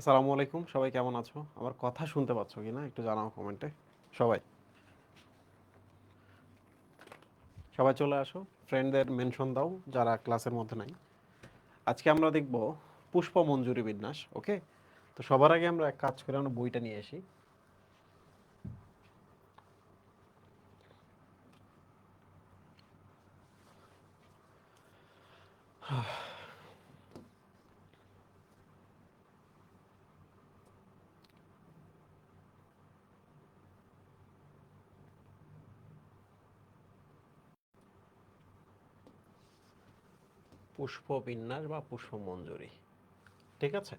আসসালামু আলাইকুম, সবাই কেমন আছো? আমার কথা শুনতে পাচ্ছ কিনা একটু জানাও কমেন্টে। সবাই সবাই চলে আসো, ফ্রেন্ডদের মেনশন দাও যারা ক্লাসের মধ্যে নাই। আজকে আমরা দেখব পুষ্প মঞ্জুরি বিন্যাস। ওকে, তো সবার আগে আমরা এক কাজ করে আমরা বইটা নিয়ে আসি। পুষ্প বিন্যাস বা পুষ্প মঞ্জুরি, ঠিক আছে।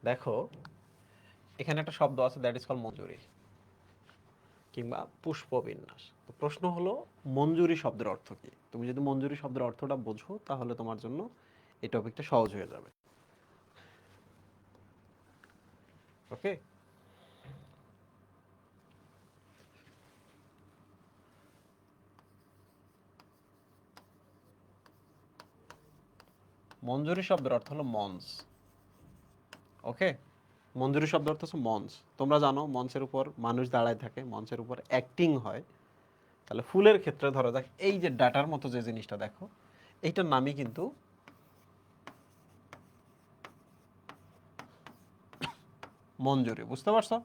দেখো, এখানে একটা শব্দ আছে, দ্যাট ইজ কল মঞ্জুরি কিংবা পুষ্প বিন্যাস। তো প্রশ্ন হলো, মঞ্জুরি শব্দের অর্থ কি? তুমি যদি মঞ্জুরি শব্দের অর্থটা বোঝো তাহলে তোমার জন্য এই টপিকটা সহজ হয়ে যাবে। ওকে, মঞ্জুরি শব্দের অর্থ হলো মঞ্চ। ওকে, মঞ্জুরি শব্দ অর্থ হচ্ছে মঞ্চ। তোমরা জানো মঞ্চের উপর মানুষ দাঁড়ায় থাকে, মঞ্চের উপর অ্যাক্টিং হয়। তাহলে ফুলের ক্ষেত্রে ধরো যাক, এই যে ডাটার মতো যে জিনিসটা দেখো, এইটার নামই কিন্তু মঞ্জুরি। বুঝতে পারছো?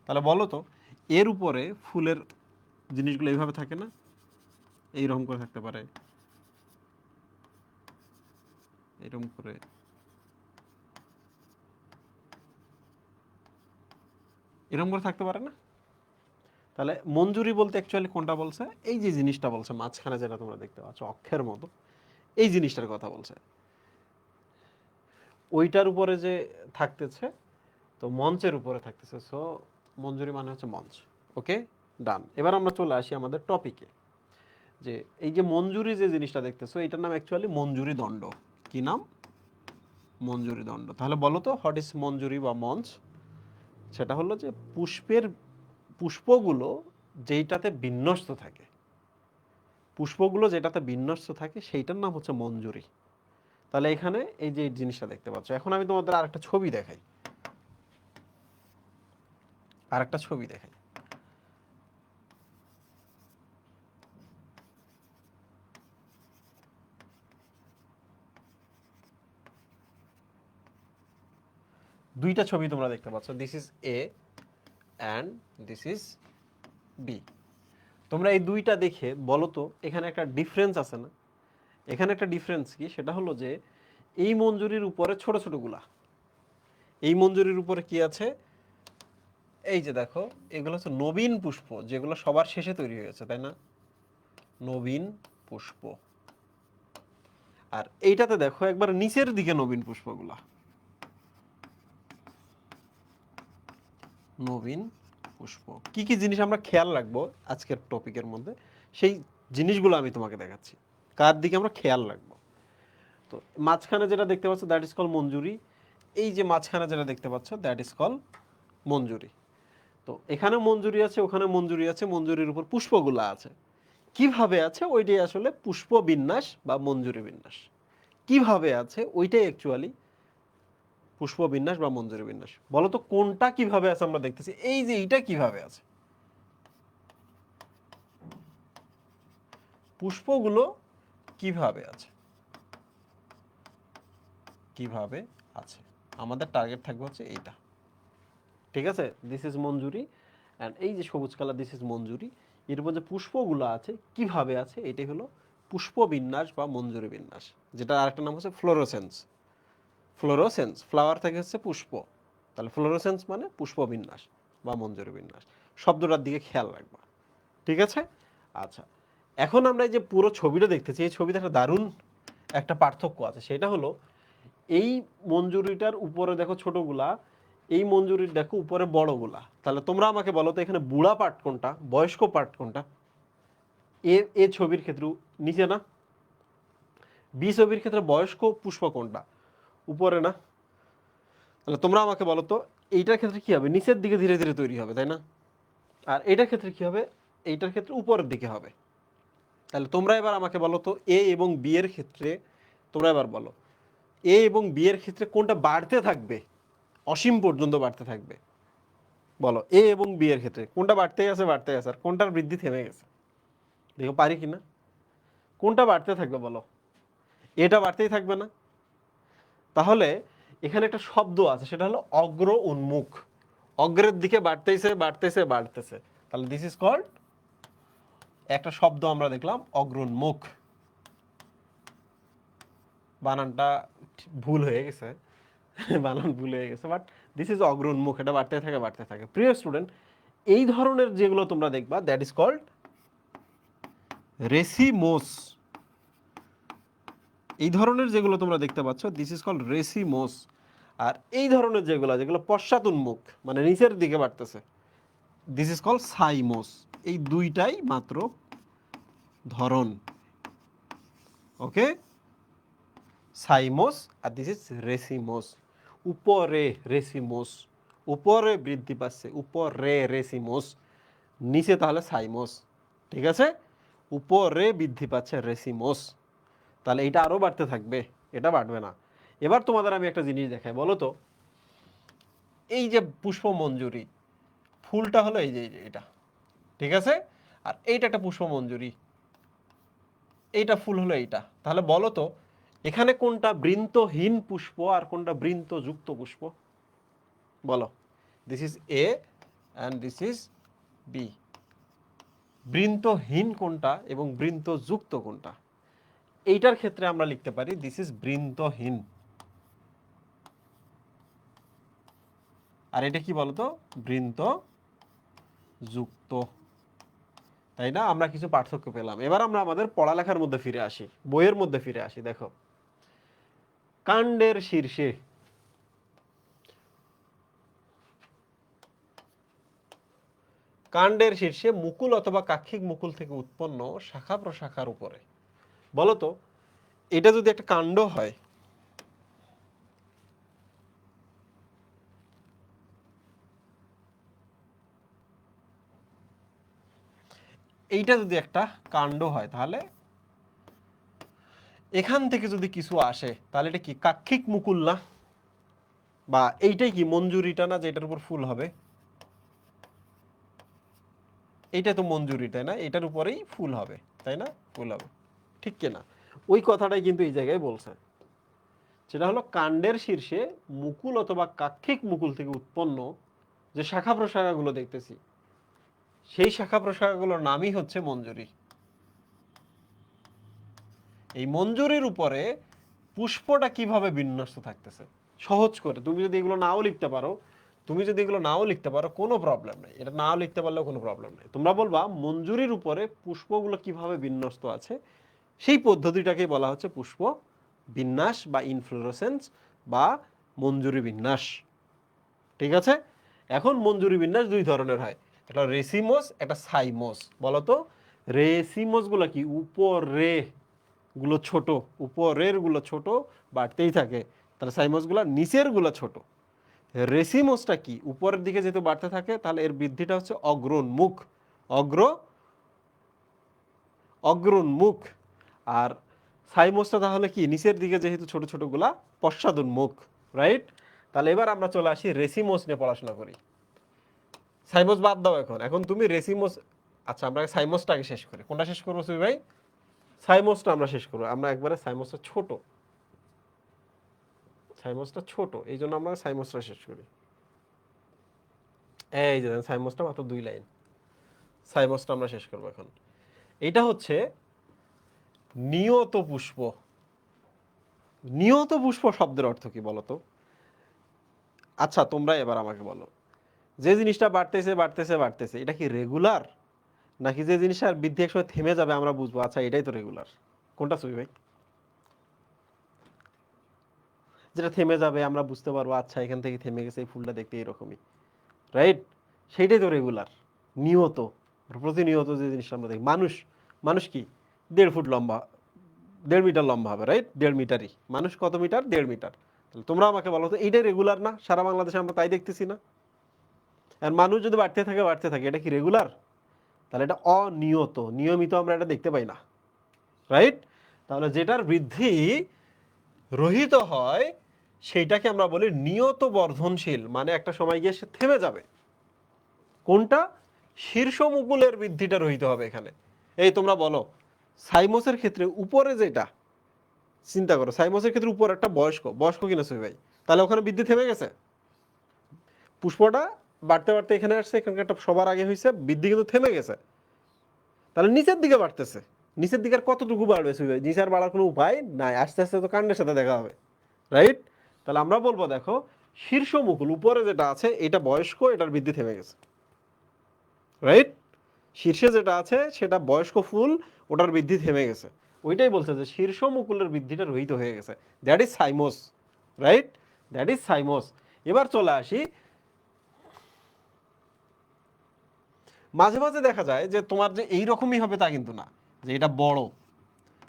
তাহলে বলো তো, এর উপরে ফুলের জিনিসগুলো এইভাবে থাকে না, এইরকম করে থাকতে পারে, এরকম করে, এরকম করে থাকতে পারে না? তাহলে মঞ্জুরি বলতে অ্যাকচুয়ালি কোনটা বলছে? এই যে জিনিসটা বলছে মাঝখানে, যেটা তোমরা দেখতে পাচ্ছ অক্ষের মতো, এই জিনিসটার কথা বলছে। ওইটার উপরে যে থাকতেছে, তো মঞ্চের উপরে থাকতেছে, সো মঞ্জুরি মানে হচ্ছে মঞ্চ। ওকে, ডান। এবার আমরা চলে আসি আমাদের টপিকে, যে এই যে মঞ্জুরি যে জিনিসটা দেখতেছো, এটার নাম অ্যাকচুয়ালি মঞ্জুরি দণ্ড। কি নাম? মঞ্জুরি দণ্ড। তাহলে বলো তো, হোয়াট ইজ মঞ্জুরি বা মঞ্চ? সেটা হলো যে পুষ্পগুলো যেইটাতে বিন্যস্ত থাকে, পুষ্পগুলো যেটাতে বিন্যস্ত থাকে সেইটার নাম হচ্ছে মঞ্জুরি। তাহলে এখানে এই যে জিনিসটা দেখতে পাচ্ছ, এখন আমি তোমাদের আরেকটা ছবি দেখাই, আরেকটা ছবি দেখাই। দুইটা ছবি তোমরা দেখতে পাচ্ছ, this is A and this is B. তোমরা এই দুইটা দেখে বলো তো, এখানে একটা ডিফারেন্স আছে না? এখানে একটা ডিফারেন্স কি? সেটা হলো যে এই মঞ্জুরির উপরে ছোট ছোটগুলা, এই মঞ্জুরির উপরে কি আছে? এই যে দেখো, এগুলো হচ্ছে নবীন পুষ্প, যেগুলো সবার শেষে তৈরি হয়েছে, তাই না? নবীন পুষ্প। আর এইটাতে দেখো একবার নিচের দিকে নবীন পুষ্পগুলা, নবীন পুষ্প। কি কি জিনিস আমরা খেয়াল রাখবো আজকের টপিকের মধ্যে, সেই জিনিসগুলো আমি তোমাকে দেখাচ্ছি, কার দিকে আমরা খেয়াল রাখবো। তো মাঝখানে যেটা দেখতে পাচ্ছ, দ্যাট ইজ কল মঞ্জুরি। এই যে মাঝখানে যেটা দেখতে পাচ্ছ, দ্যাট ইজ কল মঞ্জুরি। তো এখানে মঞ্জুরি আছে, ওখানে মঞ্জুরি আছে, মঞ্জুরির উপর পুষ্পগুলা আছে। কিভাবে আছে ওইটাই আসলে পুষ্প বিন্যাস বা মঞ্জুরি বিন্যাস। কিভাবে আছে ওইটাই অ্যাকচুয়ালি পুষ্প বিন্যাস বা মঞ্জুরি বিন্যাস। বলো তো কোনটা কিভাবে আছে? আমরা দেখতেছি এই যে এইটা কিভাবে আছে, পুষ্পগুলো কিভাবে আছে, কিভাবে আছে। আমাদের টার্গেট থাকবে হচ্ছে এইটা, ঠিক আছে? দিস ইজ মঞ্জুরি, অ্যান্ড এই যে সবুজ কালার, দিস ইজ মঞ্জুরি। এর উপর যে পুষ্পগুলো আছে কিভাবে আছে, এটাই হলো পুষ্প বিন্যাস বা মঞ্জুরি বিন্যাস, যেটা আরেকটা নাম হচ্ছে ফ্লোরোসেন্স। ফ্লোরোসেন্স, ফ্লাওয়ার থেকে হচ্ছে পুষ্প, তাহলে ফ্লোরোসেন্স মানে পুষ্প বিন্যাস বা মঞ্জুরি বিন্যাস। শব্দটার দিকে খেয়াল রাখবা, ঠিক আছে? আচ্ছা, এখন আমরা এই যে পুরো ছবিটা দেখতেছি, এই ছবিতে একটা দারুণ একটা পার্থক্য আছে। সেটা হলো, এই মঞ্জুরিটার উপরে দেখো ছোটগুলা, এই মঞ্জুরির দেখো উপরে বড়গুলা। তাহলে তোমরা আমাকে বলো তো, এখানে বুড়া পার্ট কোনটা, বয়স্ক পার্ট কোনটা? এ এ ছবির ক্ষেত্রে নিচে না? বি ছবির ক্ষেত্রে বয়স্ক পুষ্প কোনটা? উপরে না? তাহলে তোমরা আমাকে বলো তো, এইটার ক্ষেত্রে কি হবে? নিচের দিকে ধীরে ধীরে তৈরি হবে, তাই না? আর এটার ক্ষেত্রে কি হবে? এইটার ক্ষেত্রে উপরের দিকে হবে। তাহলে তোমরা এবার আমাকে বলো তো, এ এবং বি এর ক্ষেত্রে, তোমরা এবার বলো, এ এবং বি এর ক্ষেত্রে কোনটা বাড়তে থাকবে অসীম পর্যন্ত বাড়তে থাকবে। বলো এ এবং বি এর ক্ষেত্রে কোনটা বাড়তেই আছে আর কোনটার বৃদ্ধি থেমে গেছে? দেখো পারি কিনা। কোনটা বাড়তে থাকবে বলো? এটা বাড়তেই থাকবে না? তাহলে এখানে একটা শব্দ আছে, সেটা হলো অগ্র উন্মুখ। অগ্রের দিকে বাড়তেছে। তাহলে দিস ইজ কল্ড, একটা শব্দ আমরা দেখলাম অগ্রোন্মুখ। বানানটা ভুল হয়ে গেছে, বানান ভুল হয়ে গেছে, বাট দিস ইজ অগ্রোন্মুখ। এটা বাড়তে থাকে। প্রিয় স্টুডেন্ট, এই ধরনের যেগুলো তোমরা দেখবা দ্যাট ইজ কল্ড রেসিমোস। এই ধরনের যেগুলো তোমরা দেখতে পাচ্ছ দিস ইজ কল্ড রেসিমোস। আর এই ধরনের যেগুলো পশ্চাৎউন্মুখ মানে নিচের দিকে বাড়তেছে, দিস ইজ কল্ড সাইমোস। এই দুইটাই মাত্র ধরন। ওকে, cymose R this is racemose. উপরে রেসিমোস, উপরে বৃদ্ধি পাচ্ছে, উপরে রেসিমোস, নিচে তাহলে সাইমোস। ঠিক আছে, উপরে বৃদ্ধি পাচ্ছে রেসিমোস। তাহলে এটা আরো বাড়তে থাকবে, এটা বাড়বে না। এবার তোমাদের আমি একটা জিনিস দেখাই, বলো তো, এই যে পুষ্পমঞ্জুরি ফুলটা হলো এই যে এটা, ঠিক আছে, আর এইটা একটা পুষ্পমঞ্জুরি, এইটা ফুল হলো এইটা। তাহলে বলো তো এখানে কোনটা বৃন্তহীন পুষ্প আর কোনটা বৃন্তযুক্ত পুষ্প? বলো, this is A and this is B. বৃন্তহীন কোনটা এবং বৃন্তযুক্ত কোনটা? এইটার ক্ষেত্রে আমরা লিখতে পারি দিস ইজ বৃন্তহীন। আর এটা কি বলতো? বৃন্তযুক্ত। তাই না? আমরা কিছু পার্থক্য পেলাম। এবার আমরা আমাদের পড়ালেখার মধ্যে ফিরে আসি, বইয়ের মধ্যে ফিরে আসি। দেখো, কাণ্ডের শীর্ষে মুকুল অথবা কাক্ষিক মুকুল থেকে উৎপন্ন শাখা প্রশাখার উপরে, বলতো এটা যদি একটা কাণ্ড হয়, এইটা যদি একটা কাণ্ড হয়, তাহলে এখান থেকে যদি কিছু আসে তাহলে এটা কি কাক্ষিক মুকুল না? বা এইটাই কি মঞ্জুরিটা না, যেটার উপর ফুল হবে? এইটা তো মঞ্জুরি, তাই না? এটার উপরেই ফুল হবে, তাই না? ফুল হবে, ঠিক কিনা? ওই কথাটাই কিন্তু এই জায়গায় বলছে, সেটা হলো কাণ্ডের শীর্ষে মুকুল অথবা কাক্ষিক মুকুল থেকে উৎপন্ন যে শাখা প্রশাখাগুলো দেখতেছি, সেই শাখা প্রশাখাগুলোর নামই হচ্ছে মঞ্জুরি। এই মঞ্জুরির উপরে পুষ্পটা কিভাবে বিন্যস্ত থাকতেছে, সহজ করে তুমি যদি এগুলো নাও লিখতে পারো, কোনো প্রবলেম নেই। এটা নাও লিখতে পারলেও কোনো প্রবলেম নেই। তোমরা বলবা মঞ্জুরির উপরে পুষ্পগুলো কিভাবে বিন্যস্ত আছে, সেই পদ্ধতিটাকে বলা হচ্ছে পুষ্প বিন্যাস বা ইনফ্লোরেসেন্স বা মঞ্জুরি বিন্যাস। ঠিক আছে, এখন মঞ্জুরি বিন্যাস দুই ধরনের হয়, একটা রেসিমোস, একটা সাইমোস। বলতো রেসিমোস গুলো কি? উপরে গুলো ছোট, উপরের গুলো ছোট, বাড়তেই থাকে। তাহলে সাইমোস গুলো নিচের গুলো ছোট। রেসিমোসটা কি? উপরের দিকে যেহেতু বাড়তে থাকে, তাহলে এর বৃদ্ধিটা হচ্ছে অগ্রোন্মুখ, অগ্রোন্মুখ। আর সাইমোসটা তাহলে কি? নিচের দিকে যেহেতু ছোট ছোট গুলা, পশ্চাদুন্মুখ। রাইট? তাহলে এবার আমরা চলে আসি রেসিমোস নিয়ে পড়াশোনা করি। সাইমোস বাদ দাও, এখন তুমি রেসিমোস। আচ্ছা, আমরা সাইমোসটা আগে শেষ করি। কোনটা শেষ করবো সুই ভাই? সাইমোসটা আমরা শেষ করবো। আমরা একবারে সাইমোসটা ছোট, এই জন্য আমরা সাইমোসটা শেষ করি। এই যে সাইমোসটা মাত্র 2 লাইন, সাইমোসটা আমরা শেষ করবো এখন। এটা হচ্ছে নিয়ত পুষ্প। নিয়ত পুষ্প শব্দের অর্থ কি বলতো? আচ্ছা, তোমরা এবার আমাকে বলো, যে জিনিসটা বাড়তেছে এটা কি রেগুলার, নাকি যে জিনিসটার বৃদ্ধি একসময় থেমে যাবে আমরা বুঝবো আচ্ছা এটাই তো রেগুলার? কোনটা সুই ভাই? যেটা থেমে যাবে আমরা বুঝতে পারবো আচ্ছা এখান থেকে থেমে গেছে, এই ফুলটা দেখতে এরকমই, রাইট? সেইটাই তো রেগুলার, নিয়ত, প্রতিনিয়ত যে জিনিসটা আমরা দেখি। মানুষ কি 1.5 ফুট লম্বা, 1.5 মিটার লম্বা হবে, রাইট? 1.5 মিটারই। মানুষ কত মিটার? 1.5 মিটার। তাহলে তোমরা আমাকে বলো তো এইটাই রেগুলার না? সারা বাংলাদেশে আমরা তাই দেখতেছি না? আর মানুষ যদি বাড়তে থাকে এটা কি রেগুলার? তাহলে এটা অনিয়ত, নিয়মিত আমরা এটা দেখতে পাই না, রাইট? তাহলে যেটার বৃদ্ধি রহিত হয় সেইটাকে আমরা বলি নিয়ত বর্ধনশীল, মানে একটা সময় গিয়ে সে থেমে যাবে। কোনটা? শীর্ষ মুকুলের বৃদ্ধিটা রহিত হবে এখানে। এই তোমরা বলো, সাইমোসের ক্ষেত্রে উপরে যেটা, চিন্তা করো, সাইমোসের ক্ষেত্রে উপর একটা বয়স্ক, বয়স্ক কিনা সুই ভাই, তাহলে ওখানে বৃদ্ধি থেমে গেছে? পুষ্পটা বাড়তে বাড়তে এখানে আসছে, এখানকার একটা সবার আগে হয়েছে, বৃদ্ধি কিন্তু থেমে গেছে। তাহলে নিচের দিকে বাড়তেছে, নিচের দিকে আর কতটুকু বাড়বে সুই ভাই? নিচে আর বাড়ার কোনো উপায় নাই, আস্তে আস্তে তো কাণ্ডের সাথে দেখা হবে, রাইট? তাহলে আমরা বলবো দেখো, শীর্ষ মুকুল উপরে যেটা আছে এটা বয়স্ক, এটার বৃদ্ধি থেমে গেছে, রাইট? শীর্ষে যেটা আছে সেটা বয়স্ক ফুল, ওটার বৃদ্ধি থেমে গেছে। ওইটাই বলছে যে শীর্ষ মুকুলের বৃদ্ধিটা রহিত হয়ে গেছে, that is cymose, right? That is cymose. এবার চলে আসি, মাঝে মাঝে দেখা যায় যে তোমার যে এইরকমই হবে তা কিন্তু না, যে এটা বড়,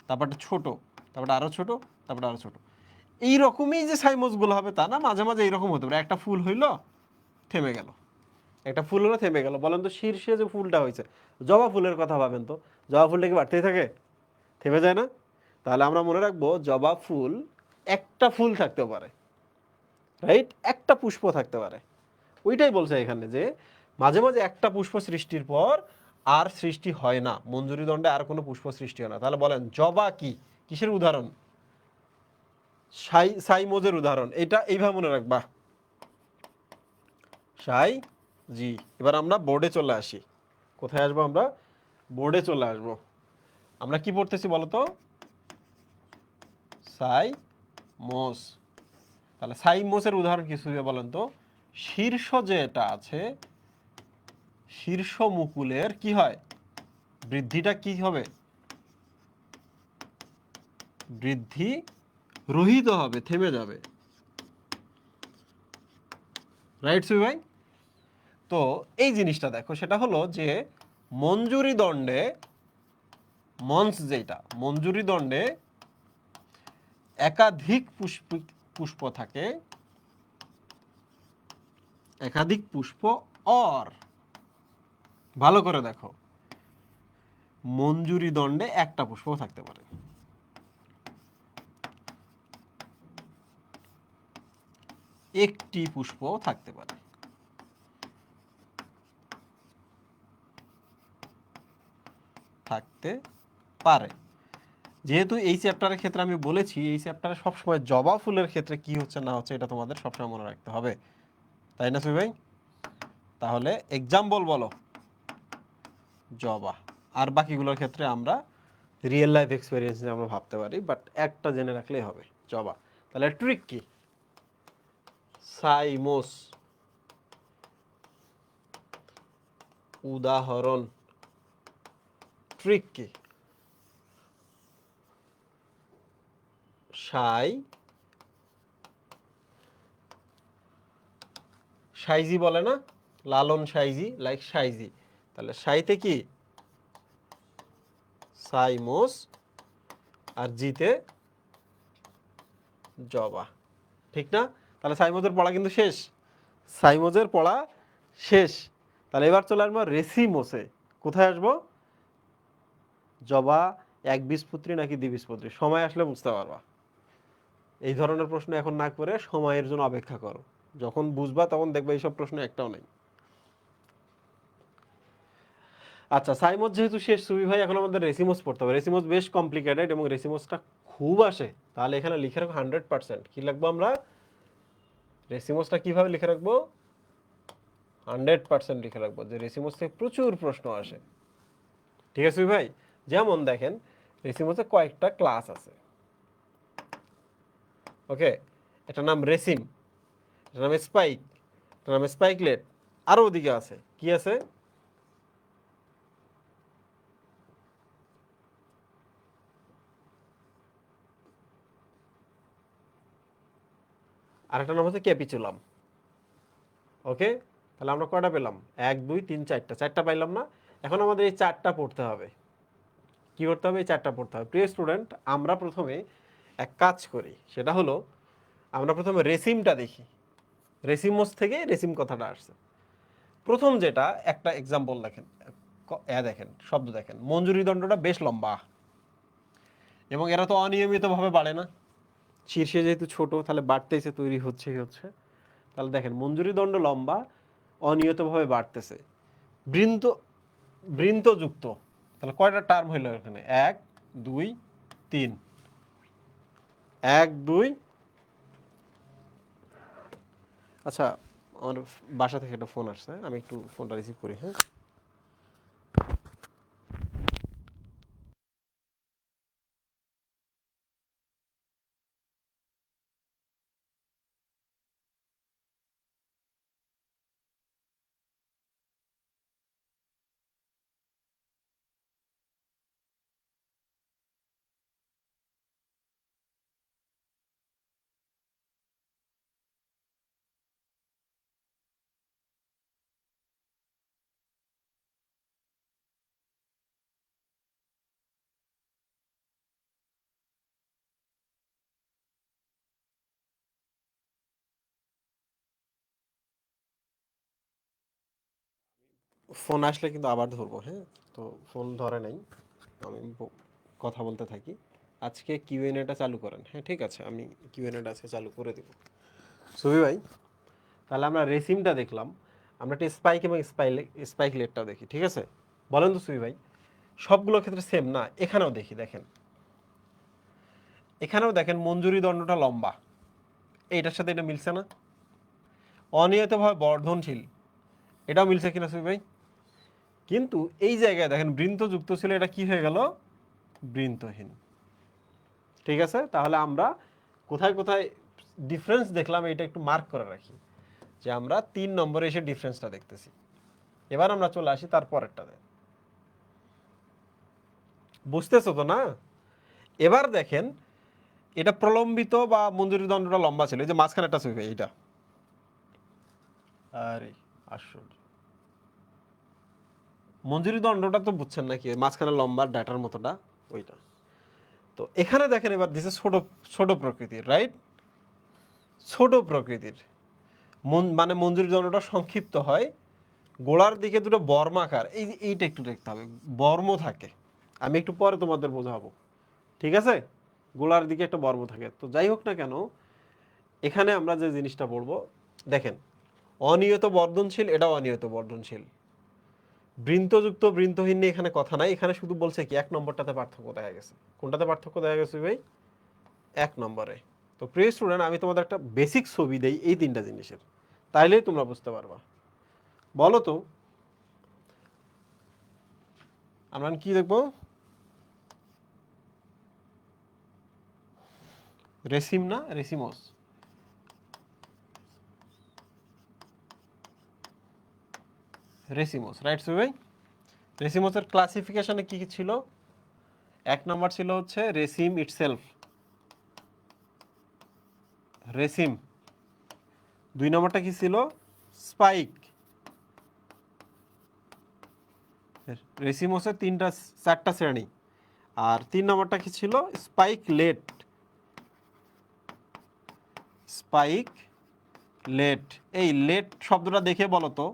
তারপরটা ছোট, তারপরটা আরো ছোট, তারপরটা আরো ছোট, এইরকমই যে সাইমোস গুলো হবে তা না, মাঝে মাঝে এইরকম হতে পারে, একটা ফুল হইলো থেমে গেল, একটা ফুল হলো থেমে গেল। বলেন তো শীর্ষে যে ফুলটা হয়েছে, জবা ফুলের কথা ভাবেন তো, জবা ফুলটা কি বাড়তেই থাকে? থেমে যায় না? তাহলে আমরা মনে রাখবো জবা ফুল একটা ফুল থাকতে পারে, রাইট? একটা পুষ্প থাকতে পারে। ওইটাই বলছে এখানে যে মাঝে মাঝে একটা পুষ্প সৃষ্টির পর আর সৃষ্টি হয় না, মঞ্জুরি দণ্ডে আর কোনো পুষ্প সৃষ্টি হয় না। তাহলে বলেন জবা কি, কিসের উদাহরণ? সাইমোজের উদাহরণ। এটা এইভাবে মনে রাখবা, সাই জি। এবার আমরা বোর্ডে চলে আসি। কোথায় আসবো আমরা? বোর্ডে চলে আসবো। আমরা কি পড়তেছি বলতো? সাইমোস। তাহলে সাইমোসের উদাহরণ কিছু বলেন তো? শীর্ষ যেটা আছে, শীর্ষ মুকুলের কি হয়? বৃদ্ধিটা কি হবে? বৃদ্ধি রহিত হবে, থেমে যাবে, রাইট সুই ভাই? তো এই জিনিসটা দেখো, সেটা হলো যে মঞ্জুরি দণ্ডে, মঞ্চ যেটা, মঞ্জুরি দণ্ডে একাধিক পুষ্প থাকে, একাধিক পুষ্প, অর, ভালো করে দেখো, মঞ্জুরি দণ্ডে একটা পুষ্প থাকতে পারে, একটি পুষ্প থাকতে পারে। থাকতে পারে। যেহেতু এই চ্যাপ্টারের ক্ষেত্রে আমি বলেছি, এই চ্যাপ্টারে সবসময় জবা ফুলের ক্ষেত্রে কি হচ্ছে না হচ্ছে এটা তোমাদের সবসময় মনে রাখতে হবে, তাই না সুই ভাই? তাহলে এক্সাম্পল বলো জবা, আর বাকিগুলোর ক্ষেত্রে আমরা রিয়েল লাইফ এক্সপেরিয়েন্স আমরা ভাবতে পারি, বাট একটা জেনে রাখলেই হবে, জবা। তাহলে ট্রিক কি? সাইমোস উদাহরণ, ট্রিক কি? সাইজি বলে না, লালন সাইজি, লাইক সাইজি। তাহলে সাইতে কি? সাইমোস, আর জিতে জবা, ঠিক না? তাহলে সাইমোজের পড়া কিন্তু শেষ, সাইমোজের পড়া শেষ। তাহলে এবার চলে আসবো রেসিমোসে। কোথায় আসবো? জবা একবীজপত্রী নাকি দ্বিবীজপত্রী, সময় আসলে বুঝতে পারবা। এই ধরনের প্রশ্ন এখন না করে সময়ের জন্য অপেক্ষা করো, যখন বুঝবা তখন দেখবে এইসব প্রশ্ন একটাও নেই। আচ্ছা, সাইমোস যেহেতু শেষ সুবি ভাই, এখন আমাদের রেসিমোস পড়তে হবে। রেসিমোস বেশ কমপ্লিকেটেড এবং রেসিমোসটা খুব আসে। তাহলে এখানে লিখে রাখবো 100%। কি লিখবো আমরা? রেসিমোসটা কিভাবে লিখে রাখবো? 100% লিখে রাখবো, যে রেসিমোস থেকে প্রচুর প্রশ্ন আসে। ঠিক আছে ভাই? যেমন দেখেন, রেসিমোসে কয়েকটা ক্লাস আছে, ওকে? এটার নাম রেসিম, এটার নাম স্পাইক, এটার নাম স্পাইকলেট, আরো ওদিকে আছে, কি আছে? আরেকটা নাম হচ্ছে ক্যাপিচুলাম, ওকে? তাহলে আমরা কয়টা পেলাম? 1 2 3 4টা, 4টা পাইলাম না? এখন আমাদের এই 4টা পড়তে হবে। কি করতে হবে? এই 4টা পড়তে হবে। প্রিয় স্টুডেন্ট, আমরা প্রথমে এক কাজ করি, সেটা হলো আমরা প্রথমে রেসিমটা দেখি। রেসিমোস থেকে রেসিম কথাটা আসছে। প্রথম যেটা, একটা এক্সাম্পল দেখেন, দেখেন, শব্দ দেখেন, মঞ্জুরি দণ্ডটা বেশ লম্বা এবং এরা তো অনিয়মিতভাবে বাড়ে না, শীর্ষে যেহেতু ছোট তাহলে বাড়তেছে, তৈরি হচ্ছে। তাহলে দেখেন মঞ্জুরি দণ্ড লম্বা, অনিয়তভাবে বাড়তেছে, বৃন্ত বৃন্তযুক্ত। তাহলে কয়টা টার্ম হইলো এখানে? 1 2 3, 1 2। আচ্ছা, আমার বাসা থেকে একটা ফোন আসছে, আমি একটু ফোনটা রিসিভ করি। হ্যাঁ, ফোন আসলে কিন্তু আবার ধরবো। হ্যাঁ, তো ফোন ধরে নাই, আমি কথা বলতে থাকি। আজকে কিউএনএটা চালু করেন। হ্যাঁ ঠিক আছে, আমি কিউএনএটা আজকে চালু করে দেব। সুবি ভাই, তাহলে আমরা রেসিমটা দেখলাম, আমরা একটা স্পাইক এবং স্পাইকলেটটাও দেখি। ঠিক আছে, বলেন তো সুবি ভাই, সবগুলো ক্ষেত্রে সেম না? এখানেও দেখি, দেখেন এখানেও দেখেন মঞ্জুরি দণ্ডটা লম্বা, এইটার সাথে এটা মিলছে না? অনিয়তভাবে বর্ধনশীল, এটাও মিলছে কিনা সুবি ভাই? কিন্তু এই জায়গায় দেখেন বৃন্ত যুক্ত ছিল, এটা কি হয়ে গেল? বৃন্তহীন। ঠিক আছে, তাহলে আমরা কোথায় কোথায় ডিফারেন্স দেখলাম এটা একটু মার্ক করে রাখি, যে আমরা 3 নম্বরে এসে ডিফারেন্সটা দেখতেছি। এবার আমরা চলে আসি তার পরেরটাতে। বুঝতেছো তো না? এবার দেখেন, এটা প্রলম্বিত বা মঞ্জুরি দণ্ডটা লম্বা ছিল, এই যে মাঝখানে একটা ছবি এইটা। আরে আশ্চর্য, মঞ্জুরি দণ্ডটা তো বুঝছেন নাকি? মাঝখানে লম্বা ডাটার মতোটা, ওইটা। তো এখানে দেখেন এবার দিছে ছোট ছোট প্রকৃতির, রাইট? ছোট প্রকৃতির মানে মঞ্জুরি দণ্ডটা সংক্ষিপ্ত হয়, গোড়ার দিকে দুটো বর্মাকার, এই যে এইটা একটু দেখতে হবে, বর্ম থাকে। আমি একটু পরে তোমাদের বোঝাবো, ঠিক আছে? গোড়ার দিকে একটা বর্ম থাকে। তো যাই হোক না কেন, এখানে আমরা যে জিনিসটা পড়বো, দেখেন অনিয়ত বর্ধনশীল, এটাও অনিয়ত বর্ধনশীল। বৃন্তযুক্ত বৃন্তহীন নিয়ে এখানে কথা নাই, এখানে শুধু বলছে কি 1 নম্বরটাতে পার্থক্য দেখা গেছে। কোনটাতে পার্থক্য দেখা গেছে ভাই? 1 নম্বরে। তো প্রিয় স্টুডেন্ট, আমি তোমাদের একটা বেসিক ছবি দেই এই 3টা জিনিসের, তাইলেই তোমরা বুঝতে পারবা। বলো তো, আমরা কি দেখবো? রেসিম না রেসিমস? রেসিমস, রাইট সুবি ভাই? রেসিমসের ক্লাসিফিকেশনে কি কি ছিল? 1 নম্বর ছিল হচ্ছে রেসিম ইটসেলফ, রেসিম। 2 নম্বরটা কি ছিল? স্পাইক। রেসিমসের 4টা শ্রেণী। আর 3 নম্বরটা কি ছিল? Spikelet. Spikelet. এই লেট শব্দটা দেখে বলো তো,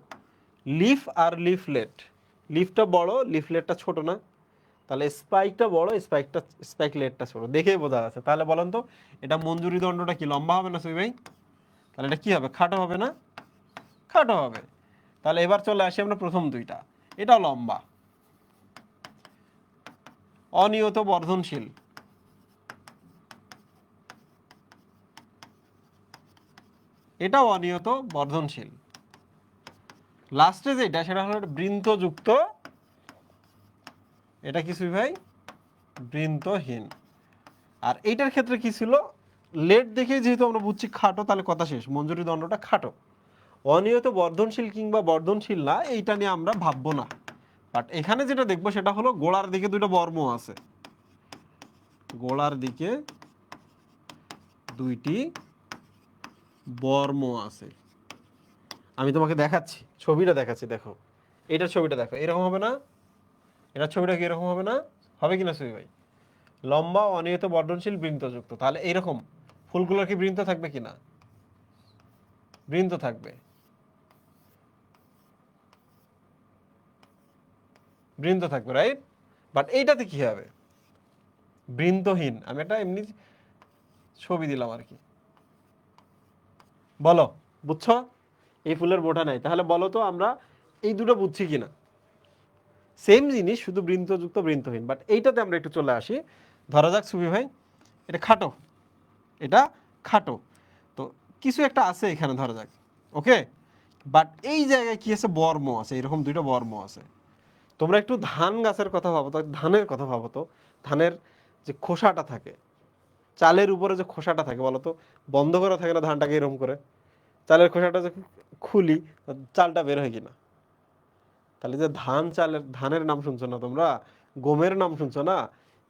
লিফ আর লিফলেট, লিফটা বড় লিফলেটটা ছোট না? তাহলে স্পাইকটা বড়, স্পাইক লেটটা ছোট, দেখেই বোঝা যাচ্ছে। তাহলে বলেন তো, এটা মঞ্জুরি দণ্ডটা কি লম্বা হবে না সুবি ভাই? তাহলে এটা কি হবে? খাটো হবে না? খাটো হবে। তাহলে এবার চলে আসি আমরা প্রথম দুইটা, এটা লম্বা, অনিয়ত বর্ধনশীল, এটাও অনিয়ত বর্ধনশীল। লাস্টে যেটা সেটা হলো বৃন্তযুক্ত, এটা কি সুবি ভাই? বৃন্তহীন। আর এইটার ক্ষেত্রে কি ছিল? লেট দেখে যেহেতু আমরা বুঝছি খাটো, তাহলে কথা শেষ, মঞ্জুরি দণ্ডটা খাটো। অনিয়ত বর্ধনশীল কিংবা বর্ধনশীল না, এইটা নিয়ে আমরা ভাববো না। বাট এখানে যেটা দেখবো সেটা হলো গোড়ার দিকে দুটো বর্ম আছে, গোড়ার দিকে 2টি বর্ম আছে। আমি তোমাকে দেখাচ্ছি, ছবিটা দেখাচ্ছি, দেখো এটার ছবিটা দেখো, এরকম হবে না? এটার ছবিটা কি এরকম হবে না? হবে কিনা সুবি ভাই? লম্বা, অনিয়ত বর্ধনশীল, বৃন্তযুক্ত। তাহলে এইরকম ফুলগুলোর কি বৃন্ত থাকবে কিনা? বৃন্ত থাকবে, বৃন্ত থাকবে, রাইট? বাট এইটাতে কি হবে? বৃন্তহীন। আমি একটা এমনি ছবি দিলাম আর কি। বলো বুঝছো? এই ফুলের বোটা নাই, তাহলে বলো তো আমরা এই দুটো বুঝছি কিনা? সেম জিনিস, শুধু বৃন্তযুক্ত বৃন্তহীন। বাট এইটাতে আমরা একটু চলে আসি। ধরা যাক সুবি ভাই এটা খাটো, এটা খাটো, তো কিছু একটা আছে এখানে ধরা যাক, ওকে। বাট এই জায়গায় কি আছে, বর্ম আছে, এরকম দুইটা বর্ম আছে। তোমরা একটু ধান গাছের কথা ভাবো তো, ধানের কথা ভাবো তো। ধানের যে খোসাটা থাকে, চালের উপরে যে খোসাটা থাকে, বলো তো বন্ধ করা থাকে না ধানটাকে এরকম করে? চালের খোসাটা যে খুলি, চালটা বের হয় কিনা? তাহলে যে ধান, চালের, ধানের নাম শুনছো না তোমরা, গমের নাম শুনছো না,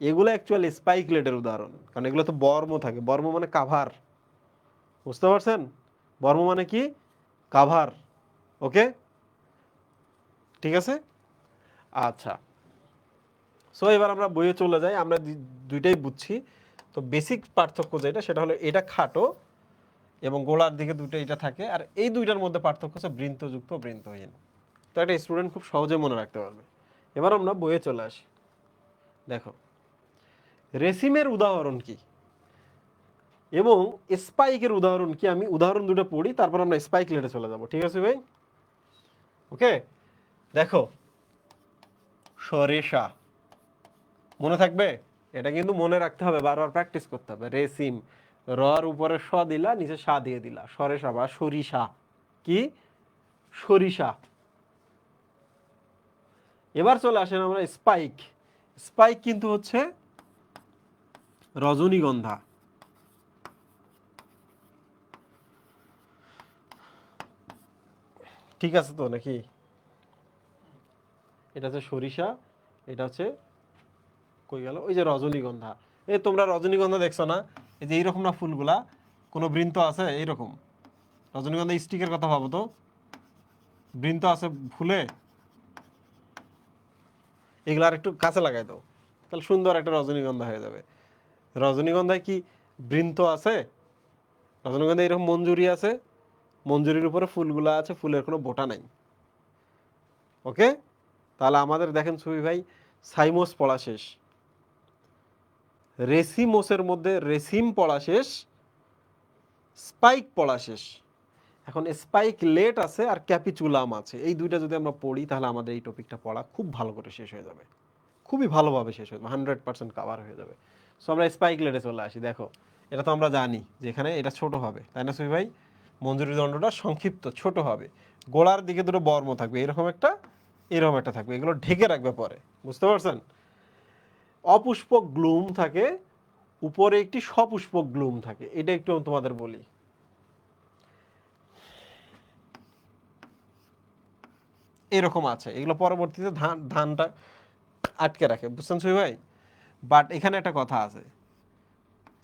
এগুলো অ্যাকচুয়ালি স্পাইকলেটের উদাহরণ। কারণ এগুলো তো বর্ম থাকে, বর্ম মানে কাভার, বুঝতে পারছেন? বর্ম মানে কি? কাভার, ওকে, ঠিক আছে। আচ্ছা, সো এবার আমরা বইয়ে চলে যাই, আমরা দুইটাই বুঝছি। তো বেসিক পার্থক্য যেটা, সেটা হলো এটা খাটো এবং গোড়ার দিকে দুটো এটা থাকে, আর এই দুইটার মধ্যে পার্থক্য হচ্ছে বৃন্তযুক্ত বৃন্তহীন। তো একটা স্টুডেন্ট খুব সহজে মনে রাখতে পারবে। এবার আমরা বইয়ে চলে আসি। দেখো রেসিমের উদাহরণ কি এবং স্পাইকের উদাহরণ কি, আমি উদাহরণ দুটো পড়ি, তারপর আমরা স্পাইকলেটে চলে যাব, ঠিক আছে ভাই? ওকে, দেখো সরেশা, মনে থাকবে? এটা কিন্তু মনে রাখতে হবে, বারবার প্র্যাকটিস করতে হবে। রেসিম, রর উপরে স দিলা, নিচে সা দিয়ে দিলা, সরেশা বা সরিষা। কি? সরিষা। এবার চলে আসেন আমরা স্পাইক। স্পাইক কিন্তু হচ্ছে রজনীগন্ধা। ঠিক আছে তো নাকি? এটা হচ্ছে সরিষা, এটা হচ্ছে কই গেল, ওই যে রজনীগন্ধা। এই তোমরা রজনীগন্ধা দেখছো না, এই যে এইরকম না ফুলগুলা, কোনো বৃন্ত আছে এইরকম? রজনীগন্ধা স্টিকের কথা ভাবো তো, বৃন্ত আছে ফুলে, এগুলো আর একটু কাছে লাগাই দাও, তাহলে সুন্দর একটা রজনীগন্ধা হয়ে যাবে। রজনীগন্ধায় কি বৃন্ত আছে? রজনীগন্ধা এরকম মঞ্জুরি আছে, মঞ্জুরির উপরে ফুলগুলা আছে, ফুলের কোনো বোটা নাই, ওকে। তাহলে আমাদের দেখেন সুবি ভাই, সাইমোস পড়া শেষ, রেসিমোসের মধ্যে রেসিম পড়া শেষ, স্পাইক পড়া শেষ। এখন স্পাইক লেট আছে আর ক্যাপিচুলাম আছে, এই দুইটা যদি আমরা পড়ি তাহলে আমাদের এই টপিকটা পড়া খুব ভালো করে শেষ হয়ে যাবে, খুবই ভালোভাবে শেষ হয়ে যাবে, 100% কাভার হয়ে যাবে। সো আমরা স্পাইক লেটে চলে আসি। দেখো এটা তো আমরা জানি যে এখানে এটা ছোট হবে, তাই না সুবি ভাই? মঞ্জুরি দণ্ডটা সংক্ষিপ্ত ছোট হবে, গোড়ার দিকে দুটো বর্ম থাকবে, এরকম একটা, এরকম একটা থাকবে, এগুলো ঢেকে রাখবে পরে, বুঝতে পারছেন? অপুষ্পক গ্লুম থাকে, উপরে একটি সপুষ্পক গ্লুম থাকে, এটা একটু তোমাদের বলি। এরকম আছে, এগুলো পরবর্তীতে ধানটা আটকে রাখে, বুঝছেন সুবি ভাই? বাট এখানে একটা কথা আছে,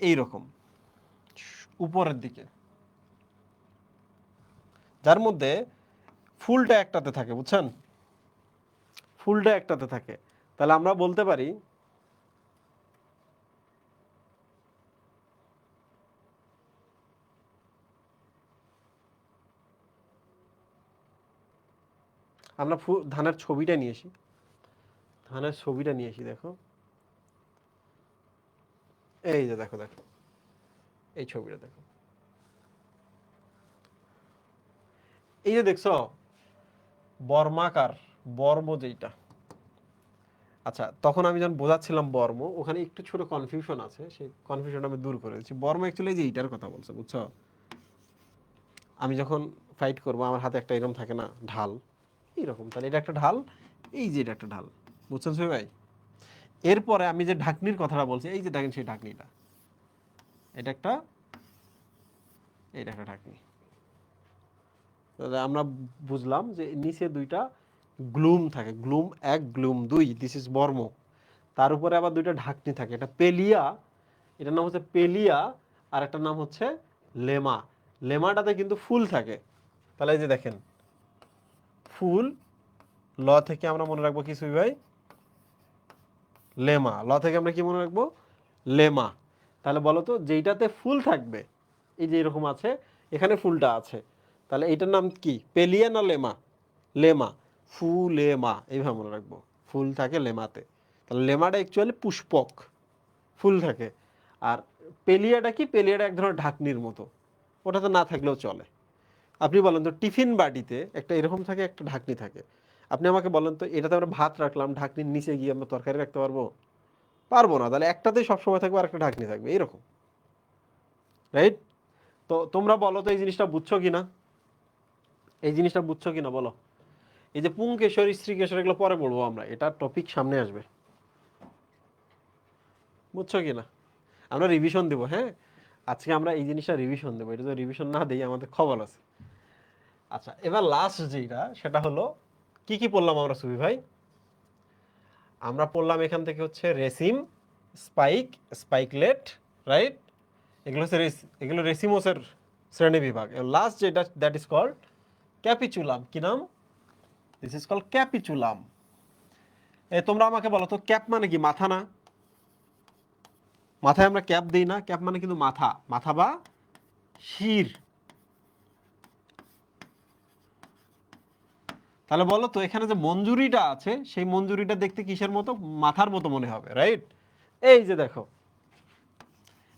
এইরকম উপরের দিকে, যার মধ্যে ফুলটা একটাতে থাকে, বুঝছেন? ফুলটা একটাতে থাকে, তাহলে আমরা বলতে পারি আমরা ধানের ছবিটা নিয়ে আসি, ধানের ছবিটা নিয়ে আসি, দেখো এই যে দেখো, দেখো এই ছবিটা দেখো, এই যে দেখছো বর্মাকার, বর্ম যেটা। আচ্ছা, তখন আমি যখন বোঝাচ্ছিলাম বর্ম, ওখানে একটু ছোট কনফিউশন আছে, সেই কনফিউশনটা আমি দূর করে দিচ্ছি। বর্ম অ্যাকচুয়ালি যে এইটার কথা বলছে, বুঝছো? আমি যখন ফাইট করবো, আমার হাতে একটা এরকম থাকে না ঢাল, এইরকম, তাহলে এটা একটা ঢাল, এই যে এটা একটা ঢাল, বুঝছেন সুবি ভাই? এরপরে আমি যে ঢাকনির কথাটা বলছি, এই যে দেখেন সেই ঢাকনিটা, এটা একটা, এইটা একটা ঢাকনি। তাহলে আমরা বুঝলাম যে নিচে দুইটা গ্লুম থাকে, গ্লুম এক, গ্লুম দুই, দিস ইজ বর্ম। তার উপরে আবার দুইটা ঢাকনি থাকে, এটা পেলিয়া, এটার নাম হচ্ছে পেলিয়া, আর একটা নাম হচ্ছে লেমা। লেমাটাতে কিন্তু ফুল থাকে, তাহলে এই যে দেখেন ফুল, ল থেকে আমরা মনে রাখবো কি সুবি ভাই? লেমা। ল থেকে আমরা কি মনে রাখবো? লেমা। তাহলে বলো তো যেইটাতে ফুল থাকবে, এই যে এরকম আছে, এখানে ফুলটা আছে, তাহলে এইটার নাম কি, পেলিয়া না লেমা? লেমা। ফুলেমা, এইভাবে মনে রাখবো, ফুল থাকে লেমাতে। তাহলে লেমাটা অ্যাকচুয়ালি পুষ্পক, ফুল থাকে। আর পেলিয়াটা কি? পেলিয়াটা এক ধরনের ঢাকনির মতো, ওটা তো না থাকলেও চলে। আপনি বলেন তো টিফিন বাটিতে একটা এরকম থাকে, একটা ঢাকনি থাকে। আপনি আমাকে বলেন তো এটাতে আমরা ভাত রাখলাম, ঢাকনির নিচে গিয়ে আমরা তরকারি রাখতে পারবো? পারবো না। তাহলে একটাতেই সবসময় থাকবে আর একটা ঢাকনি থাকবে, এরকম, রাইট? তো তোমরা বলো তো এই জিনিসটা বুঝছো কিনা, এই জিনিসটা বুঝছো কিনা বলো। এই যে পুংকেশর, স্ত্রীকেশর, এগুলো পরে পড়বো আমরা, এটা টপিক সামনে আসবে, বুঝছো কিনা? আমরা রিভিশন দেবো, হ্যাঁ, আজকে আমরা এই জিনিসটা রিভিশন দেবো, এটা যদি রিভিশন না দিই আমাদের খবর আছে। আচ্ছা, এবার লাস্ট যেটা সেটা হলো কি কি পড়লাম আমরা সুবি ভাই? আমরা পড়লাম এখান থেকে হচ্ছে রেসিম, স্পাইক, স্পাইকলেট, রাইট? এগুলো হচ্ছে এগুলো রেসিমোসের শ্রেণী বিভাগ। লাস্ট যেটা দ্যাট ইজ কল্ড ক্যাপিচুলাম। কি নাম? This is called capitulum. তোমরা আমাকে বলো তো ক্যাপ মানে কি? মাথা না? মাথায় আমরা ক্যাপ দিই না? ক্যাপ মানে কিন্তু মাথা, মাথা বা শির। তাহলে বলো তো এখানে যে মঞ্জুরিটা আছে সেই মঞ্জুরিটা দেখতে কিসের মতো? মাথার মতো মনে হবে, রাইট? এই যে দেখো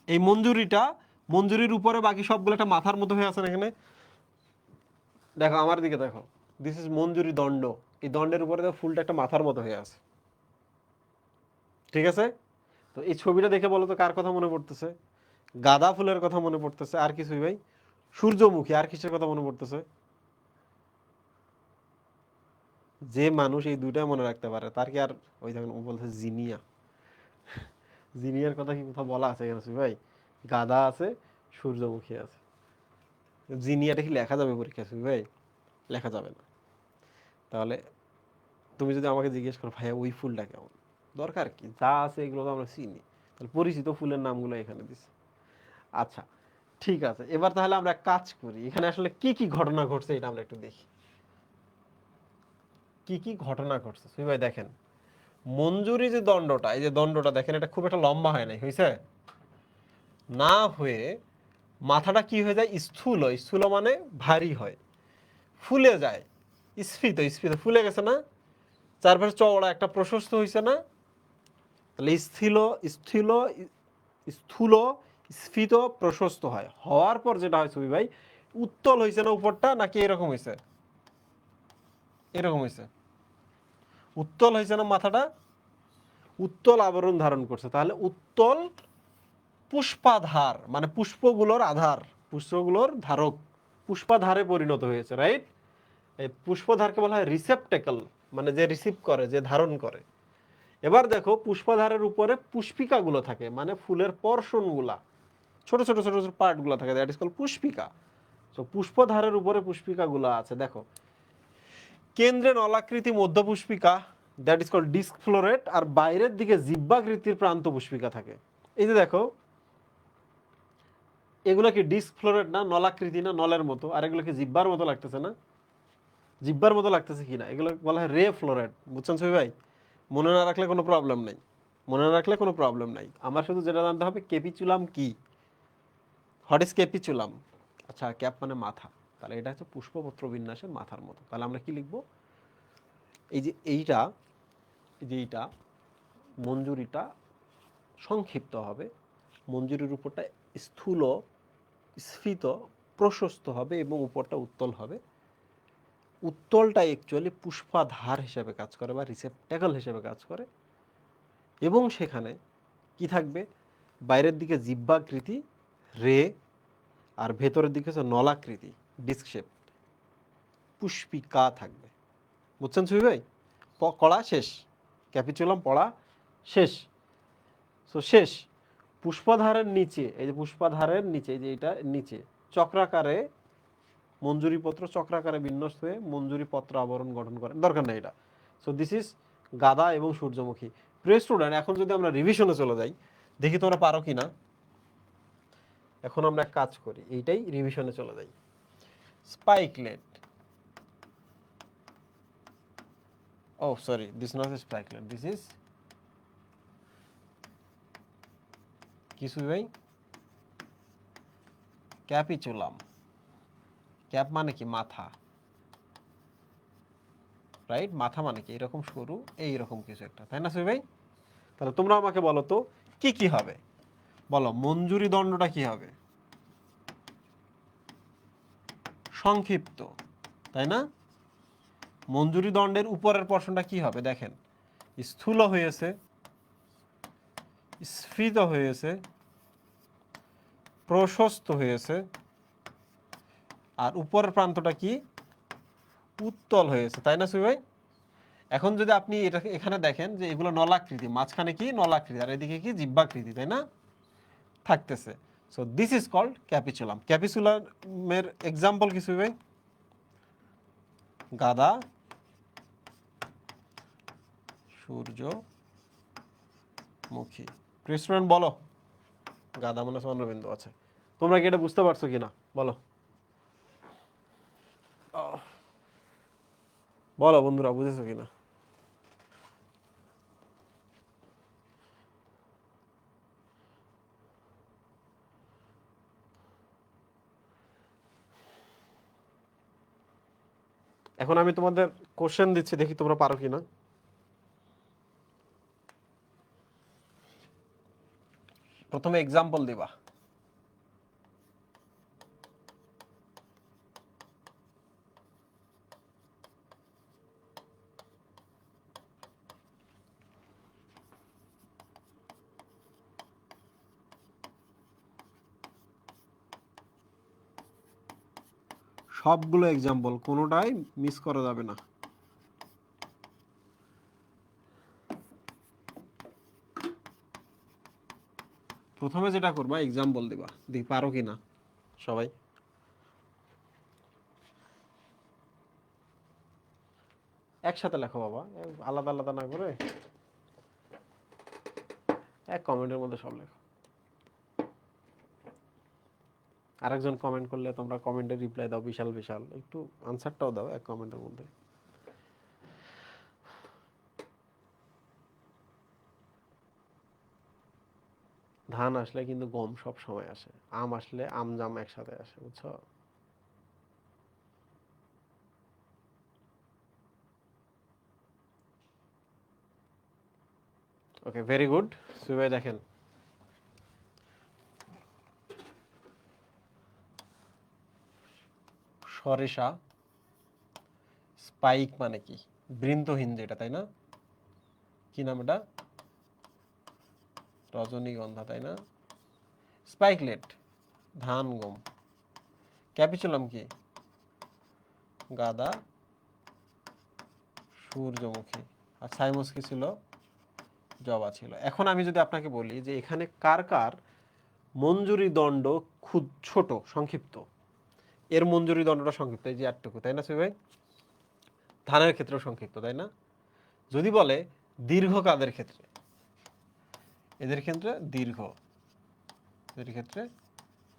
এই মঞ্জুরিটা, মঞ্জুরির উপরে বাকি সবগুলো একটা মাথার মতো হয়ে আছে না এখানে? দেখো আমার দিকে দেখো, দিস ইজ মঞ্জুরি দণ্ড। এই দণ্ডের উপরে দেখো ফুলটা একটা মাথার মতো হয়ে আছে, ঠিক আছে? তো এই ছবিটা দেখে বলো তো কার কথা মনে পড়তেছে? গাঁদা ফুলের কথা মনে পড়তেছে, আর কিছুই ভাই? সূর্যমুখী, আর কিসের কথা মনে পড়তেছে? যে মানুষ এই দুইটা মনে রাখতে পারে তার কি আর ওই দেখেন ও বলছে জিনিয়া, জিনিয়ার কথা কি কোথাও বলা আছে এখানে ভাই? গাঁদা আছে, সূর্যমুখী আছে, জিনিয়াটা কি লেখা যাবে পরীক্ষা ভাই? লেখা যাবে না। তাহলে তুমি যদি আমাকে জিজ্ঞেস করো ভাইয়া ওই ফুলটা কেমন, দরকার কি, যা আছে এগুলো তো আমরা চিনি, তাহলে পরিচিত ফুলের নামগুলো এখানে দিছি। আচ্ছা ঠিক আছে, এবার তাহলে আমরা এক কাজ করি, এখানে আসলে কি কি ঘটনা ঘটছে এটা আমরা একটু দেখি। কি কি ঘটনা ঘটছে সুই ভাই দেখেন, মঞ্জুরি যে দণ্ডটা, এই যে দণ্ডটা দেখেন, এটা খুব একটা লম্বা হয় নাই, হয়েছে না হয়ে মাথাটা কি হয়ে যায়? স্থূল, স্থূল মানে ভারী হয়, ফুলে যায়, স্ফীত, স্ফীত ফুলে গেছে না? চারপাশে চওড়া একটা প্রশস্ত হয়েছে না? তাহলে স্থিল, স্থূল, স্থূল, স্ফীত, প্রশস্ত হয়, হওয়ার পর যেটা হয় সুবি ভাই, উত্তল হয়েছে না উপরটা, নাকি এরকম হয়েছে? এরকম হয়েছে, উত্তল হয়েছে না মাথাটা? উত্তল আবরণ ধারণ করছে। তাহলে উত্তল পুষ্পাধার মানে পুষ্পগুলোর আধার, পুষ্পগুলোর ধারক, পুষ্পাধারে পরিণত হয়েছে, রাইট? এই পুষ্পধারকে বলা হয় রিসেপ্টেকল, মানে যে রিসিভ করে, যে ধারণ করে। এবার দেখো পুষ্পধারের উপরে পুষ্পিকাগুলো থাকে, মানে ফুলের পর্ষণগুলা, ছোট ছোট ছোট ছোট পার্টগুলো থাকে, দ্যাট ইজ কল পুষ্পিকা। তো পুষ্পধারের উপরে পুষ্পিকাগুলো আছে, দেখো কেন্দ্রে নলাকৃতি মধ্য পুষ্পিকা, that is call disc floret, আর বাইরের দিকে জিহ্বাকৃতির প্রান্ত পুষ্পিকা থাকে। এই যে দেখো এগুলো কি ডিস্ক ফ্লোরেট না? নলাকৃতি না? নলের মতো। আর এগুলো কি জিব্বার মতো লাগতেছে না? জিব্বার মতো লাগতেছে কিনা? এগুলো বলা হয় রে ফ্লোরেট, বুঝছেন সবাই ভাই? মনে না রাখলে কোনো প্রবলেম নাই, মনে না রাখলে কোনো প্রবলেম নাই। আমার শুধু যেটা জানতে হবে ক্যাপিচুলাম কি, হোয়াট ইজ ক্যাপিচুলাম। আচ্ছা ক্যাপ মানে মাথা, তাহলে এটা হচ্ছে পুষ্পপত্র বিন্যাসের মাথার মতো। তাহলে আমরা কি লিখবো? এই যে এইটা, এই যে এইটা মঞ্জুরিটা সংক্ষিপ্ত হবে, মঞ্জুরির উপরটা স্থূল, স্ফীত, প্রশস্ত হবে এবং উপরটা উত্তল হবে। উত্তলটা অ্যাকচুয়ালি পুষ্পাধার হিসেবে কাজ করে বা রিসেপ্টেকল হিসেবে কাজ করে, এবং সেখানে কি থাকবে? বাইরের দিকে জিহ্বাকৃতি রে, আর ভেতরের দিকে হচ্ছে নলাকৃতি ডিস্ক শেপ পুষ্পিকা থাকবে। বুঝছেন সুবি ভাই? পড়া শেষ, ক্যাপিচুলাম পড়া শেষ। সো শেষ। পুষ্পাধারের নিচে, এই যে পুষ্পাধারের নিচে, এই যে এটা নিচে চক্রাকারে মঞ্জুরি পত্র, চক্রাকারে বিন্যস্ত হয়ে মঞ্জুরি পত্র আবরণ গঠন করে, দরকার নেই এটা। সো দিস ইজ গাদা এবং সূর্যমুখী। প্রিয় স্টুডেন্ট, এখন যদি আমরা রিভিশনে চলে যাই, দেখি তোমরা পারো কিনা। এখন আমরা এক কাজ করি, এইটাই রিভিশনে চলে যাই। Spikelet, oh sorry, this not spikelet, this is কিছু ভাই ক্যাপিচুলাম। ক্যাপ মানে কি? মাথা, রাইট? মাথা মানে কি? এরকম সরু, এইরকম কিছু একটা, তাই না সুই ভাই? তাহলে তোমরা আমাকে বলো তো কি কি হবে? বলো মঞ্জুরি দণ্ডটা কি হবে? সংক্ষিপ্ত, তাই না? মঞ্জুরি দণ্ডের উপরের পোরশনটা কি হবে দেখেন, স্থূল হয়েছে, স্ফীত হয়েছে, প্রশস্ত হয়েছে, আর উপরের প্রান্তটা কি? উত্তল হয়েছে, তাই না সুই ভাই? এখন যদি আপনি এটা এখানে দেখেন যে এগুলো নলাকৃতি, মাঝখানে কি নলাকৃতি আর এদিকে কি জিহ্বাকৃতি, তাই না? থাকতেছে। So this is called capitulum. ক্যাপিচুলামের এক্সাম্পল কি সুই ভাই? গাদা, সূর্যমুখী। স্টুডেন্ট বলো, গাদা মানে চন্দ্রবিন্দু আছে। তোমরা কি এটা বুঝতে পারছো কিনা বলো? বলো বন্ধুরা, বুঝেছো কিনা? এখন আমি তোমাদের কোশ্চেন দিচ্ছি, দেখি তোমরা পারো কিনা। প্রথমে এক্সাম্পল দিবা। সবগুলো এক্সাম্পল, কোনোটাই মিস করা যাবে না। প্রথমে যেটা করবা এক্সাম্পল দিবা, দেখি পারো কিনা সবাই। একসাথে লেখো বাবা, আলাদা আলাদা না করে এক কমেন্টের মধ্যে সব লেখো। আরেকজন কমেন্ট করলে তোমরা কমেন্টে রিপ্লাই দাও বিশাল বিশাল, একটু আনসারটাও দাও এক কমেন্টের মধ্যে। ধান আসলে কিন্তু গম সব সময় আসে, আম আসলে আম জাম একসাথে আসে, বুঝছো? ওকে, ভেরি গুড। সুবাই দেখেন, সরিষা, স্পাইক মানে কি? বৃন্তহীন যেটা, তাই না? কি নাম এটা? রজনীগন্ধা, তাই না? স্পাইকলেট, ধান গম। ক্যাপিচুলাম কি? গাদা, সূর্যমুখী। আর সাইমস কি ছিল? জবা ছিল। এখন আমি যদি আপনাকে বলি যে এখানে কার কার মঞ্জুরি দণ্ড খুব ছোট, সংক্ষিপ্ত, এর মঞ্জুরি দণ্ডটা সংক্ষিপ্ত, এই যে একটুকু, তাই না সুই ভাই? ধানের ক্ষেত্রেও সংক্ষিপ্ত, তাই না? যদি বলে দীর্ঘ কাদের ক্ষেত্রে, এদের ক্ষেত্রে দীর্ঘ, এদের ক্ষেত্রে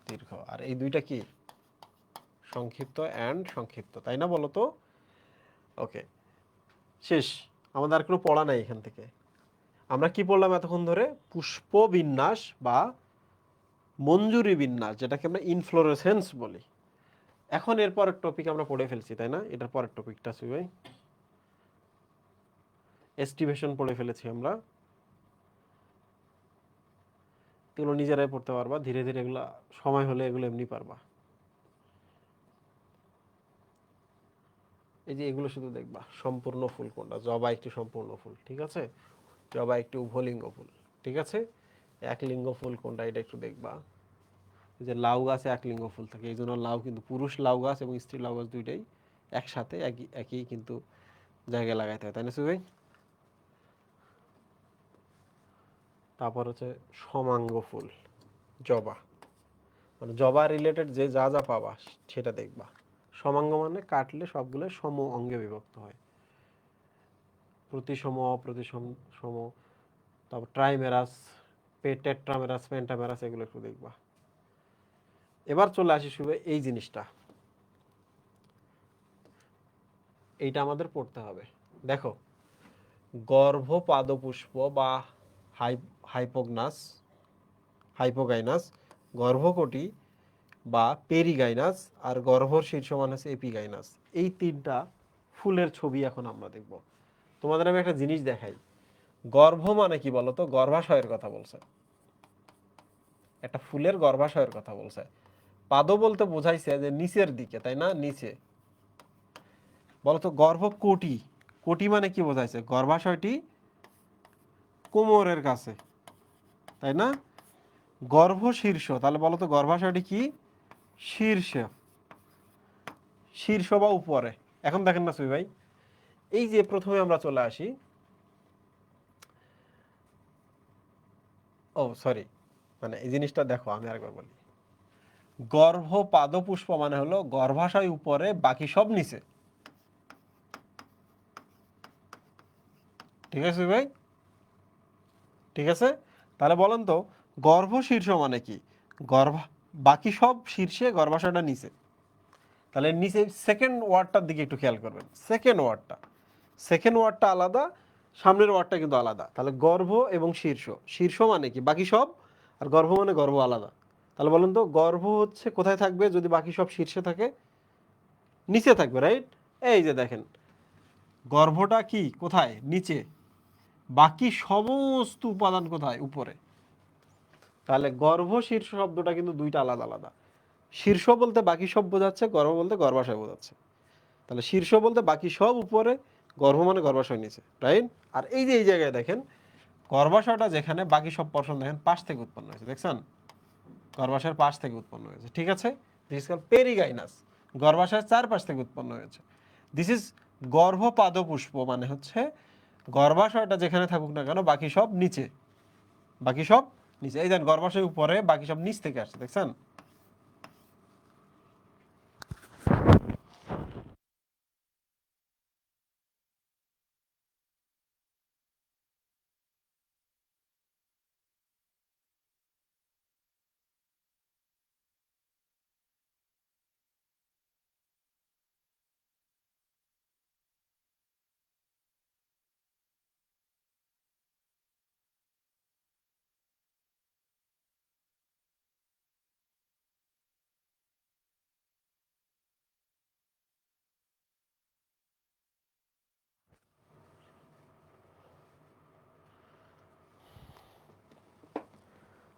দীর্ঘ। আর এই দুইটা কি? সংক্ষিপ্ত অ্যান্ড সংক্ষিপ্ত, তাই না? বলো তো। ওকে, শেষ। আমাদের আর কোনো পড়া নাই এখান থেকে। আমরা কি পড়লাম এতক্ষণ ধরে? পুষ্প বিন্যাস বা মঞ্জুরি বিন্যাস, যেটাকে আমরা ইনফ্লোরেসেন্স বলি। এখন এর পরের টপিক আমরা পড়ে ফেলছি, তাই না? এটার পরের টপিকটা সুই ভাই, এস্টিভেশন পড়ে ফেলেছি আমরা। এগুলো নিজেরাই পড়তে পারবা, ধীরে ধীরে এগুলো সময় হলে এগুলো এমনি পারবা। এই যে এগুলো শুধু দেখবা, সম্পূর্ণ ফুল কোনটা, জবা একটি সম্পূর্ণ ফুল, ঠিক আছে? জবা একটি উভলিঙ্গ ফুল, ঠিক আছে? এক লিঙ্গ ফুল কোনটা, এটা একটু দেখবা। যে লাউ গাছে এক লিঙ্গ ফুল থাকে, এই জন্য লাউ কিন্তু পুরুষ লাউ গাছ এবং স্ত্রী লাউ গাছ দুইটাই একসাথে একই কিন্তু জায়গায় লাগাইতে হয়, তাই না সুই? তারপর হচ্ছে সমাঙ্গ ফুল, জবা, মানে জবা রিলেটেড যে যা যা পাবা সেটা দেখবা। সমাঙ্গ মানে কাটলে সবগুলো সম অঙ্গে বিভক্ত হয়, প্রতিসম, অপ্রতিসম, সম। তারপর ট্রাইমেরাস, টেট্রামেরাস, পেন্টামেরাস, এগুলো একটু দেখবা। এবার চলে আসি শুভ এই জিনিসটা, এইটা আমাদের পড়তে হবে। দেখো, গর্ভপাদপুষ্প বা হাইপোগনাস, হাইপোগাইনাস, গর্ভকটি বা পেরিগাইনাস, আর গর্ভর শীর্ষমান হচ্ছে এপিগাইনাস। এই তিনটা ফুলের ছবি এখন আমরা দেখব। তোমাদের আমি একটা জিনিস দেখাই। গর্ভ মানে কি বলতো? গর্ভাশয়ের কথা বলছে। একটা ফুলের গর্ভাশয়ের কথা বলছে। পাদ বলতে বোঝাইছে যে নিচের দিকে, তাই না? নিচে। বলতো গর্ভকোটি, কোটি মানে কি বোঝাইছে? গর্ভাশয়টি কোমরের কাছে, তাই না? গর্ভ শীর্ষ, তাহলে বলতো গর্ভাশয়টি কি? শীর্ষ, শীর্ষ বা উপরে। এখন দেখেন না সুই ভাই, এই যে প্রথমে আমরা চলে আসি, ও সরি, মানে এই জিনিসটা দেখো আমি আরেকবার বলি। গর্ভ পাদপুষ্প মানে হলো গর্ভাশয় উপরে, বাকি সব নিচে। ঠিক আছে ভাই? ঠিক আছে, তাহলে বলেন তো গর্ভ শীর্ষ মানে কি? গর্ভ, বাকি সব শীর্ষে, গর্ভাশয়টা নিচে। তাহলে নিচে সেকেন্ড ওয়ার্ডটার দিকে একটু খেয়াল করবেন। সেকেন্ড ওয়ার্ডটা আলাদা, সামনের ওয়ার্ডটা কিন্তু আলাদা। তাহলে গর্ভ এবং শীর্ষ, শীর্ষ মানে কি? বাকি সব, আর গর্ভ মানে গর্ভ আলাদা। তাহলে বলুন তো গর্ভ হচ্ছে কোথায় থাকবে যদি বাকি সব শীর্ষে থাকে? নিচে থাকবে, রাইট? এই যে দেখেন, গর্ভটা কি কোথায়? নিচে, বাকি সমস্ত উপাদান কোথায়? উপরে। তাহলে গর্ভ শীর্ষ শব্দটা কিন্তু দুইটা আলাদা আলাদা। শীর্ষ বলতে বাকি সব বোঝাচ্ছে, গর্ভ বলতে গর্ভাশয় বোঝাচ্ছে। তাহলে শীর্ষ বলতে বাকি সব উপরে, গর্ভ মানে গর্ভাশয় নিচে, রাইট? আর এই যে এই জায়গায় দেখেন, গর্ভাশয়টা যেখানে, বাকি সব পোরশন দেখেন পাশ থেকে উৎপন্ন হয়েছে, দেখছেন? গর্ভাশয়ের পাশ থেকে উৎপন্ন হয়েছে, ঠিক আছে? দিস ইজ কল্ড পেরিগাইনাস, গর্ভাশয়ের চারপাশ থেকে উৎপন্ন হয়েছে। দিস ইজ গর্ভপাদপুষ্প, মানে হচ্ছে গর্ভাশয়টা যেখানে থাকুক না কেন বাকি সব নিচে, বাকি সব নিচে। এই দেন গর্ভাশয় উপরে, বাকি সব নিচ থেকে আসছে, দেখছেন?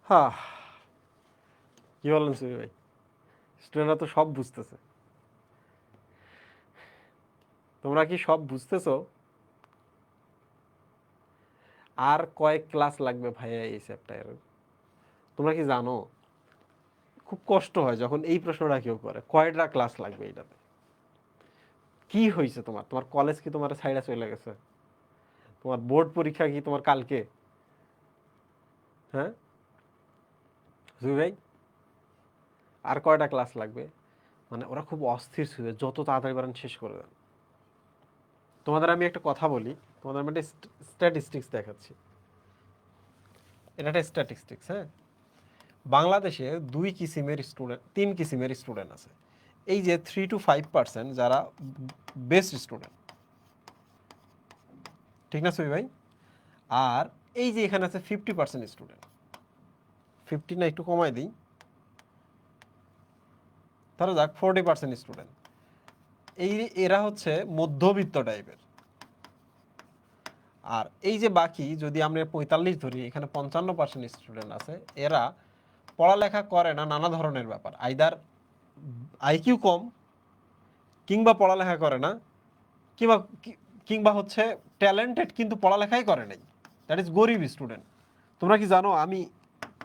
হ্যাঁ, কি বলেন সুবি ভাই? স্টুডেন্টরা তো সব বুঝতেছে। তোমরা কি সব বুঝতেছো? আর কয়েক ক্লাস লাগবে ভাইয়া এই চ্যাপ্টারের? তোমরা কি জানো খুব কষ্ট হয় যখন এই প্রশ্নটা কেউ করে, কয়টা ক্লাস লাগবে এটাতে? কি হয়েছে তোমার? তোমার কলেজ কি তোমার সাইডে চলে গেছে? তোমার বোর্ড পরীক্ষা কি তোমার কালকে? হ্যাঁ জুই ভাই, আর কয়টা ক্লাস লাগবে? মানে ওরা খুব অস্থির ছিল, যত তাড়াতাড়ি পারেন শেষ করে দেন। তোমাদের আমি একটা কথা বলি, তোমাদের আমি একটা স্ট্যাটিস্টিক্স দেখাচ্ছি। এটা একটা স্ট্যাটিস্টিক্স, হ্যাঁ? বাংলাদেশে তিন কিসিমের স্টুডেন্ট আছে। এই যে 3 to 5% যারা বেস্ট স্টুডেন্ট, ঠিক না সুই ভাই? আর এই যে এখানে আছে 50% স্টুডেন্ট, 50 না একটু কমাই দিই, ধরো যাক 40% স্টুডেন্ট। এই এরা হচ্ছে মধ্যবিত্ত টাইপের। আর এই যে বাকি, যদি আমরা 45 ধরি, এখানে 55% স্টুডেন্ট আছে, এরা পড়ালেখা করে না, নানা ধরনের ব্যাপার, আইদার আইকিউ কম, কিংবা পড়ালেখা করে না, কিংবা কিংবা হচ্ছে ট্যালেন্টেড কিন্তু পড়ালেখাই করে নাই, দ্যাট ইজ গরিব স্টুডেন্ট। তোমরা কি জানো আমি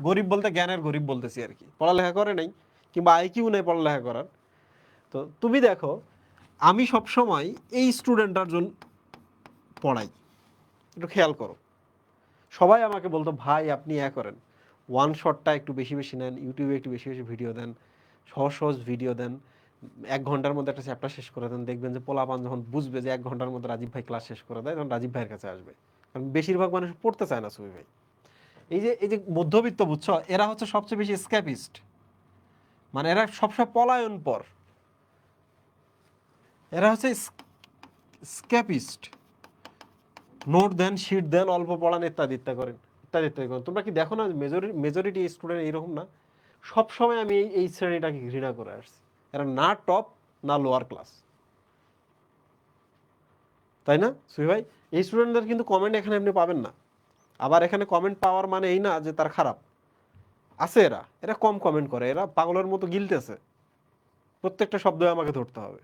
গরিব বলতে জ্ঞানের গরিব বলতেছি আর কি, পড়ালেখা করে নাই কিংবা আইকিউ নেই পড়ালেখা করার। তো তুমি দেখো, আমি সব সময় এই স্টুডেন্টটার জন্য পড়াই, একটু খেয়াল করো। সবাই আমাকে বলতো ভাই আপনি করেন, ওয়ান শটটা একটু বেশি বেশি নেন, ইউটিউবে একটু বেশি বেশি ভিডিও দেন, সহজ সহজ ভিডিও দেন, 1 ঘন্টার মধ্যে একটা চ্যাপ্টার শেষ করে দেন। দেখবেন যে পোলাপান যখন বুঝবে যে 1 ঘন্টার মধ্যে রাজীব ভাই ক্লাস শেষ করে দেয়, তখন রাজীব ভাইয়ের কাছে আসবে। কারণ বেশিরভাগ মানুষ পড়তে চায় না সুবি ভাই। এই যে মধ্যবিত্ত, বুঝছো, এরা হচ্ছে সবচেয়ে বেশি স্ক্যাপিস্ট, মানে এরা সবসময় পলায়ন পর, এরা হচ্ছে স্ক্যাপিস্ট। নোট দেন, শিট দেন, অল্প পড়ান, ইত্যাদি ইত্যাদি করেন, ইত্যাদি ইত্যাদি করেন। তোমরা কি দেখো না মেজরিটি স্টুডেন্ট এইরকম না? সবসময় আমি এই শ্রেণীটাকে ঘৃণা করে আসছি। এরা না টপ না লোয়ার ক্লাস, তাই না সুই ভাই? এই স্টুডেন্টদের কিন্তু কমেন্ট এখানে আপনি পাবেন না। আবার এখানে কমেন্ট পাওয়ার মানে এই না যে তার খারাপ, আছে এরা, এরা কম কমেন্ট করে, এরা পাগলের মতো গিলতেছে, প্রত্যেকটা শব্দ আমাকে ধরতে হবে।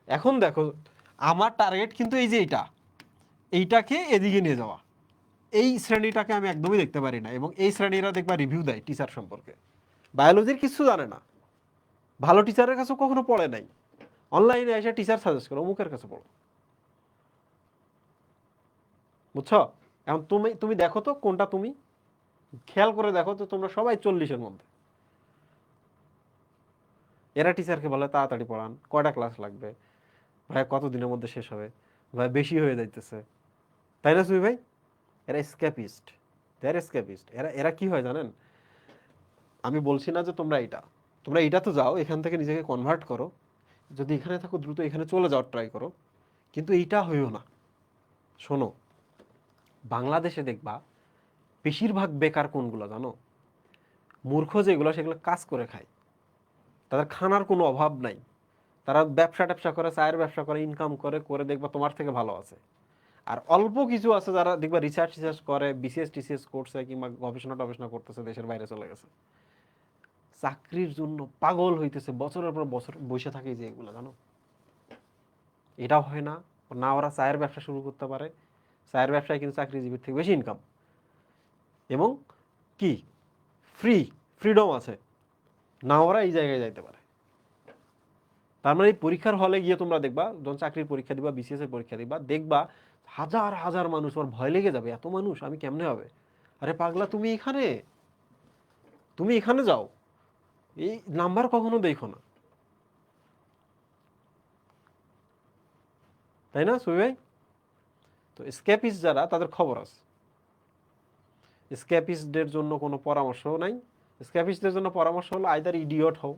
এখন দেখো আমার টার্গেট কিন্তু এই যে এইটাকে এদিকে নিয়ে যাওয়া, এই শ্রেণীটাকে আমি একদমই দেখতে পারি না। এবং এই শ্রেণীরা দেখবা রিভিউ দেয় টিচার সম্পর্কে, বায়োলজির কিছু জানে না, ভালো টিচারের কাছে কখনো পড়ে নাই, অনলাইনে এসে টিচার সাজেস্ট করো অমুকের কাছে পড়ো। বুঝছো? এখন তুমি তুমি দেখো তো কোনটা, তুমি খেয়াল করে দেখো তো, তোমরা সবাই 40-এর মধ্যে। এরা টিচারকে বলে তাড়াতাড়ি পড়ান, কয়টা ক্লাস লাগবে ভাই, কত দিনের মধ্যে শেষ হবে ভাই, বেশি হয়ে যাইতেছে, তাই না সুই ভাই? এরা স্ক্যাপিস্ট, এরা স্ক্যাপিস্ট। এরা এরা কি হয় জানেন, আমি বলছি না যে তোমরা এটা তো যাও, এখান থেকে নিজেকে কনভার্ট করো, যদি এখানে থাকো দ্রুত এখানে চলে যাওয়ার ট্রাই করো, কিন্তু এইটা হইও না। শোনো, বাংলাদেশে দেখবা বেশিরভাগ বেকার কোনগুলো জানো? মূর্খ যেগুলো, সেগুলো কাজ করে খায়, তাদের খানার কোনো অভাব নাই, তারা ব্যবসা ট্যাবসা করে, চায়ের ব্যবসা করে, ইনকাম করে, করে দেখবা তোমার থেকে ভালো আছে। আর অল্প কিছু আছে যারা দেখবা রিসার্চ টিসার্চ করে, বিসিএস টিসিএস করছে, কিংবা গবেষণা টবেষণা করতেছে, দেশের বাইরে চলে গেছে, চাকরির জন্য পাগল হইতেছে, বছরের পর বছর বসে থাকে। যে এগুলো জানো, এটাও হয় না, না ওরা চায়ের ব্যবসা শুরু করতে পারে, চায়ের ব্যবসায় কিন্তু চাকরিজীবীর থেকে বেশি ইনকাম, এবং কি ফ্রিডম আছে, না ওরা এই জায়গায় যাইতে পারে। তার মানে এই পরীক্ষার হলে গিয়ে তোমরা দেখবা, যখন চাকরির পরীক্ষা দিবা, বিসিএস এর পরীক্ষা দিবা, দেখবা হাজার হাজার মানুষ, ওর ভয় লেগে যাবে, এত মানুষ আমি কেমনে হবে, আরে পাগলা তুমি এখানে যাও, এই নাম্বার কখনো দেখো না, তাই না সুই ভাই? তো স্ক্যাপিস্ট যারা, তাদের খবর আছে। স্ক্যাপিস্টদের জন্য কোনো পরামর্শ নাই। স্ক্যাপিস্টদের জন্য পরামর্শ হলো আইদার ইডিয়ট হও,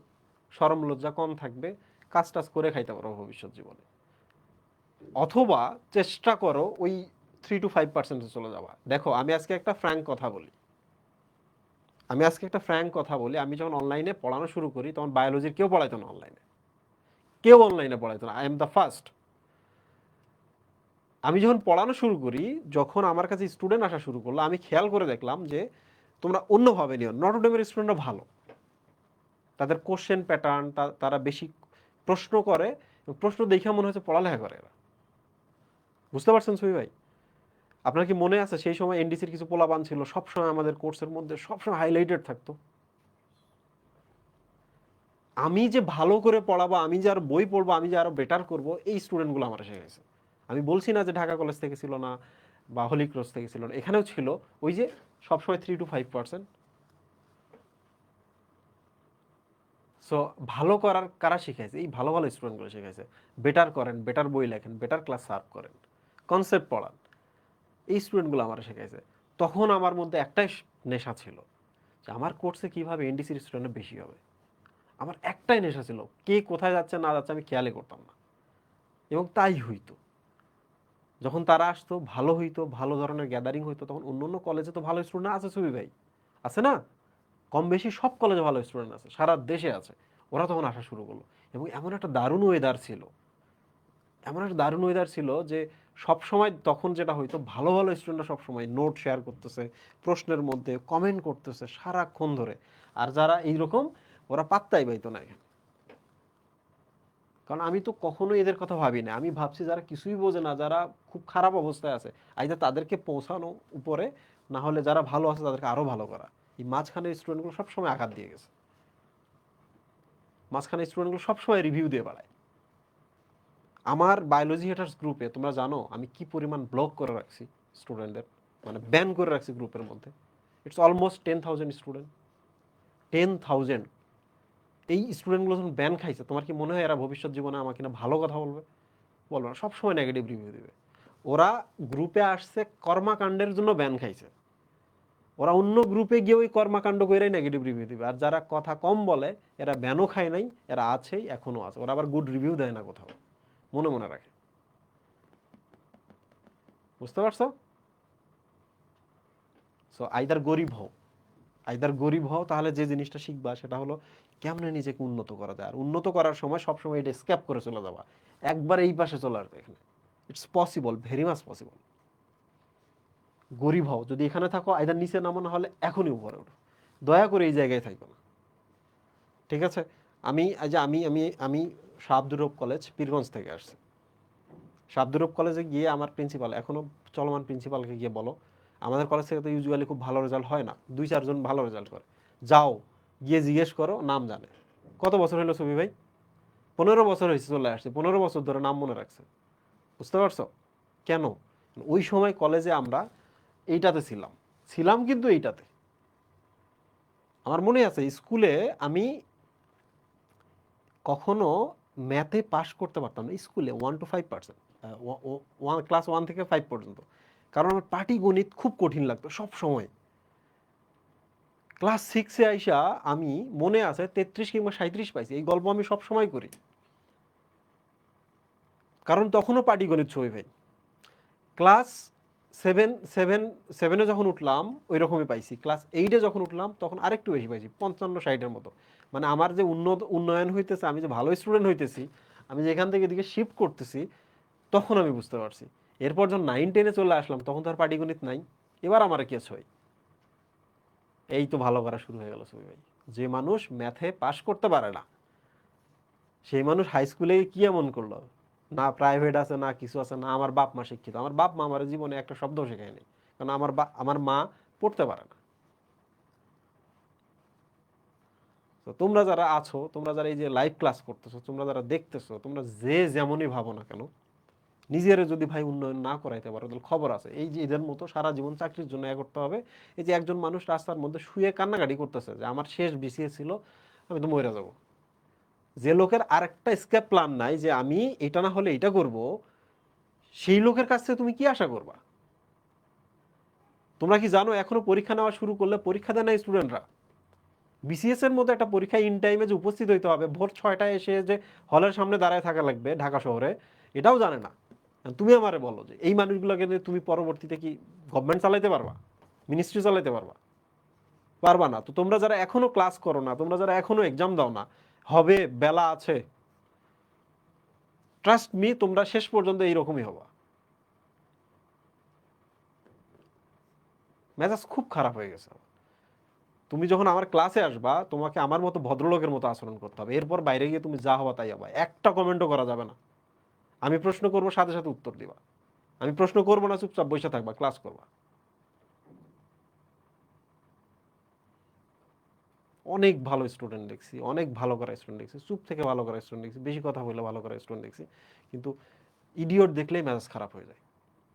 শরম লজ্জা কম থাকবে, কাজ টাজ করে খাইতে পারো ভবিষ্যৎ জীবনে, অথবা চেষ্টা করো ওই 3-5% চলে যাওয়া। দেখো আমি আজকে একটা ফ্র্যাঙ্ক কথা বলি, আমি যখন অনলাইনে পড়ানো শুরু করি, তখন বায়োলজির কেউ পড়াইতো না অনলাইনে, পড়াইতো না, আই এম দ্য ফার্স্ট। আমি যখন পড়ানো শুরু করি, যখন আমার কাছে স্টুডেন্ট আসা শুরু করলো, আমি খেয়াল করে দেখলাম যে তোমরা অন্যভাবে নিও, নটরডেমের স্টুডেন্টরা ভালো, তাদের কোশ্চেন প্যাটার্ন, তারা বেশি প্রশ্ন করে, প্রশ্ন দেখে মনে হচ্ছে পড়ালেখা করে এরা। বুঝতে পারছেন সুই ভাই? আপনার কি মনে আছে সেই সময় এনডিসির কিছু পোলাপান ছিল, সবসময় আমাদের কোর্সের মধ্যে সবসময় হাইলাইটেড থাকতো? আমি যে ভালো করে পড়াবো, আমি যে আরো বই পড়বো, আমি যে আরো বেটার করবো, এই স্টুডেন্টগুলো আমার শিখেছে। আমি বলছি না যে ঢাকা কলেজ থেকে ছিল না, বা হলি ক্রস থেকে ছিল না, এখানেও ছিল। ওই যে সবসময় 3-5%। সো ভালো করার কারা শিখাইছে? এই ভালো ভালো স্টুডেন্টগুলো শিখাইছে। বেটার করেন, বেটার বই লেখেন, বেটার ক্লাস সার্ভ করেন, কনসেপ্ট পড়ান, এই স্টুডেন্টগুলো আমার শিখাইছে। তখন আমার মধ্যে একটাই নেশা ছিল, যে আমার কোর্সে কিভাবে এনডিসির স্টুডেন্ট বেশি হবে। আমার একটাই নেশা ছিল, কে কোথায় যাচ্ছে না যাচ্ছে আমি খেয়ালই করতাম না, এবং তাই হইতো। যখন তারা আসতো, ভালো হইতো, ভালো ধরনের গ্যাদারিং হইতো, তখন অন্য অন্য কলেজে তো ভালো স্টুডেন্ট আছে সুবি ভাই, আছে না? কম বেশি সব কলেজে ভালো স্টুডেন্ট আছে, সারা দেশে আছে। ওরা তখন আসা শুরু করলো, এবং এমন একটা দারুণ ওয়েদার ছিল, যে সব সময় তখন যেটা হইতো, ভালো ভালো স্টুডেন্টরা সব সময় নোট শেয়ার করতেছে, প্রশ্নের মধ্যে কমেন্ট করতেছে সারাক্ষণ ধরে। আর যারা এইরকম, ওরা পাত্তাই পাইতো না এখানে। কারণ আমি তো কখনোই এদের কথা ভাবি না, আমি ভাবছি যারা কিছুই বোঝে না, যারা খুব খারাপ অবস্থায় আছে, আইদা তাদেরকে পৌঁছানো উপরে, না হলে যারা ভালো আছে তাদেরকে আরো ভালো করা। এই মাঝখানে স্টুডেন্টগুলো সবসময় আঘাত দিয়ে গেছে, মাঝখানে স্টুডেন্টগুলো সবসময় রিভিউ দিয়ে বেড়ায়। আমার বায়োলজি হেটার্স গ্রুপে তোমরা জানো আমি কি পরিমাণ ব্লক করে রাখছি স্টুডেন্টদের, মানে ব্যান করে রাখছি গ্রুপের মধ্যে। It's almost 10,000 student, 10,000। এই স্টুডেন্টগুলো যখন ব্যান খাইছে, তোমার কি মনে হয় এরা ভবিষ্যৎ জীবনে আমাকে না ভালো কথা বলবে? বলবো না, সবসময় নেগেটিভ রিভিউ দিবে। ওরা গ্রুপে আসছে কর্মাকাণ্ডের জন্য ব্যান খাইছে, ওরা অন্য গ্রুপে গিয়ে ওই কর্মাকাণ্ড করেই নেগেটিভ রিভিউ দিবে। আর যারা কথা কম বলে, এরা ব্যানও খায় নাই, এরা আছেই, এখনো আছে, ওরা আবার গুড রিভিউ দেয় না কোথাও, মনে মনে রাখে। বুঝতে পারছো? সো আইদার গরিব হও, তাহলে যে জিনিসটা শিখবা সেটা হলো কেমনে নিজেকে উন্নত করা যায়। আর উন্নত করার সময় সবসময় এটা স্ক্যাপ করে চলে যাবা, একবার এই পাশে চলে আসবে এখানে। It's possible, very much possible. গরিব হও, যদি এখানে থাকো আইদার নিচে নামো, না হলে এখনই উপরে ওঠো। দয়া করে এই জায়গায় থাকবে না, ঠিক আছে? আমি শাহ আব্দুর রব কলেজ পীরগঞ্জ থেকে আসছি। শাহ আব্দুর রব কলেজে গিয়ে আমার প্রিন্সিপাল, এখনো চলমান প্রিন্সিপালকে গিয়ে বলো, আমাদের কলেজ থেকে তো ইউজুয়ালি খুব ভালো রেজাল্ট হয় না, 2-4 জন ভালো রেজাল্ট করে, যাও গিয়ে জিজ্ঞেস করো, নাম জানে। কত বছর হলো ছবি ভাই? 15 বছর হয়েছে চলে আসছে, 15 বছর ধরে নাম মনে রাখছে। বুঝতে পারছো কেন? ওই সময় কলেজে আমরা এইটাতে ছিলাম, ছিলাম কিন্তু এইটাতে। আমার মনে আছে স্কুলে আমি কখনো ম্যাথে পাস করতে পারতাম না স্কুলে, 1 to 5%, ক্লাস 1 থেকে 5 পর্যন্ত, কারণ আমার পাটিগণিত খুব কঠিন লাগতো সব সময়। ক্লাস 6-এ আইসা আমি মনে আছে 33 কিংবা 37 পাইছি, এই গল্প আমি সব সময় করি, কারণ তখনও পাটিগণিত ছবি ভাই। ক্লাস সেভেন সেভেন সেভেনে যখন উঠলাম ওই রকমই পাইছি, ক্লাস 8-এ যখন উঠলাম তখন আরেকটু বেশি পাইছি, 55-60-এর মতো। মানে আমার যে উন্নয়ন হইতেছে, আমি যে ভালো স্টুডেন্ট হইতেছি, আমি যেখান থেকে এদিকে শিফট করতেছি, তখন আমি বুঝতে পারছি। এরপর যখন 9-10-এ চলে আসলাম তখন তো আর পাটিগণিত নাই, এবার আমার কি হয়, এই তো ভালো করা শুরু হয়ে গেল ছবি ভাই। যে মানুষ ম্যাথে পাশ করতে পারে না, সেই মানুষ হাই স্কুলে কি এমন করলো, না প্রাইভেট আছে না কিছু আছে, না আমার বাপ মা শিক্ষিত, আমার বাপ মা আমার জীবনে একটা শব্দ শেখায়নি, কারণ আমার মা পড়তে পারে না। তো তোমরা যারা আছো, তোমরা যারা এই যে লাইভ ক্লাস করতেছো, তোমরা যারা দেখতেছো, তোমরা যে যেমনই ভাবো না কেন, নিজের যদি ভাই উন্নয়ন না করাইতে পারো তাহলে খবর আছে, এই যে এদের মতো সারা জীবন চাকরির জন্য করতে হবে। এই যে একজন মানুষ রাস্তার মধ্যে শুয়ে কান্নাকাটি করতেছে যে আমার শেষ বিসিএস ছিল, আমি তো মরে যাবো, যে লোকের আরেকটা স্কেপ প্ল্যান নাই যে আমি এটা না হলে এটা করব, সেই লোকের কাছ থেকে তুমি কি আশা করবা? তোমরা কি জানো এখনো পরীক্ষা নেওয়া শুরু করলে পরীক্ষা দেয় না স্টুডেন্টরা? বিসিএস এর মতো একটা পরীক্ষা ইন টাইমে যে উপস্থিত হইতে হবে, ভোর 6টায় এসে যে হলের সামনে দাঁড়ায় থাকা লাগবে ঢাকা শহরে, এটাও জানে না। তুমি আমারে বলো যে এই মানুষগুলোকে তুমি পরবর্তীতে কি গভর্নমেন্ট চালাইতে পারবা, মিনিস্ট্রি চালাইতে পারবা? পারবা না। তো তোমরা যারা এখনো ক্লাস করো না, তোমরা যারা এখনো এক্সাম দাও না, হবে, বেলা আছে, ট্রাস্ট মি, তোমরা শেষ পর্যন্ত এইরকমই হবা। মেজাজ খুব খারাপ হয়ে গেছে। তুমি যখন আমার ক্লাসে আসবা তোমাকে আমার মতো ভদ্রলোকের মতো আচরণ করতে হবে, এরপর বাইরে গিয়ে তুমি যা হবা তাই হবা, একটা কমেন্টও করা যাবে না। আমি প্রশ্ন করবো সাথে সাথে উত্তর দিবা, আমি প্রশ্ন করবো না, চুপচাপ বসে থাকবা, ক্লাস করবা। অনেক ভালো স্টুডেন্ট দেখছি, অনেক ভালো করা স্টুডেন্ট দেখছি, চুপ থেকে ভালো করা স্টুডেন্ট দেখছি, বেশি কথা বললে ভালো করা স্টুডেন্ট দেখছি, কিন্তু ইডিয়ট দেখলেই মেজাজ খারাপ হয়ে যায়,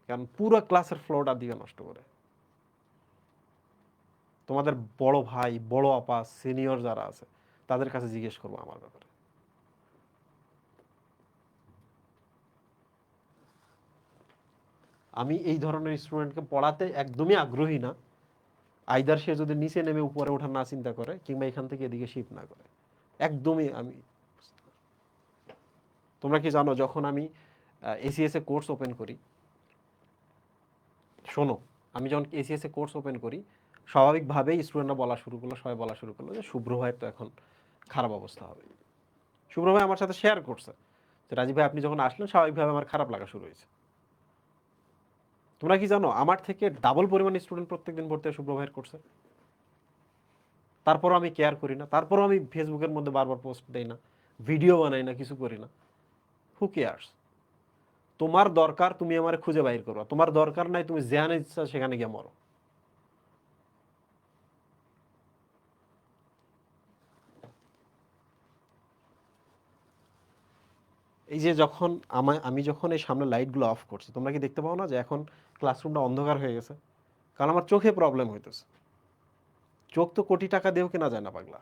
কারণ পুরো ক্লাসের ফ্লোটা দিকে নষ্ট করে। তোমাদের বড় ভাই, বড় আপা, সিনিয়র যারা আছে তাদের কাছে জিজ্ঞেস করবো আমার ব্যাপারে। আমি এই ধরনের স্টুডেন্টকে পড়াতে একদমই আগ্রহী না, আইদার সে যদি নিচে নেমে উপরে ওঠার না চিন্তা করে কিংবা এখান থেকে এদিকে শিফট না করে, একদমই আমি। তোমরা কি জানো যখন আমি এসিএস এ কোর্স ওপেন করি, শোনো, আমি যখন এসিএস এ কোর্স ওপেন করি, স্বাভাবিকভাবেই স্টুডেন্টরা বলা শুরু করলো, সবাই বলা শুরু করলো যে শুভ্র ভাইয়ের তো এখন খারাপ অবস্থা হবে। শুভ্র ভাই আমার সাথে শেয়ার করছে যে রাজীব ভাই আপনি যখন আসলেন স্বাভাবিকভাবে আমার খারাপ লাগা শুরু হয়েছে। তোমরা কি জানো আমার থেকে ডাবল পরিমাণ স্টুডেন্ট প্রত্যেকদিন ভর্তি হয় শুভ্র ভাইয়ের কোর্সে, তারপরও আমি কেয়ার করি না, তারপরও আমি ফেসবুকের মধ্যে বারবার পোস্ট দেই না, ভিডিও বানাই না, কিছু করি না। Who cares? তোমার দরকার তুমি আমার খুঁজে বাইর করো, তোমার দরকার নাই তুমি যেখানে ইচ্ছা সেখানে গিয়ে মরো। এই যে যখন আমি যখন এই সামনে লাইটগুলো অফ করছি, তোমরা কি দেখতে পাও না যে এখন ক্লাসরুমটা অন্ধকার হয়ে গেছে? কারণ আমার চোখে প্রবলেম হইতেছে। চোখ তো কোটি টাকা দিয়েও কেনা যায় না পাগলা।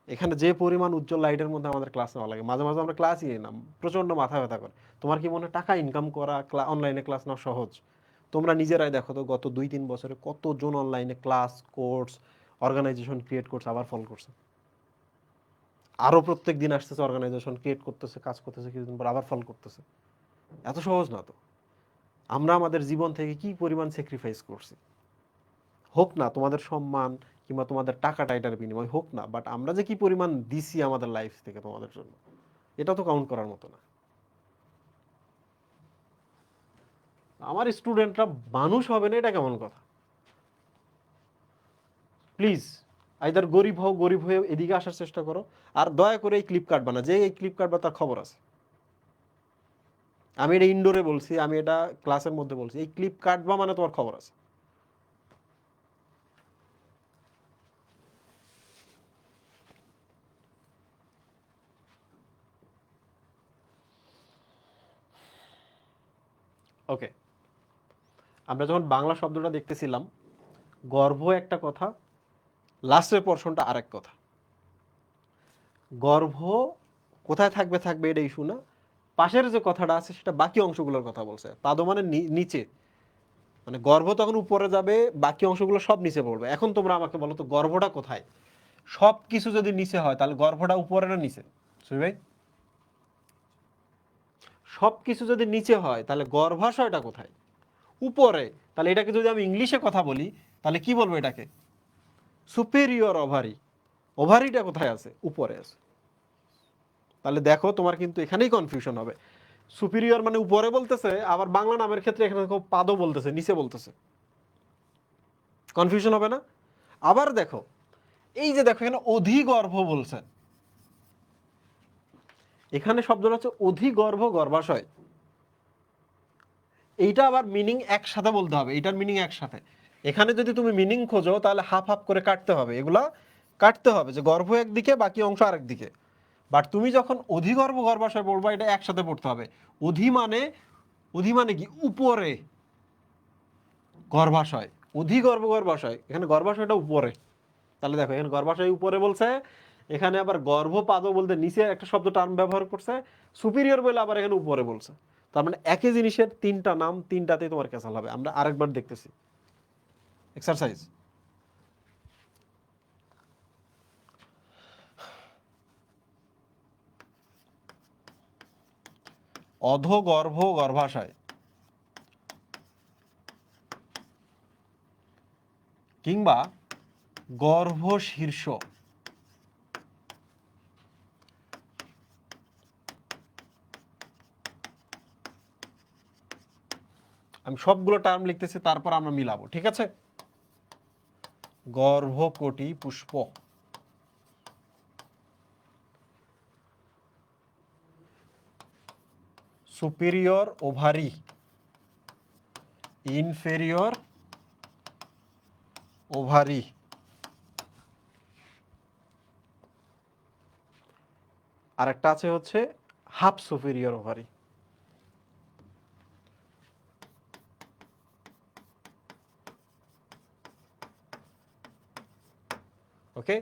এখানে যে পরিমাণ উজ্জ্বল লাইটের মধ্যে আমাদের ক্লাস নেওয়া লাগে, মাঝে মাঝে আমরা ক্লাসই নিই না, প্রচন্ড মাথা ব্যথা করে। তোমার কি মনে হয় টাকা ইনকাম করা অনলাইনে ক্লাস নেওয়া সহজ? তোমরা নিজেরাই দেখো তো গত 2-3 বছরে কতজন অনলাইনে ক্লাস, কোর্স, অর্গানাইজেশন ক্রিয়েট করছে, আবার ফল করছে। আরো প্রত্যেক দিন আসতেছে, অর্গানাইজেশন ক্রিয়েট করতেছে, কাজ করতেছে, কিছুদিন পর আবার ফল করতেছে। এত সহজ না তো। আমরা আমাদের জীবন থেকে কি পরিমাণ স্যাক্রিফাইস করছি, হোক না তোমাদের সম্মান কিংবা তোমাদের টাকাটা এটার বিনিময় হোক না, বাট আমরা যে কি পরিমাণ দিছি আমাদের লাইফ থেকে তোমাদের জন্য, এটা তো কাউন্ট করার মতো না। আমার স্টুডেন্টরা মানুষ হবে না, এটা কেমন কথা? প্লিজ আইদার গরিব হয়ে এদিকে আসার চেষ্টা করো, আর দয়া করে এই ক্লিপ কাটবা না, যে এই ক্লিপ কাটবা তার খবর আছে। আমি এটা ইনডোরে বলছি, আমি এটা ক্লাসের মধ্যে বলছি, এই ক্লিপ কাটবা মানে তোমার খবর আছে। ওকে, আমরা যখন বাংলা শব্দটা দেখতেছিলাম, গর্ভ একটা কথা, লাস্টের পোরশনটা আরেক কথা। গর্ভ কোথায় থাকবে থাকবে এটা ইস্যু না, পাশের যে কথাটা আছে সেটা বাকি অংশগুলোর কথা বলছে। পাদ মানে নিচে, মানে গর্ভ তখন উপরে যাবে, বাকি অংশগুলো সব নিচে পড়বে। এখন তোমরা আমাকে বলো তো গর্ভটা কোথায়? সব কিছু যদি নিচে হয় তাহলে গর্ভটা উপরে না নিচে? সুই ভাই, সব কিছু যদি নিচে হয় তাহলে গর্ভাশয়টা কোথায়? উপরে। তাহলে এটাকে যদি আমি ইংলিশে কথা বলি তাহলে কি বলবো এটাকে? Superior ovary. ওভারিটা কোথায় আছে? উপরে আছে। তাহলে দেখো তোমার কিন্তু এখানেই কনফিউশন হবে। সুপিরিয়র মানে উপরে বলতেছে, আবার বাংলা নামের ক্ষেত্রে এখানে পাদও বলতেছে, নিচে বলতেছে। কনফিউশন হবে না? আবার দেখো, এই যে দেখো এখানে অধিগর্ভ বলছেন, এখানে শব্দটা হচ্ছে অধিগর্ভ, গর্ভাশয়। এইটা আবার মিনিং একসাথে বলতে হবে, এইটার মিনিং একসাথে। এখানে যদি তুমি মিনিং খোঁজো তাহলে হাফ হাফ করে কাটতে হবে, এগুলা কাটতে হবে, যে গর্ভ একদিকে বাকি অংশ আরেক দিকে। বাট তুমি যখন অধিগর্ভ গর্ভাশয় পড়বা এটা একসাথে পড়তে হবে। অধি মানে কি? উপরে। গর্ভাশয়, অধিগর্ভ গর্ভাশয়, এখানে গর্ভাশয়টা উপরে। তাহলে দেখো এখানে গর্ভাশয় উপরে বলছে, এখানে আবার গর্ভপাদ বলতে নিচে একটা শব্দ টার্ম ব্যবহার করছে, সুপিরিয়র বলে আবার এখানে উপরে বলছে। তার মানে একই জিনিসের তিনটা নাম, তিনটাতেই তোমার ক্যাসাল হবে। আমরা আরেকবার দেখতেছি এক্সারসাইজ। অধগর্ভ গর্ভাশয় কিংবা গর্ভ শীর্ষ, আমি সবগুলো টার্ম লিখতেছি, তারপর আমরা মিলাবো, ঠিক আছে? গর্ভকটি পুষ্প, সুপিরিয়র ওভারি, ইনফেরিয়র ওভারি, আর একটা আছে হচ্ছে হাফ সুপিরিয়র ওভারি। ওকে,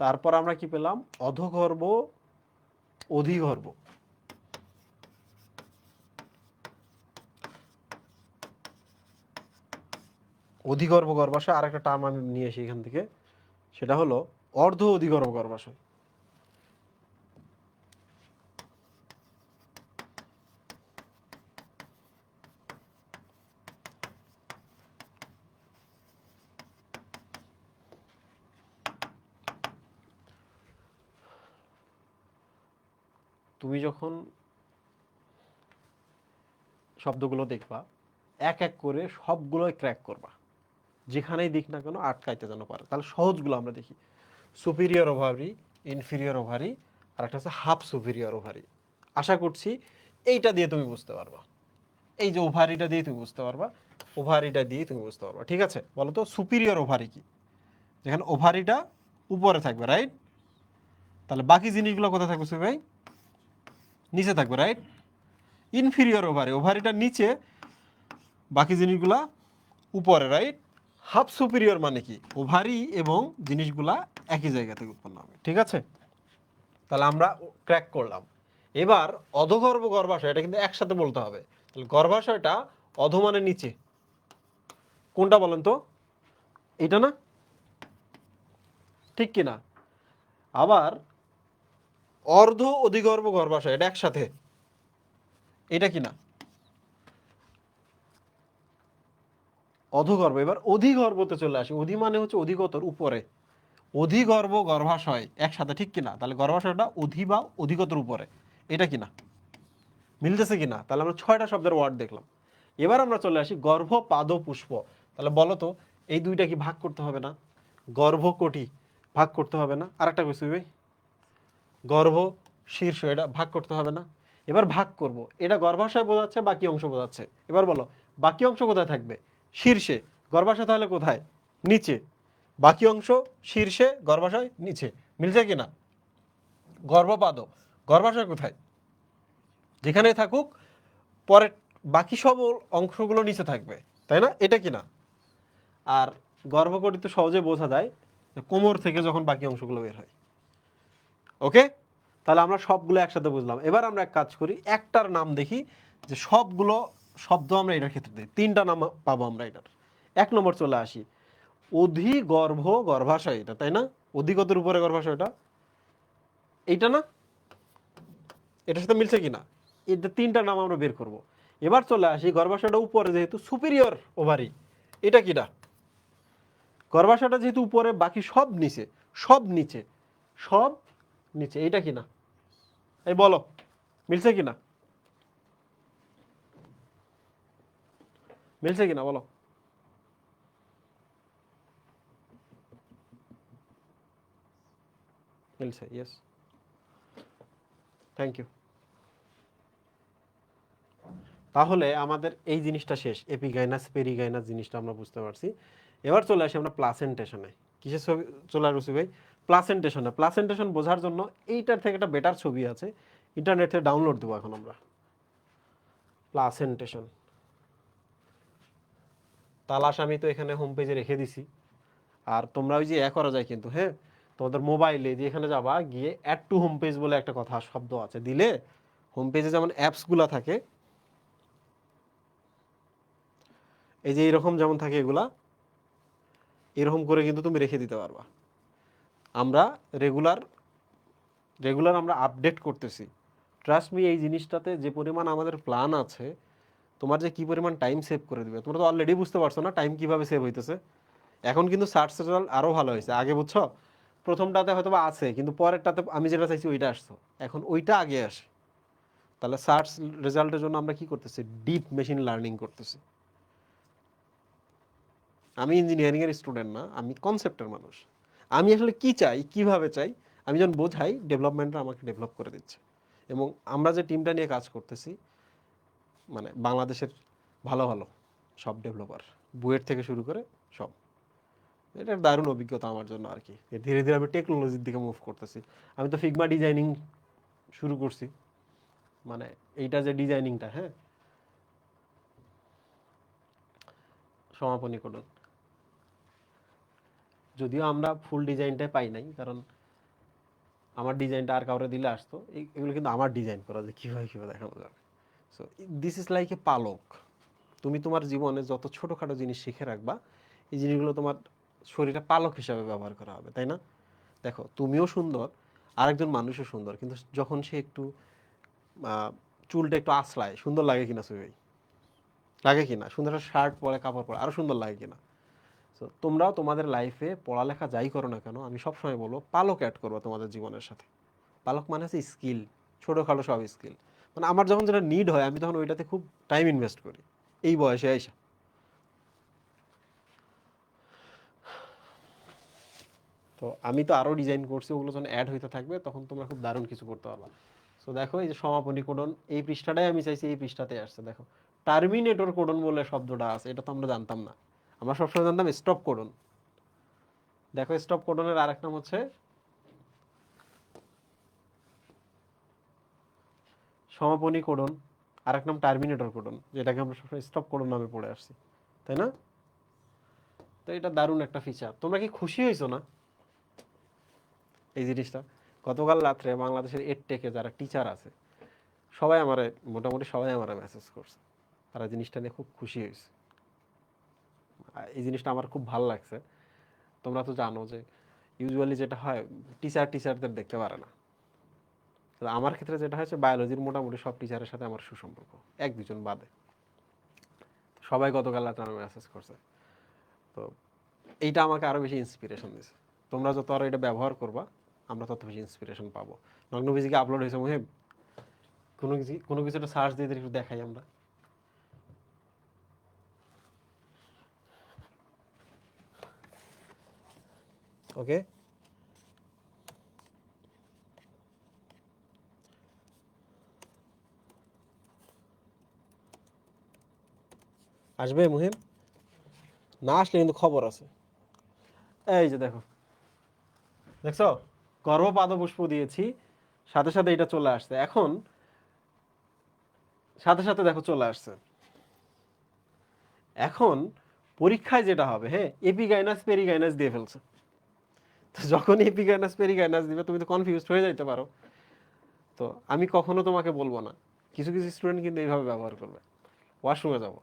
তারপর আমরা কি পেলাম? অধগর্ভ, অধিগর্ভ। অধিগর্ভ গর্ভাশয় আর একটা টার্ম আমি নিয়ে আসি এখান থেকে, সেটা হলো অর্ধ অধিগর্ভ গর্ভাশয়। তুমি যখন শব্দগুলো দেখবা এক এক করে সবগুলোই ক্র্যাক করবা, যেখানেই দিক না কেন আটকাইতে যেন পারে। তাহলে সহজগুলো আমরা দেখি। সুপিরিয়র ওভারি, ইনফিরিয়র ওভারি, আর একটা হচ্ছে হাফ সুপিরিয়র ওভারি। আশা করছি এইটা দিয়ে তুমি বুঝতে পারবা, এই যে ওভারিটা দিয়ে তুমি বুঝতে পারবা, ওভারিটা দিয়ে তুমি বুঝতে পারবা। ঠিক আছে, বলো তো সুপিরিয়র ওভারি কি? যেখানে ওভারিটা উপরে থাকবে, রাইট? তাহলে বাকি জিনিসগুলো কোথায় থাকবে সুই ভাই? নিচে থাকবে, রাইট? ইনফিরিয়র ওভারি, ওভারিটা নিচে, বাকি জিনিসগুলা উপরে, রাইট? হাফ সুপিরিয়র মানে কি? ওভারি এবং জিনিসগুলা একই জায়গা থেকে উৎপন্ন হবে। ঠিক আছে, তাহলে আমরা ক্র্যাক করলাম। এবার অধগর্ভ গর্ভাশয়, এটা কিন্তু একসাথে বলতে হবে। তাহলে গর্ভাশয়টা অধ মানে নিচে, কোনটা বলেন তো? এটা না? ঠিক কিনা? আবার অর্ধ অধিগর্ভ গর্ভাশয়, এটা একসাথে, এটা কিনা? অধগর্ভ। এবার অধিগর্ভতে চলে আসি, অধি মানে হচ্ছে অধিকতর, উপরে। অধিগর্ভ গর্ভাশয় একসাথে, ঠিক কিনা? তাহলে গর্ভাশয়টা অধি বা অধিকতর উপরে, এটা কিনা? মিলতেছে কিনা? তাহলে আমরা 6টা শব্দের ওয়ার্ড দেখলাম। এবার আমরা চলে আসি গর্ভ পাদ পুষ্প। তাহলে বলো তো এই দুইটা কি ভাগ করতে হবে না? গর্ভকটি ভাগ করতে হবে না? আরেকটা কইছি ভাই, গর্ভ শীর্ষ, এটা ভাগ করতে হবে না? এবার ভাগ করব, এটা গর্ভাশয় বোঝাচ্ছে, বাকি অংশ বোঝাচ্ছে। এবার বলো বাকি অংশ কোথায় থাকবে? শীর্ষে। গর্ভাশয় তাহলে কোথায়? নিচে। বাকি অংশ শীর্ষে, গর্ভাশয় নিচে। মিলছে কিনা? গর্ভপাদ, গর্ভাশয় কোথায়? যেখানে থাকুক, পরে বাকি সব অংশগুলো নিচে থাকবে, তাই না? এটা কিনা? আর গর্ভকটি তো সহজে বোঝা যায়, কোমর থেকে যখন বাকি অংশগুলো বের হয়। ওকে, তাহলে আমরা সবগুলো একসাথে বুঝলাম। এবার আমরা এক কাজ করি, একটার নাম দেখি যে সবগুলো শব্দ আমরা এটার ক্ষেত্রে দিই। 3টা নাম পাবো আমরা এটার। 1 নম্বর চলে আসি, অধিগর্ভ গর্ভাশয়, এটা তাই না? অধিগতের উপরে গর্ভাশয়টা, এইটা না? এটার সাথে মিলছে কিনা? এটা 3টা নাম আমরা বের করব। এবার চলে আসি, গর্ভাশয়টা উপরে যেহেতু সুপিরিয়র ওভারি, এটা কিনা? গর্ভাশয়টা যেহেতু উপরে, বাকি সব নিচে, সব নিচে, সব নিচে, এইটা কিনা? এই বলো মিলছে কিনা? মিলছে কিনা বলো? মিলছে, ইয়েস, থ্যাংক ইউ। তাহলে আমাদের এই জিনিসটা শেষ, এপিগাইনাস পেরিগাইনাস জিনিসটা আমরা বুঝতে পারছি। এবার চলে আসি আমরা প্লাসেন্টেশনে। কিসের ছবি চলে আসছি ভাই? প্লাসেন্টেশনে। প্লাসেন্টেশন বোঝার জন্য এইটার থেকে একটা বেটার ছবি আছে, ইন্টারনেট থেকে ডাউনলোড দেবো এখন আমরা। প্লাসেন্টেশন তালাশ আমি তো এখানে হোম পেজে রেখে দিছি। আর তোমরা ওই যে করা যায় কিন্তু, হ্যাঁ, তোমাদের মোবাইলে যে এখানে যাবা, গিয়ে অ্যাড টু হোম পেজ বলে একটা কথা শব্দ আছে, দিলে হোম পেজে যেমন অ্যাপসগুলো থাকে, এই যে এরকম যেমন থাকে, এগুলা এরকম করে কিন্তু তুমি রেখে দিতে পারবা। আমরা রেগুলার রেগুলার আমরা আপডেট করতেছি। ট্রাস্ট মি, এই জিনিসটাতে যে পরিমাণ আমাদের প্ল্যান আছে, তোমার যে কি পরিমাণ টাইম সেভ করে দিবে। তোমরা তো অলরেডি বুঝতে পারছো না টাইম কিভাবে সেভ হইতেছে। এখন কিন্তু সার্চ রেজাল্ট আরও ভালো হয়েছে। আগে বুঝছো, প্রথমটাতে হয়তো বা আছে, কিন্তু পরেরটাতে আমি যেটা চাইছি ওইটা আসছো, এখন ওইটা আগে আসে। তাহলে সার্চ রেজাল্টের জন্য আমরা কি করতেছি? ডিপ মেশিন লার্নিং করতেছি। আমি ইঞ্জিনিয়ারিংয়ের স্টুডেন্ট না, আমি কনসেপ্টের মানুষ। আমি আসলে কি চাই, কিভাবে চাই, আমি যখন বোঝাই, ডেভেলপমেন্টটা আমাকে ডেভেলপ করে দিচ্ছে। এবং আমরা যে টিমটা নিয়ে কাজ করতেছি, মানে বাংলাদেশের ভালো ভালো সব ডেভেলপার, বুয়েট থেকে শুরু করে সব, এটা দারুণ অভিজ্ঞতা আমার জন্য আর কি। ধীরে ধীরে আমি টেকনোলজির দিকে মুভ করতেছি। আমি তো ফিগমা ডিজাইনিং শুরু করছি, মানে এইটা যে ডিজাইনিংটা, হ্যাঁ, সমাপনী কোড, যদিও আমরা ফুল ডিজাইনটাই পাই নাই, কারণ আমার ডিজাইনটা আর কাউরে দিলে আসতো। এগুলো কিন্তু আমার ডিজাইন করা, যে কীভাবে কীভাবে দেখানো যাবে। So this is like a পালক। তুমি তোমার জীবনে যত ছোটোখাটো জিনিস শিখে রাখবা, এই জিনিসগুলো তোমার শরীরে পালক হিসাবে ব্যবহার করা হবে, তাই না? দেখো, তুমিও সুন্দর, আরেকজন মানুষও সুন্দর, কিন্তু যখন সে একটু চুলটা একটু আঁচড়ায়, সুন্দর লাগে কিনা সুই? লাগে কিনা? সুন্দর একটা শার্ট পরে, কাপড় পরে, আরও সুন্দর লাগে কিনা? তো তোমরাও তোমাদের লাইফে পড়ালেখা যাই করো না কেন, আমি সবসময় বলবো পালক অ্যাড করবো তোমাদের জীবনের সাথে। পালক মানে হচ্ছে স্কিল, ছোটোখাটো সব স্কিল। মানে আমার যখন যেটা নিড হয়, আমি তখন ওইটাতে খুব টাইম ইনভেস্ট করি এই বয়সে আইসা। তো আমি তো আরও ডিজাইন করছি, ওগুলো যখন অ্যাড হইতে থাকবে, তখন তোমরা খুব দারুণ কিছু করতে পারবা। সো দেখো, এই যে সমাপনী কোডন, এই পৃষ্ঠাটাই আমি চাইছি এই পৃষ্ঠাতে আসছে। দেখো, টার্মিনেটর কোডন বলে শব্দটা আছে, এটা তো আমরা জানতাম না। আমরা সবসময় জানতাম স্টপ কোডন। দেখো, স্টপ কোডনের আরেক নাম হচ্ছে সমাপনী কোডন, আরেক নাম টার্মিনেটর কোডন, যেটাকে আমরা সবসময় স্টপ কোডন নামে পড়ে আসছি, তাই না? তো এটা দারুণ একটা ফিচার। তোমরা কি খুশি হয়েছো না এই জিনিসটা? গতকাল রাত্রে বাংলাদেশের এডটেকে যারা টিচার আছে, সবাই আমারে, মোটামুটি সবাই আমারে মেসেজ করছে, তারা জিনিসটা নিয়ে খুব খুশি হয়েছে। এই জিনিসটা আমার খুব ভালো লাগছে। তোমরা তো জানো যে ইউজুয়ালি যেটা হয়, টিচারদের দেখতে পারে না। তো আমার ক্ষেত্রে যেটা হয়েছে, বায়োলজির মোটামুটি সব টিচারের সাথে আমার সুসম্পর্ক, এক দুজন বাদে। সবাই গতকাল রাতে আমাকে মেসেজ করছে। তো এইটা আমাকে আরও বেশি ইন্সপিরেশন দিছে। তোমরা যত আরও এটা ব্যবহার করবা, আমরা তত বেশি ইন্সপিরেশন পাবো। নগ্নবীজিকে আপলোড হয়েছে মুহিব, কোনো কিছু একটা সার্চ দিয়ে একটু দেখাই আমরা। ওকে, আসবে মুহিম? না আসলে কিন্তু খবর আছে। এই যে দেখো, দেখছো গর্ভপাদ পুষ্প দিয়েছি, সাথে সাথে এটা চলে আসছে। এখন সাথে সাথে দেখো চলে আসছে। এখন পরীক্ষায় যেটা হবে, হ্যাঁ, এপিগাইনাস পেরিগাইনাস দিয়ে ফেলছে। তো যখন এপিগাইনাস পেরিগাইনাস দিবে তুমি তো কনফিউজড হয়ে যাইতে পারো। তো আমি কখনো তোমাকে বলবো না, কিছু কিছু স্টুডেন্ট কিন্তু এইভাবে ব্যবহার করবে। ওয়াশরুমে যাবো,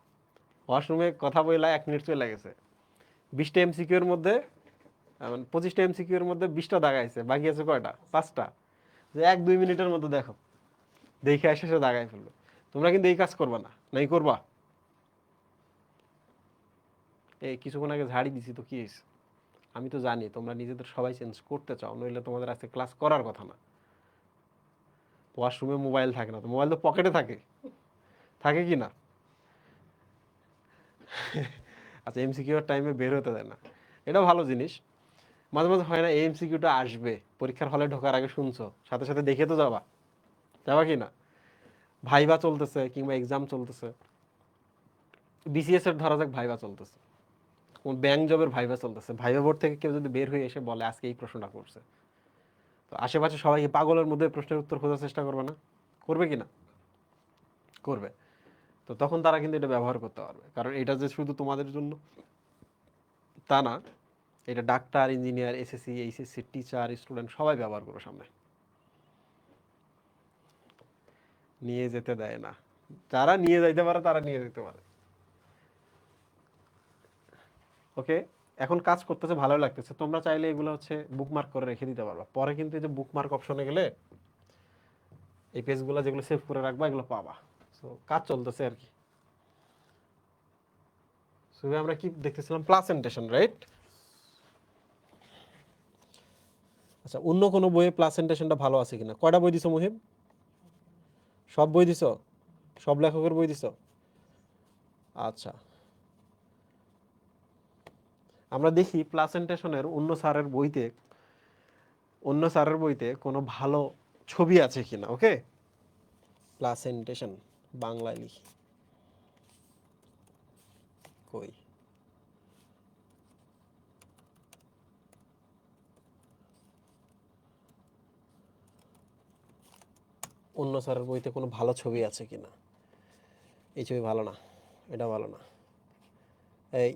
ওয়াশরুমে কথা বইলা 1 মিনিট চলে গেছে, 20টা এমসিকিউ এর মধ্যে 25টা এমসিকিউ এর মধ্যে 20টা দাগাইছে, বাকি আছে কয়টা? 5টা। যে 1-2 মিনিটের মধ্যে দেখো, দেখে এসে সে দাগাই ফেললো। তোমরা কিন্তু এই কাজ করবা না, নাই করবা? এই কিছুক্ষণ আগে ঝাড়ি দিছি তো কি হয়েছে? আমি তো জানি তোমরা নিজেদের সবাই চেঞ্জ করতে চাও, নইলে তোমাদের আজকে ক্লাস করার কথা না। ওয়াশরুমে মোবাইল থাকে না তো? মোবাইল তো পকেটে থাকে, থাকে কি না? আচ্ছা, এমসিকিউর টাইমে বের হতে দেয় না, এটা ভালো জিনিস। মাঝে মাঝে হয় না, এই এমসিকিউটা আসবে, পরীক্ষার হলে ঢোকার আগে শুনছো, সাথে সাথে দেখে তো যাবা, যাবা কি না? ভাইবা চলতেছে কিংবা এক্সাম চলতেছে, বিসিএস এর ধরা যাক ভাইবা চলতেছে, কোন ব্যাংক জবের ভাইবা চলতেছে, ভাইবা বোর্ড থেকে কেউ যদি বের হয়ে এসে বলে আজকে এই প্রশ্নটা করছে, তো আশেপাশে সবাই পাগলের মধ্যে প্রশ্নের উত্তর খোঁজার চেষ্টা করবে না? করবে কি না? করবে। তো তখন তারা কিন্তু এটা ব্যবহার করতে পারবে, কারণ এটা যে শুধু তোমাদের জন্য তা না, এটা doctor, engineer, SSC, HSC, teacher, student সবাই ব্যবহার করবে সামনে। নিয়ে যেতে দেয় না, যারা নিয়ে যাইতে পারে তারা নিয়ে যেতে পারে। ওকে, এখন কাজ করতেছে, ভালো লাগতেছে। তোমরা চাইলে এগুলো হচ্ছে বুকমার্ক করে রেখে দিতে পারবা, পরে কিন্তু এই যে বুকমার্ক অপশনে গেলে এই পেজগুলো যেগুলো সেভ করে রাখবা এগুলো পাবা। সো কাজ চলতেছে আর কি। সো আমরা কি দেখতেছিলাম? Placentation, right? আচ্ছা, অন্য কোনো বইয়ে প্লাসেন্টেশনটা ভালো আছে কিনা? কয়টা বই দিছো মুহিব? সব বই দিছো? সব লেখকের বই দিছো? আচ্ছা, আমরা দেখি প্লাসেন্টেশনের অন্য স্যারের বইতে কোনো ভালো ছবি আছে কিনা। ওকে, প্লাসেন্টেশন বাংলায় লিখি, কই? অন্য স্যারের বইতে কোনো ভালো ছবি আছে কিনা? এই ছবি ভালো না, এটা ভালো না। এই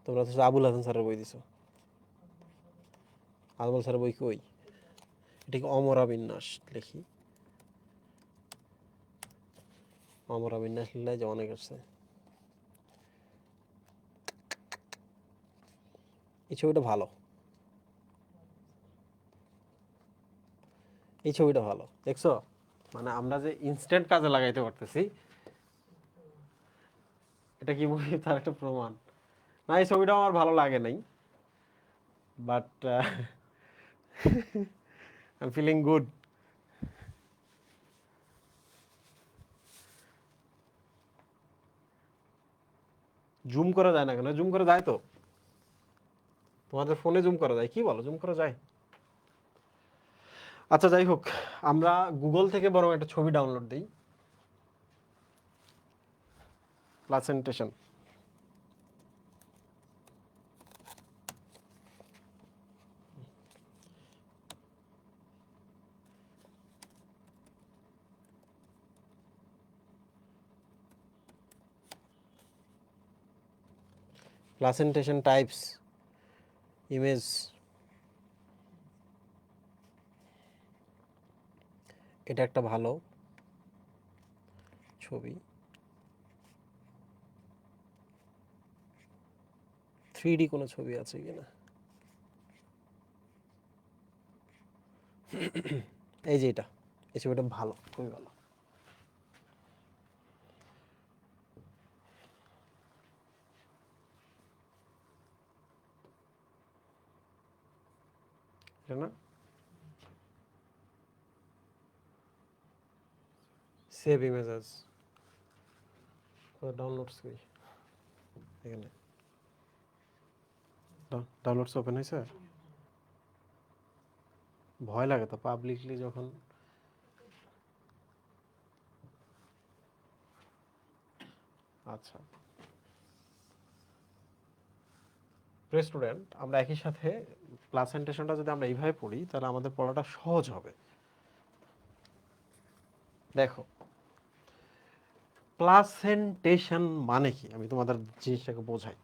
তোমরা তো আবুল হাসান স্যারের বই দিছো, আবুল স্যারের বই কই? এটা কি অমরা বিন্যাস? লিখি অমরা বিন্যাস, লিখলে যে অনেক আসছে। এই ছবিটা ভালো, এই ছবিটা ভালো, দেখছো? মানে আমরা যে ইনস্ট্যান্ট কাজে লাগাইতে পারতেছি, এটা কি বলি তার একটা প্রমাণ। না, এই ছবিটাও আমার ভালো লাগে নাই, but I am feeling good. Zoom করা যায় না কেন? জুম করা যায় তো, তোমাদের ফোনে জুম করা যায়। কি বলো, জুম করা যায়? আচ্ছা, যাই হোক, আমরা গুগল থেকে বরং একটা ছবি ডাউনলোড দিই, প্লাসেন্টেশন। প্লাসেন্টেশন টাইপস, ইমেজ, এটা একটা ভালো ছবি। 3D কোনো ছবি আছে কিনা? এই যে এটা, এই ছবিটা ভালো, খুবই ভালো। এটা না? সেভ ইমেজেস, ডাউনলোডস করি, এখানে ডাউনলোডস ওপেন হয়েছে। ভয় লাগে তো পাবলিকলি যখন। আচ্ছা প্রিয় স্টুডেন্ট, আমরা একই সাথে প্লাসেন্টেশনটা যদি আমরা এইভাবে পড়ি তাহলে আমাদের পড়াটা সহজ হবে। দেখো প্লাসেন্টেশন মানে কি, আমি তোমাদের জিনিসটাকে বোঝাই।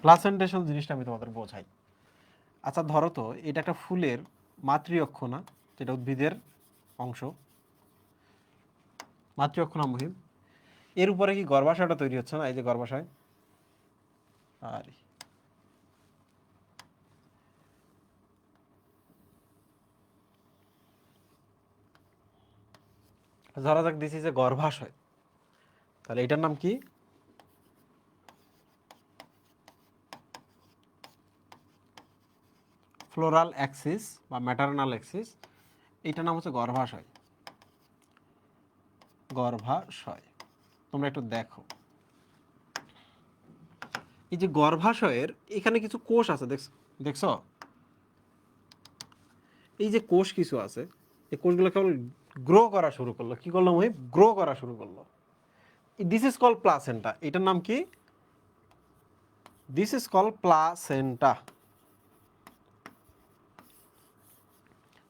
প্লাসেন্টেশন জিনিসটা আমি তোমাদের বোঝাই। আচ্ছা ধরো তো এটা একটা ফুলের মাতৃঅক্ষ না, যেটা উদ্ভিদের অংশ, মাতৃঅক্ষ না মহিম, এর উপরে কি গর্ভাশয়টা তৈরি হচ্ছে না? এই যে গর্ভাশয়, আর ধরা যাক দিস ইজ এ গর্ভাশয়, তাহলে এটার নাম কি? ফ্লোরাল অ্যাক্সিস বা ম্যাটারনাল অ্যাক্সিস, এইটার নাম হচ্ছে গর্ভাশয়। গর্ভাশয় তোমরা একটু দেখো, এই যে গর্ভাশয়ের এখানে কিছু কোষ আছে, দেখছো? এই যে কোষ কিছু আছে, এই কোষগুলো কেবল গ্রো করা শুরু করলো। কি করলো মহিম? গ্রো করা শুরু করলো। This is call placenta. এটার নাম কি? This is call placenta.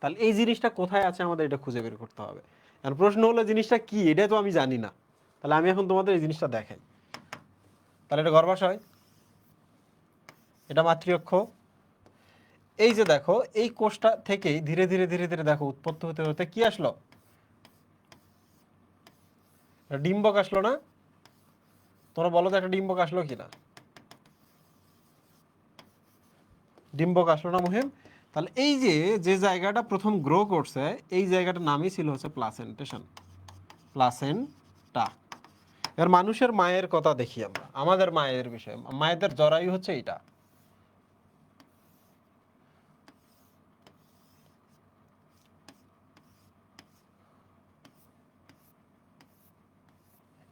তাহলে এই জিনিসটা কোথায় আছে আমাদের এটা খুঁজে বের করতে হবে। আর প্রশ্ন হলো জিনিসটা কি, এটা তো আমি জানি না। তাহলে আমি এখন তোমাদের এই জিনিসটা দেখাই। তাহলে এটা গর্ভাশয়, এটা মাতৃঅক্ষ। এই যে দেখো এই কোষটা থেকেই ধীরে ধীরে ধীরে ধীরে দেখো উৎপত্তি হতে হতে কি আসলো? ডিম্বক আসলো না? তোমরা বলো তো একটা ডিম্বক আসলো কিনা? ডিম্বক আসলো না মুহিম? তাহলে এই যে যে জায়গাটা প্রথম গ্রো করছে এই জায়গাটার নামই ছিল হচ্ছে প্লাসেন্টেশন, প্লাসেন্টা। এবার মানুষের মায়ের কথা দেখি আমরা, আমাদের মায়ের বিষয়ে। মায়েদের জরায়ু হচ্ছে এইটা।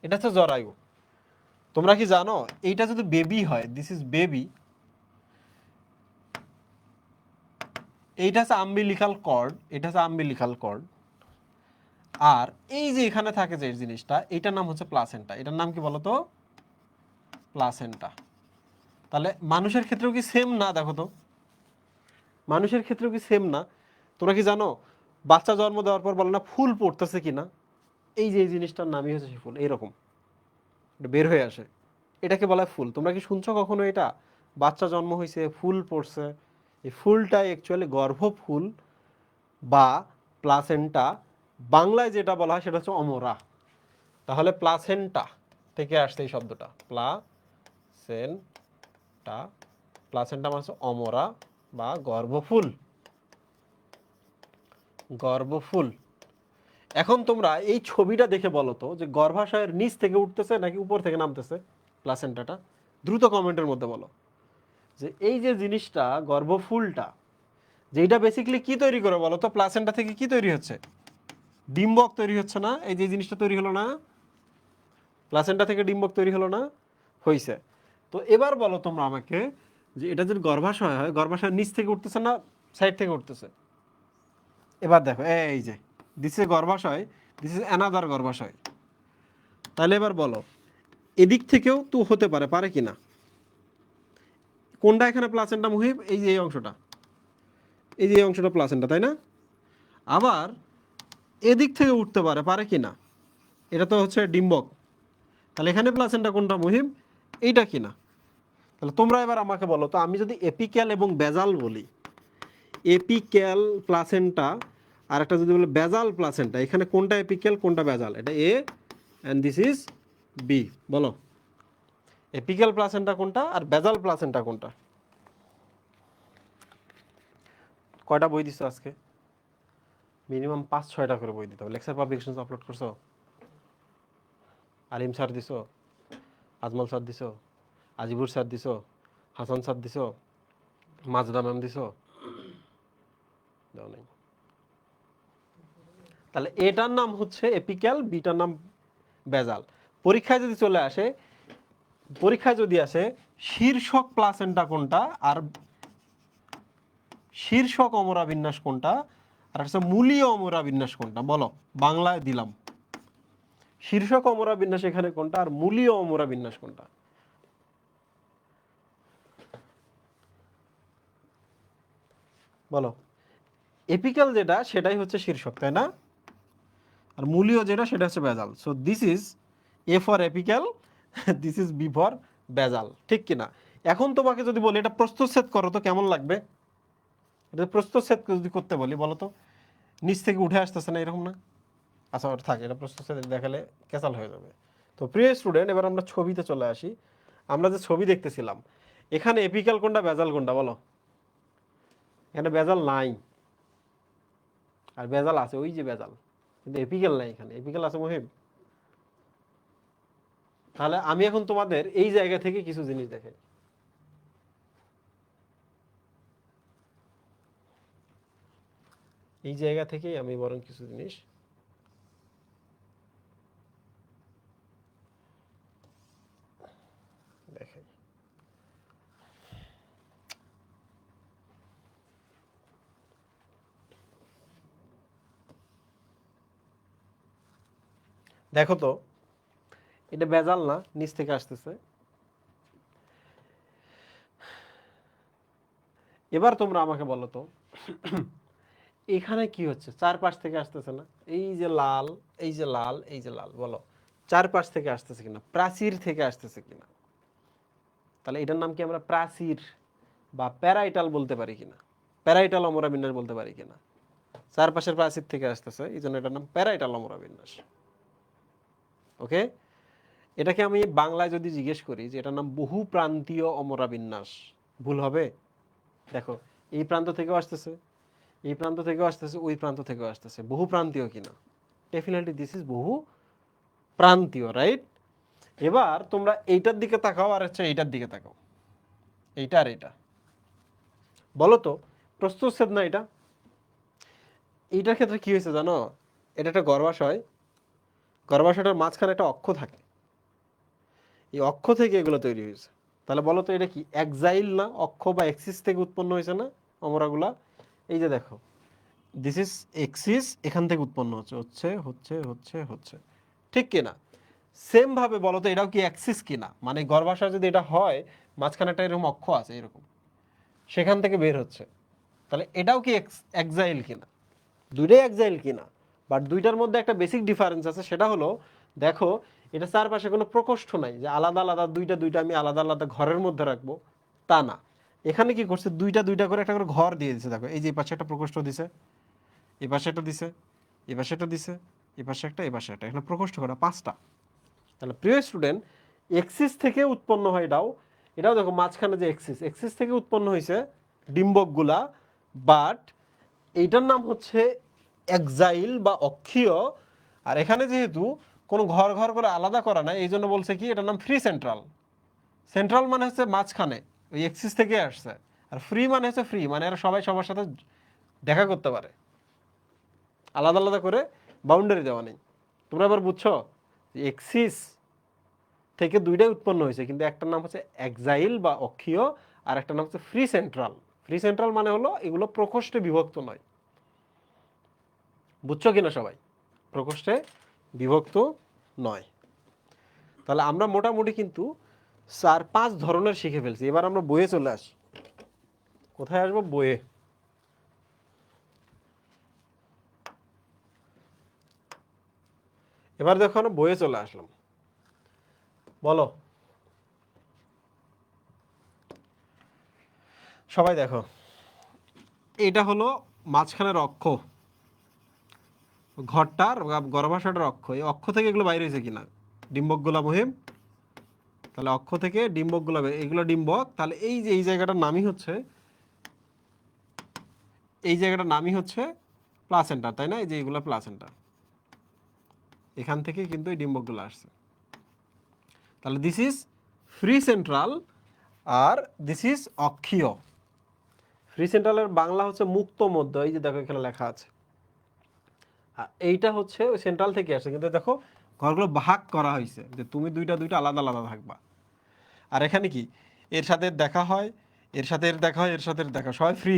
এটা হচ্ছে জরায়ু। তোমরা কি জানো এইটা যদি বেবি হয়, দিস ইজ বেবি, এইটা হচ্ছে আম্বিলিকাল কর্ড, এটা হচ্ছে আম্বিলিকাল কর্ড। আর এই যে এখানে থাকে যে জিনিসটা, এটার নাম হচ্ছে প্লাসেন্টা। এটার নাম কি বলতো? প্লাসেন্টা। তাহলে মানুষের ক্ষেত্রেও কি সেম না? দেখো তো মানুষের ক্ষেত্রেও কি সেম না? তোমরা কি জানো বাচ্চা জন্ম দেওয়ার পর বলে না ফুল পড়তেছে কিনা? এই যে এই জিনিসটার নামই হচ্ছে সেই ফুল, এইরকম বের হয়ে আসে, এটাকে বলা হয় ফুল। তোমরা কি শুনছো কখনো এটা? বাচ্চা জন্ম হয়েছে, ফুল পড়ছে। এই ফুলটাই অ্যাকচুয়ালি গর্ভফুল বা প্লাসেন্টা। বাংলায় যেটা বলা হয় সেটা হচ্ছে অমরা। তাহলে প্লাসেন্টা থেকে আসছে এই শব্দটা, প্লাসেন্টা। প্লাসেন্টা মানে হচ্ছে অমরা বা গর্ভফুল, গর্ভফুল। এখন তোমরা এই ছবিটা দেখে বলো তো যে গর্ভাশয়ের নিচ থেকে উঠতেছে নাকি উপর থেকে নামতেছে প্লাসেন্টাটা? দ্রুত কমেন্টের মধ্যে বলো যে এই যে জিনিসটা গর্ভফুলটা, যেটা বেসিক্যালি কি তৈরি করে বলো তো? প্লাসেন্টা থেকে কি তৈরি হচ্ছে? ডিম্বক তৈরি হচ্ছে না? এই যে জিনিসটা তৈরি হলো না, প্লাসেন্টা থেকে ডিম্বক তৈরি হলো না? হইছে। তো এবার বলো তোমরা আমাকে যে এটা যদি গর্ভাশয় হয়, গর্ভাশয়ের নিচ থেকে উঠতেছে না সাইড থেকে উঠতেছে? এবার দেখো এই যে দিস ইজ গর্ভাশয়, দিস ইজ অ্যানাদার গর্ভাশয়। তাহলে এবার বলো এদিক থেকেও তো হতে পারে, পারে কি না? কোনটা এখানে প্লাসেন্টা মুহিব? এই যে এই অংশটা, এই যে এই অংশটা প্লাসেন্টা, তাই না? আবার এদিক থেকে উঠতে পারে, পারে কি না? এটা তো হচ্ছে ডিম্বক। তাহলে এখানে প্লাসেন্টা কোনটা মুহিব? এইটা কি না? তাহলে তোমরা এবার আমাকে বলো তো, আমি যদি এপিক্যাল এবং বেজাল বলি, এপিক্যাল প্লাসেন্টা আর একটা যদি বলি বেজাল প্লাসেন্টা, এখানে কোনটা এপিক্যাল কোনটা বেজাল? এটা এ অ্যান্ড দিস ইজ বি। বলো এপিক্যাল প্লাসেন্টা কোনটা আর বেজাল প্লাসেন্টা কোনটা? কয়টা বই দিছো আজকে? মিনিমাম 5-6টা করে বই দিতে হবে। লেকচার পাবলিকেশন আপলোড করছো? আলিম স্যার দিছো, আজমল স্যার দিছো, আজিবুর স্যার দিছো, হাসান স্যার দিছো, মাজদা ম্যাম দিছো? দাও নাই। তাহলে এটার নাম হচ্ছে এপিক্যাল, বিটার নাম বেজাল। পরীক্ষায় যদি চলে আসে, পরীক্ষায় যদি আসে শীর্ষক প্লাসেন্টা কোনটা আর শীর্ষক অমরা বিন্যাস কোনটা আর হচ্ছে মূলীয় অমরা বিন্যাস কোনটা, বলো। বাংলায় দিলাম শীর্ষক অমরা বিন্যাস এখানে কোনটা আর মূলীয় অমরা বিন্যাস কোনটা। বলো। এপিক্যাল যেটা সেটাই হচ্ছে শীর্ষক, তাই না? আর মূলীয় যেটা সেটা হচ্ছে basal. So this is A for apical, this is B for basal, ঠিক কিনা? এখন তোমাকে যদি বলি এটা প্রস্থচ্ছেদ করো তো কেমন লাগবে? এটা প্রস্থচ্ছেদ যদি করতে বলি, বলো তো, নিচ থেকে উঠে আসতেছে না, এরকম না? আচ্ছা ওটা থাকে, এটা প্রস্থচ্ছেদ দেখালে ক্যাচাল হয়ে যাবে। তো প্রিয় স্টুডেন্ট, এবার আমরা ছবিতে চলে আসি। আমরা যে ছবি দেখতেছিলাম, এখানে এপিক্যাল কোনটা বেজাল কোনটা, বলো। এখানে বেজাল নাই, আর বেজাল আছে, ওই যে বেজাল, কিন্তু এপিক্যাল নাই। এখানে এপিক্যাল আছে মহিম। তাহলে আমি এখন তোমাদের এই জায়গা থেকে কিছু জিনিস দেখাই। এই জায়গা থেকেই আমি বরং কিছু জিনিস দেখাই। দেখো তো, এটা বেজাল না, নিচ থেকে আসতেছে। এবার তোমরা আমাকে বলো তো, এখানে কি হচ্ছে? চারপাশ থেকে আসতেছে না? এই যে লাল, এই যে লাল, এই যে লাল, বলো চারপাশ থেকে আসতেছে কিনা, প্রাচীর থেকে আসতেছে কিনা? তাহলে এটার নাম কি আমরা প্রাচীর বা প্যারাইটাল বলতে পারি কিনা? প্যারাইটাল অমরা বিন্যাস বলতে পারি কিনা? চারপাশের প্রাচীর থেকে আসতেছে, এই জন্য এটার নাম প্যারাইটাল অমরা বিন্যাস। ওকে, এটাকে আমি বাংলায় যদি জিজ্ঞেস করি যে এটার নাম বহু প্রান্তীয় অমরা বিন্যাস, ভুল হবে? দেখো, এই প্রান্ত থেকেও আসতেছে, এই প্রান্ত থেকেও আসতেছে, ওই প্রান্ত থেকেও আসতেছে, বহু প্রান্তীয় কিনা? ডেফিনেটলি দিস ইজ বহু প্রান্তীয়, রাইট? এবার তোমরা এইটার দিকে তাকাও আর হচ্ছে এইটার দিকে তাকাও, এইটা আর এইটা, বলো তো প্রস্থচ্ছেদ না এটা? এইটার ক্ষেত্রে কি হয়েছে জানো? এটা একটা গর্ভাশয়, গর্ভাশয়টার মাঝখানে একটা অক্ষ থাকে, এই অক্ষ থেকে এগুলো তৈরি হয়েছে। তাহলে বলো তো এটা কি এক্সাইল না? অক্ষ বা এক্সিস থেকে উৎপন্ন হয়েছে না অমরাগুলা? এই যে দেখো, দিস ইজ এক্সিস, এখান থেকে উৎপন্ন হচ্ছে হচ্ছে হচ্ছে হচ্ছে হচ্ছে, ঠিক কিনা? সেম ভাবে বলো তো এটাও কি অ্যাক্সিস কিনা? মানে গর্ভাশয় যদি এটা হয়, মাঝখানে একটা এরকম অক্ষ আছে এরকম, সেখান থেকে বের হচ্ছে, তাহলে এটাও কি এক্সাইল কিনা? দুইটাই এক্সাইল কিনা? বাট দুইটার মধ্যে একটা বেসিক ডিফারেন্স আছে, সেটা হলো দেখো, এটা চারপাশে কোনো প্রকোষ্ঠ নাই যে আলাদা আলাদা দুইটা দুইটা আমি আলাদা আলাদা ঘরের মধ্যে রাখবো, তা না। এখানে কি করছে, দুইটা দুইটা করে একটা করে ঘর দিয়ে দিছে। দেখো এই যে এই পাশে একটা প্রকোষ্ঠ দিছে, এই পাশে একটা দিছে, এই পাশে একটা দিছে, এই পাশে একটা, এই পাশে একটা, এখানে প্রকোষ্ঠ করা পাঁচটা। তাহলে প্রিয় স্টুডেন্ট, এক্সিস থেকে উৎপন্ন হয় এটাও, এটাও দেখো মাঝখানে যে এক্সিস, এক্সিস থেকে উৎপন্ন হয়েছে ডিম্বকগুলা, বাট এইটার নাম হচ্ছে এক্সাইল বা অক্ষীয়। আর এখানে যেহেতু কোনো ঘর ঘর করে আলাদা করা নাই, এই জন্য বলছে কি এটার নাম ফ্রি সেন্ট্রাল। সেন্ট্রাল মানে হচ্ছে মাঝখানে, ওই এক্সিস থেকে আসছে। আর ফ্রি মানে হচ্ছে ফ্রি, মানে এরা সবাই সবার সাথে দেখা করতে পারে, আলাদা আলাদা করে বাউন্ডারি দেওয়া নেই। তোমরা এবার বুঝছো এক্সিস থেকে দুইটাই উৎপন্ন হয়েছে, কিন্তু একটার নাম হচ্ছে এক্সাইল বা অক্ষীয়, আর একটার নাম হচ্ছে ফ্রি সেন্ট্রাল। ফ্রি সেন্ট্রাল মানে হলো এগুলো প্রকোষ্ঠে বিভক্ত নয়। বুঝছো কিনা সবাই? প্রকোষ্ঠে বিভক্ত নয়। তাহলে আমরা মোটামুটি কিন্তু 4-5 ধরনের শিখে ফেলছি। এবার আমরা বইয়ে চলে আসি। কোথায় আসবো? বইয়ে। এবার দেখো আমরা বইয়ে চলে আসলাম, বলো সবাই দেখো, এটা হলো মাঝখানের অক্ষ, ঘরটার গর্ভাশয়টার অক্ষ। এই অক্ষ থেকে এগুলো বাইরে হয়েছে কিনা? ডিম্বকগুলা মহিম। তাহলে অক্ষ থেকে ডিম্বকগুলো, এগুলো ডিম্বক। তাহলে এই যে এই জায়গাটার নামই হচ্ছে, এই জায়গাটার নামই হচ্ছে প্লাসেন্টা, তাই না? এই যে এগুলো প্লাসেন্টা, এখান থেকে কিন্তু এই ডিম্বকগুলো আসছে। তাহলে দিস ইজ ফ্রি সেন্ট্রাল আর দিস ইজ অক্ষীয়। ফ্রি সেন্ট্রালের বাংলা হচ্ছে মুক্ত মধ্য, এই যে দেখো এখানে লেখা আছে। এইটা হচ্ছে ওই সেন্ট্রাল থেকে আসে, কিন্তু দেখো ঘরগুলো ভাগ করা হয়েছে যে তুমি দুইটা দুইটা আলাদা আলাদা থাকবা। আর এখানে কি এর সাথে দেখা হয়, এর সাথে এর দেখা হয়, এর সাথে এর দেখা হয়, সবাই ফ্রি।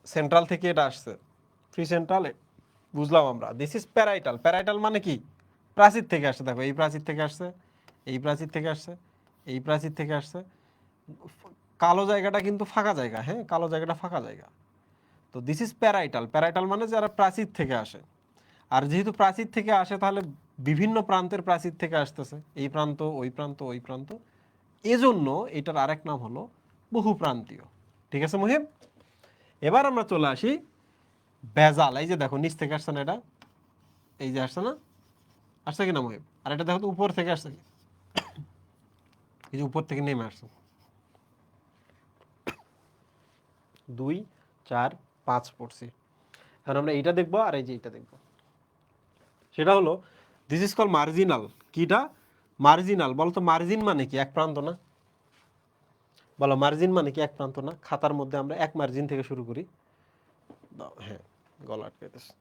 সেন্ট্রাল থেকে এটা আসছে, ফ্রি সেন্ট্রালে বুঝলাম আমরা। This is parietal. প্যারাইটাল মানে কি? প্রাচীর থেকে আসছে। দেখো এই প্রাচীর থেকে আসছে, এই প্রাচীর থেকে আসছে, এই প্রাচীর থেকে আসছে। কালো জায়গাটা কিন্তু ফাঁকা জায়গা, হ্যাঁ, কালো জায়গাটা ফাঁকা জায়গা। তো দিস ইজ প্যারাইটাল। প্যারাইটাল মানে যারা প্রাচীর থেকে আসে। আর যেহেতু প্রাচীর থেকে আসে, তাহলে বিভিন্ন প্রান্তের প্রাচীর থেকে আসতেছে, এই প্রান্ত, ওই প্রান্ত, ওই প্রান্ত। এজন্য এটার আরেক নাম হলো বহুপ্রান্তীয়। ঠিক আছে মুহিব? এবার আমরা চলে আসি বেজাল। এই যে দেখো নিচ থেকে আসছে না এটা, এই যে আসছে না, আসছে কিনা মুহিব? আর এটা দেখো তো উপর থেকে আসছে কি, এই যে উপর থেকে নেমে আসছে। 2, 4, 5 পড়ছি। এখন আমরা এইটা দেখবো আর এই যে এইটা দেখবো। সেটা হলো দিস ইজ কল মার্জিনাল। কিটা? মার্জিনাল। বলতো মার্জিন মানে কি? এক প্রান্ত না? বলো মার্জিন মানে কি? এক প্রান্ত না? খাতার মধ্যে আমরা এক মার্জিন থেকে শুরু করি। হ্যাঁ, গলা আটকাইতেছে।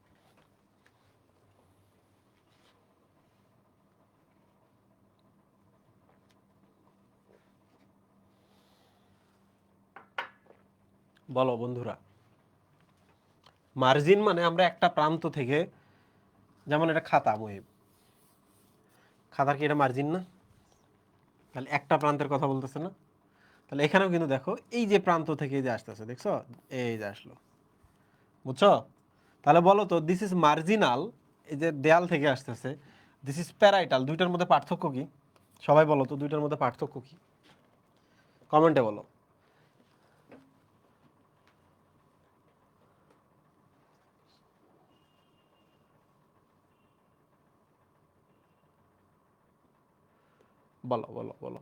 বলো বন্ধুরা, মার্জিন মানে আমরা একটা প্রান্ত থেকে, যেমন এটা খাতা মুহিব, খাতার কি এটা মার্জিন না? তাহলে একটা প্রান্তের কথা বলতেছে না? তাহলে এখানেও কিন্তু দেখো এই যে প্রান্ত থেকে এই যে আসতেছে, দেখছো? এই যে আসলো, বুঝছো? তাহলে বলো তো দিস ইজ মার্জিনাল, এই যে দেয়াল থেকে আসতেছে। This is parietal. দুইটার মধ্যে পার্থক্য কি? সবাই বলো তো দুইটার মধ্যে পার্থক্য কি? কমেন্টে বলো। বলো বলো বলো।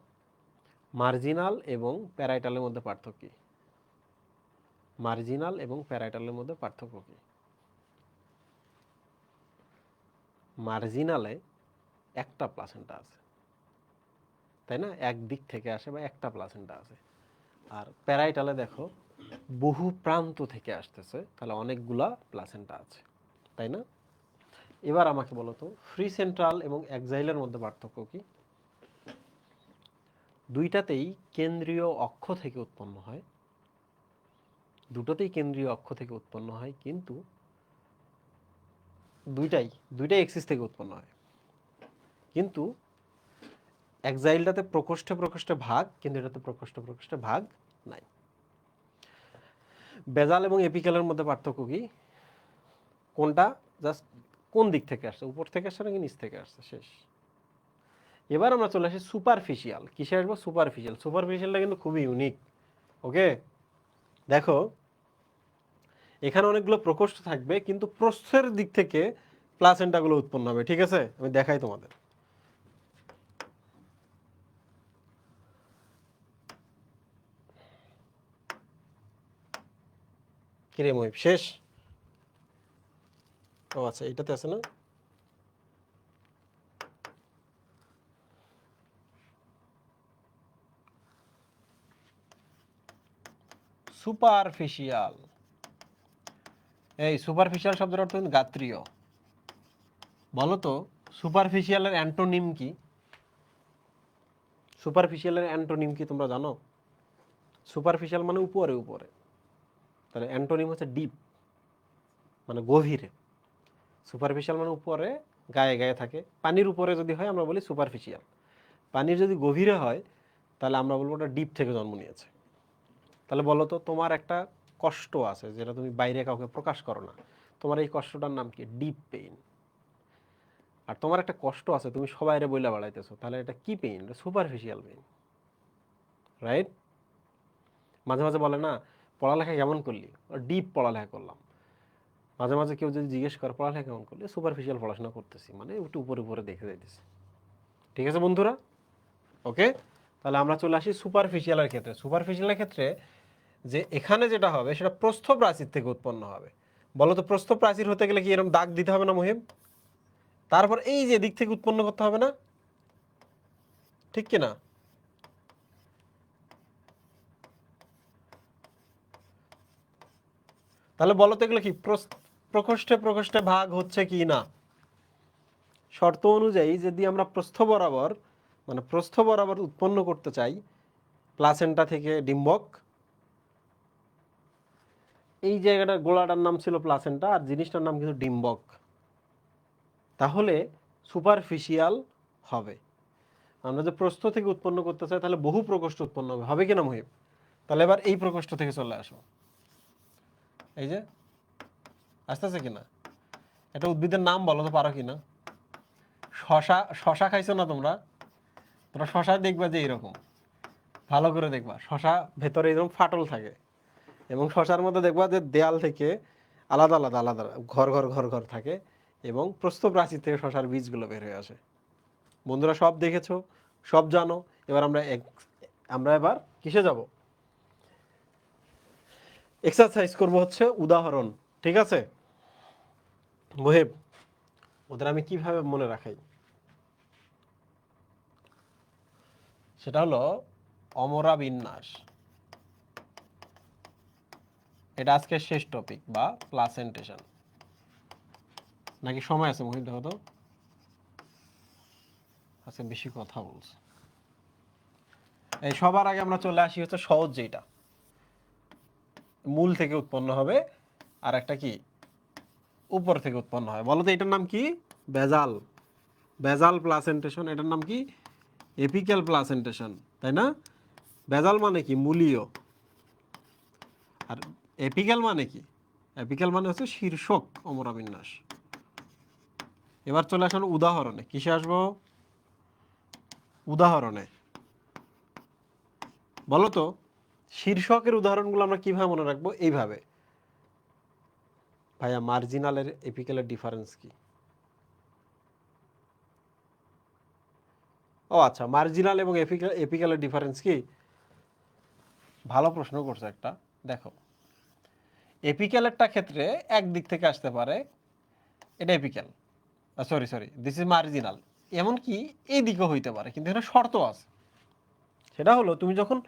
মার্জিনাল এবং প্যারাইটালের মধ্যে পার্থক্য কি? মার্জিনাল এবং প্যারাইটালের মধ্যে পার্থক্য কি? মার্জিনালে একটা প্লাসেন্টা আছে, তাই না? এক দিক থেকে আসে বা একটা প্লাসেন্টা আছে। আর প্যারাইটালে দেখো বহু প্রান্ত থেকে আসতেছে, তাহলে অনেকগুলা প্লাসেন্টা আছে, তাই না? এবার আমাকে বলো তো ফ্রি সেন্ট্রাল এবং এক্সাইলের মধ্যে পার্থক্য কি? দুইটাতেই কেন্দ্রীয় অক্ষ থেকে উৎপন্ন হয়, দুটোতেই কেন্দ্রীয় অক্ষ থেকে উৎপন্ন হয়, কিন্তু দুইটাই দুইটাই এক্সিস থেকে উৎপন্ন হয়। কিন্তু এক্সাইলটাতে প্রকোষ্ঠে প্রকোষ্ঠে ভাগ, কিন্তু এটাতে প্রকোষ্ঠে প্রকোষ্ঠে ভাগ নাই। বেজাল এবং এপিক্যালের মধ্যে পার্থক্য কি? কোনটা জাস্ট কোন দিক থেকে আসছে, উপর থেকে আসছে নাকি নিচ থেকে আসছে, শেষ। এবার আমরা চলে আসি সুপারফিশিয়াল। কিসে আসবো? সুপারফিশিয়াল। সুপারফিশিয়ালটা কিন্তু খুবই ইউনিক। ওকে, দেখো এখানে অনেকগুলো প্রকোষ্ঠ থাকবে, কিন্তু প্রস্থের দিক থেকে প্লাসেন্টাগুলো উৎপন্ন হবে। ঠিক আছে, আমি দেখাই তোমাদের। কিরে মহিব, শেষ? ও আচ্ছা, এইটাতে আছে না? সুপারফিশিয়াল, এই সুপারফিশিয়াল শব্দের অর্থ কিন্তু গাত্রীয়। বলো তো সুপারফিশিয়ালের অ্যান্টোনিম কি? সুপারফিশিয়ালের অ্যান্টোনিম কি তোমরা জানো? সুপারফিশিয়াল মানে উপরে উপরে, তাহলে অ্যান্টোনিম হচ্ছে ডিপ, মানে গভীরে। সুপারফিশিয়াল মানে উপরে, গায়ে গায়ে থাকে। পানির উপরে যদি হয় আমরা বলি সুপারফিশিয়াল। পানির যদি গভীরে হয় তাহলে আমরা বলবো ওটা ডিপ থেকে জন্ম নিয়েছে। তাহলে বলো তো তোমার একটা কষ্ট আছে যেটা তুমি বাইরে কাউকে প্রকাশ করো না, তোমার এই কষ্টটার নাম কি? Deep pain. আর তোমার একটা কষ্ট আছে তুমি সবাইরে বইলা বেড়াইতেছো, তাহলে এটা কি পেইন? এটা সুপারফিশিয়াল পেইন, রাইট? মাঝে মাঝে বলে না পড়ালেখা কেমন করলি, ডিপ পড়ালেখা করলাম। মাঝে মাঝে কেউ যদি জিজ্ঞেস করে পড়ালেখা কেমন করলি, সুপারফিশিয়াল পড়াশোনা করতেছি, মানে একটু উপরে উপরে দেখে যাইতেছি। ঠিক আছে বন্ধুরা? ওকে, তাহলে আমরা চলে আসি সুপারফিশিয়ালের ক্ষেত্রে। সুপারফিশিয়ালের ক্ষেত্রে যে এখানে যেটা হবে সেটা প্রস্থ প্রাচীর থেকে উৎপন্ন হবে। বলো তো প্রস্থ প্রাচীর হতে গেলে কি এরকম দাগ দিতে হবে না মহিম? তারপর এই যে দিক থেকে উৎপন্ন করতে হবে না? ঠিক কি না? তাহলে বলো তো এগুলো কি প্রকোষ্ঠে প্রকোষ্ঠে ভাগ হচ্ছে কি না? শর্ত অনুযায়ী যদি আমরা প্রস্থ বরাবর উৎপন্ন করতে চাই প্লাসেন্টা থেকে ডিম্বক, এই জায়গাটার গোলাটার নাম ছিল প্লাসেন্টা আর জিনিসটার নাম কিন্তু ডিম্বক, তাহলে সুপারফিশিয়াল হবে। আমরা যে প্রস্থ থেকে উৎপন্ন করতে চাই তাহলে বহু প্রকোষ্ঠ উৎপন্ন হবে, হবে কিনা মুহিব? তাহলে এবার এই প্রকোষ্ঠ থেকে চলে আসো, এই যে আসতেছে কিনা? এটা উদ্ভিদের নাম বলো তো পারো কিনা? শশা, শশা খাইছো না তোমরা? তোমরা শশা দেখবা যে এরকম, ভালো করে দেখবা, শশা ভেতরে এরকম ফাটল থাকে এবং শশার মধ্যে দেখবা যে দেয়াল থেকে আলাদা আলাদা আলাদা ঘর ঘর ঘর ঘর থাকে এবং প্রস্থ প্রাচীর থেকে শশার বীজগুলো বের হয়ে আসে। বন্ধুরা সব দেখেছো, সব জানো। এবার আমরা এবার কিসে যাব? এক্সারসাইজ করব হচ্ছে উদাহরণ, ঠিক আছে মুহিব? ওদের আমি কিভাবে মনে রাখাই, সেটা হলো অমরা বিন্যাস। এটা আজকের শেষ টপিক বা প্লাসেন্টেশন। নাকি সময় আছে মুহিব? দেখো তো, আজকে বেশি কথা বলছে। এই সবার আগে আমরা চলে আসি হচ্ছে সহজ, যেটা মূল থেকে উৎপন্ন হবে আর একটা কি উপর থেকে উৎপন্ন হয়। বলো তো এটার নাম কি? বেজাল, বেজাল প্লাসেন্টেশন। এটার নাম কি? এপিক্যাল প্লাসেন্টেশন, তাই না? বেজাল মানে কি? মূলীয়। আর এপিক্যাল মানে কি? এপিক্যাল মানে হচ্ছে শীর্ষক অমরা বিন্যাস। এবার চলে আসুন উদাহরণে। কিসে আসবো? উদাহরণে। বলো তো শীর্ষকের উদাহরণগুলো আমরা কিভাবে মনে রাখবো? এইভাবে, ভাইয়া মার্জিনালের এপিক্যালের ডিফারেন্স কি? ও আচ্ছা, মার্জিনাল এবং এপিক্যালের ডিফারেন্স কি? ভালো প্রশ্ন করছে একটা। দেখো, এপিক্যালেরটা ক্ষেত্রে এক দিক থেকে আসতে পারে, এটা apical, sorry this is marginal, এমনকি এই দিকেও হইতে পারে, কিন্তু এটা শর্ত আছে। সেটা হলো তুমি যখন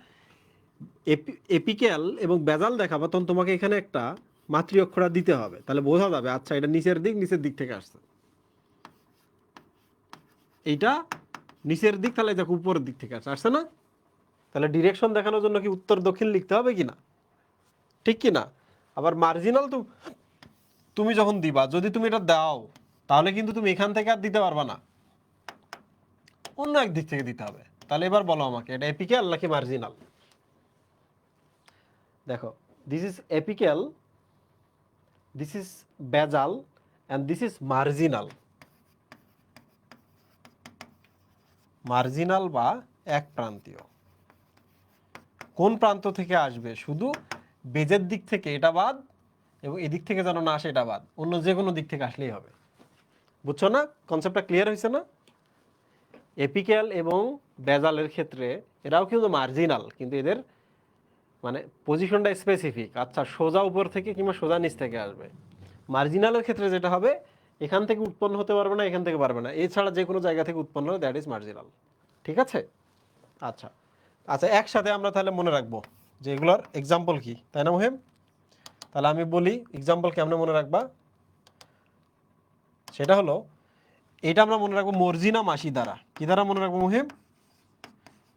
এপিক্যাল এবং বেজাল দেখাবা তখন তোমাকে এখানে একটা মাতৃ অক্ষরা দিতে হবে, তাহলে বোঝা যাবে আচ্ছা এটা নিচের দিক থেকে আসছে। এইটা নিচের দিক, তাহলে দেখো উপরের দিক থেকে আসছে না? তাহলে ডিরেকশন দেখানোর জন্য কি উত্তর দক্ষিণ লিখতে হবে কিনা? ঠিক কিনা? আবার মার্জিনাল তো তুমি যখন দিবা, যদি তুমি এটা দাও তাহলে কিন্তু তুমি এখান থেকে আর দিতে পারবা না, অন্য এক দিক থেকে দিতে হবে। তাহলে এবার বলো আমাকে, এটা এপিক্যাল নাকি মার্জিনাল? দেখো, this is apical, this is basal and this is marginal. Marginal বা এক প্রান্তীয়। কোন প্রান্ত থেকে আসবে? শুধু বেজের দিক থেকে এটা বাদ, এবং এদিক থেকে যেন না আসে এটা বাদ, অন্য যে কোনো দিক থেকে আসলেই হবে। বুঝছো না? কনসেপ্টটা ক্লিয়ার হয়েছে না? এপিক্যাল এবং বেজালের ক্ষেত্রে এরাও কিন্তু মার্জিনাল, কিন্তু এদের মানে পজিশনটা স্পেসিফিক। আচ্ছা, সোজা উপর থেকে কিংবা সোজা নিচ থেকে আসবে। মার্জিনালের ক্ষেত্রে যেটা হবে, এখান থেকে উৎপন্ন হতে পারবে না, এখান থেকে পারবে না, এছাড়া যে কোনো জায়গা থেকে উৎপন্ন হবে, দ্যাট ইজ মার্জিনাল। ঠিক আছে? আচ্ছা আচ্ছা, একসাথে আমরা তাহলে মনে রাখবো যে এগুলোর এক্সাম্পল কি, তাই না মুহিম? তাহলে আমি বলি এক্সাম্পল কেমনে মনে রাখবা। সেটা হলো, এটা আমরা মনে রাখবো মর্জিনা মাসি দ্বারা। কি দ্বারা মনে রাখবো মুহিম?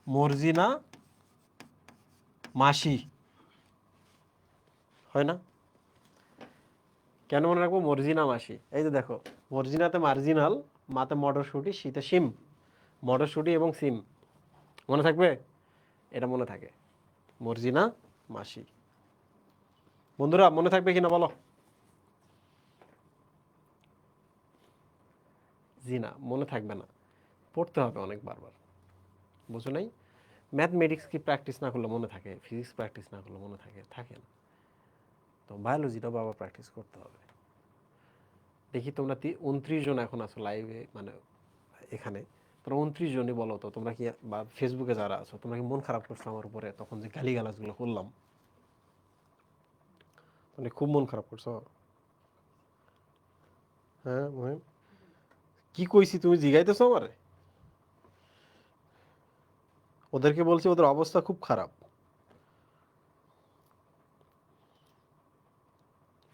মর্জিনা মাসি, হয় না? কেন মনে রাখবো মর্জিনা মাসি? এই যে দেখো, মর্জিনাতে মার্জিনাল, মাতে মটরশুঁটি, শীতে শিম। মটরশুঁটি এবং সিম মনে থাকবে? এটা মনে থাকে, মর্জিনা মাসি। বন্ধুরা মনে থাকবে কিনা বলো? জি না, মনে থাকবে না, পড়তে হবে অনেক বারবার। বুঝো নাই? ম্যাথমেটিক্স কি প্র্যাকটিস না করলে মনে থাকে? ফিজিক্স প্র্যাকটিস না করলে মনে থাকে? থাকে না। তো বায়োলজিটাও বাবা প্র্যাকটিস করতে হবে। দেখি তোমরা 29 জন এখন আছো লাইভে, মানে এখানে তোমরা 29 জনই বলো তো, তোমরা কি, বা ফেসবুকে যারা আছো, তোমরা কি মন খারাপ করছো আমার উপরে তখন যে গালিগালাজগুলো করলাম? মানে খুব মন খারাপ করছো? হ্যাঁ মহিম, কি কইছি তুমি জিগাইতেছো আমারে? ওদেরকে বলছি ওদের অবস্থা খুব খারাপ।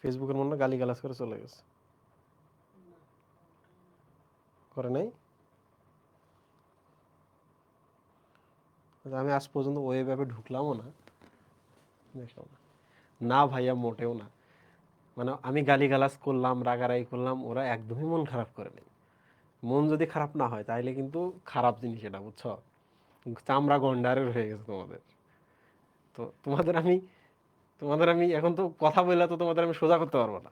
ফেসবুকের মনে গালি গালাজ করে চলে গেছে, করে নাই? আমি আজ পর্যন্ত ওই ভাবে ঢুকলামও না, দেখলাম না। না ভাইয়া, মোটেও না। মানে আমি গালি গালাজ করলাম, রাগারাগি করলাম, ওরা একদমই মন খারাপ করে নাই। মন যদি খারাপ না হয় তাহলে কিন্তু খারাপ জিনিস এটা, বুঝছো? চামড়া গন্ডারের হয়ে গেছে তোমাদের। তো তোমাদের আমি এখন তো কথা বললে তো তোমাদের আমি সোজা করতে পারবো না।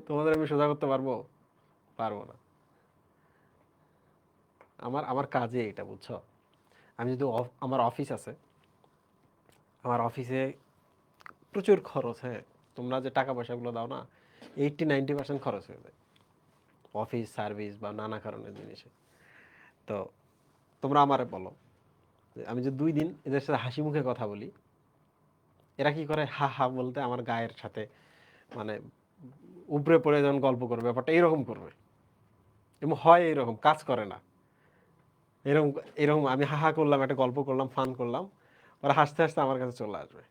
তোমাদের আমি সোজা করতে পারবো? পারবো না। আমার আমার কাজে এটা, বুঝছো? আমি যদি আমার অফিস আছে, আমার অফিসে প্রচুর খরচ। হ্যাঁ, তোমরা যে টাকা পয়সাগুলো দাও না, 80-90% খরচ হয়ে যায় অফিস সার্ভিস বা নানা কারণের জিনিসে। তো তোমরা আমারে বলো যে আমি যে 2 দিন এদের সাথে হাসি মুখে কথা বলি, এরা কি করে, হা হা বলতে আমার গায়ের সাথে মানে উপরে পড়ে যখন গল্প করবে, ব্যাপারটা এরকম করবে এবং হয় এরকম, কাজ করে না এরকম। এরকম আমি হা হা করলাম, একটা গল্প করলাম, ফান করলাম, ওরা হাসতে হাসতে আমার কাছে চলে আসবে,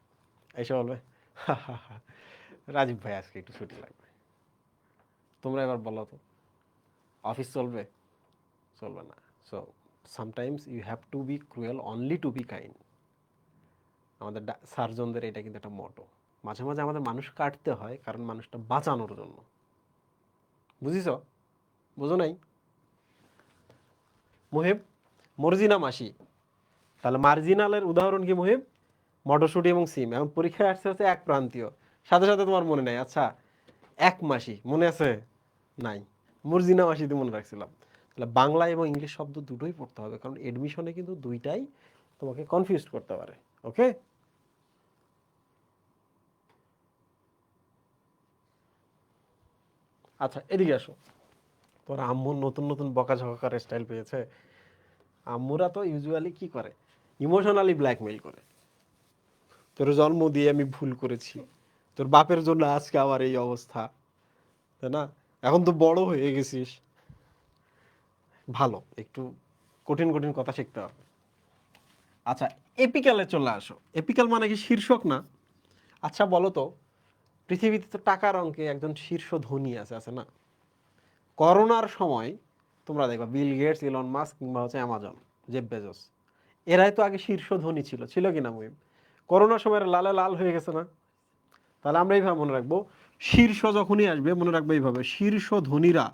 এসে বলবে হা হা হা, রাজীব ভাই আজকে একটু ছুটি লাগবে। তোমরা এবার বলো তো, অফিস চলবে? চলবে না। So sometimes you have to be cruel only to be kind. আমাদের সার্জনদের এটা কিন্তু একটা মটো। মাঝে মাঝে আমাদের মানুষ কাটতে হয় কারণ মানুষটা বাঁচানোর জন্য। বুঝিস? বুঝো নাই? মুহিব, মর্জিনা মাসি, তাহলে মার্জিনালের উদাহরণ কি মুহিব? মটরশুঁটি এবং সিম। এখন পরীক্ষায় আসছে হচ্ছে এক প্রান্তীয়, সাথে সাথে তোমার মনে নাই। আচ্ছা, এক মাসি মনে আছে? নাই। মর্জিনা মাসিতে মনে রাখছিলাম। তাহলে বাংলা এবং ইংলিশ শব্দ দুটোই পড়তে হবে, কারণ এডমিশনে কিন্তু দুইটাই তোমাকে কনফিউজ করতে পারে। ওকে? আচ্ছা, এদিকে আসো। তোর আম্মুর নতুন নতুন বকাঝকার স্টাইল পেয়েছে। আম্মুরা তো ইউজুয়ালি কি করে, ইমোশনালি ব্ল্যাকমেইল করে। তোর জন্ম দিয়ে আমি ভুল করেছি, তোর বাপের জন্য আজকে আমার এই অবস্থা, তাই না? এখন তো বড় হয়ে গেছিস, ভালো একটু কঠিন কঠিন কথা শিখতে হবে। আচ্ছা, এপিক্যালে চলে আসো। এপিক্যাল মানে কি? শীর্ষক না। আচ্ছা বলো তো, পৃথিবীতে তো টাকার অঙ্কে একজন শীর্ষ ধনী আছে, আছে না? করোনার সময় তোমরা দেখবা বিল গেটস, ইলন মাস্ক কিংবা হচ্ছে অ্যামাজন, জেফ বেজোস, এরাই তো আগে শীর্ষ ধনী ছিল, ছিল কিনা মুহিম? করোনার সময় এরা লালে লাল হয়ে গেছে না? তাহলে আমরা এইভাবে মনে রাখবো, শীর্ষ যখনই আসবে মনে রাখবো এইভাবে, শীর্ষ ধনীরা,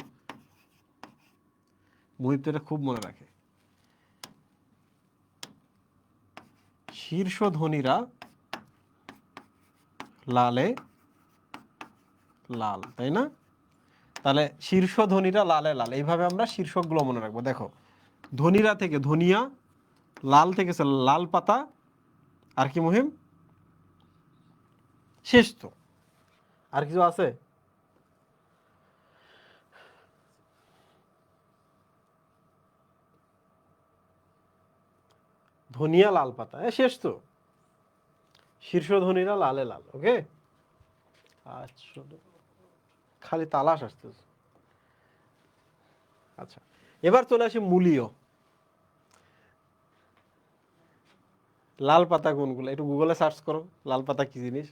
মুহিব তো এটা খুব মনে রাখে, শীর্ষ ধনীরা লালে লাল, তাই না? তাহলে শীর্ষ ধনীরা লালে লাল, এইভাবে আমরা শীর্ষকগুলো মনে রাখবো। দেখো, ধনীরা থেকে ধনিয়া, লাল থেকে লাল পাতা, আর কি মুহিম? শেষ তো, আর কিছু আছে? ধনিয়া, লাল পাতা, শেষ তো। শীর্ষ ধনীরা লালে লাল। ওকে? আচ্ছা, খালি তালাশ আসতেছে। আচ্ছা, এবার চলে আসি মূলীয়। লাল পাতা কোনগুলো একটু গুগলে সার্চ করো, লাল পাতা কি জিনিস।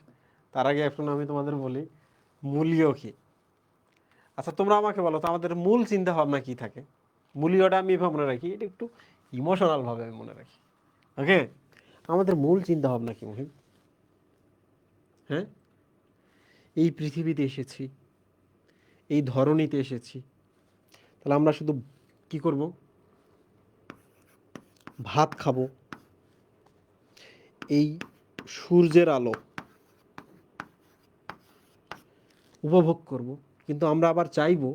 তার আগে এখন আমি তোমাদের বলি মূলীয় কি। আচ্ছা, তোমরা আমাকে বলো তো, আমাদের মূল চিন্তা ভাবনা কি থাকে? মূলীয়টা আমি এভাবে মনে রাখি, এটা একটু ইমোশনাল ভাবে আমি মনে রাখি। ওকে? আমাদের মূল চিন্তা ভাবনা কি মহিম? হ্যাঁ, এই পৃথিবীতে এসেছি, এই ধরনীতে এসেছি, তাহলে আমরা শুধু কি করব? ভাত খাবো, এই সূর্যের আলো উপভোগ করব, কিন্তু আমরা আবার চাইবো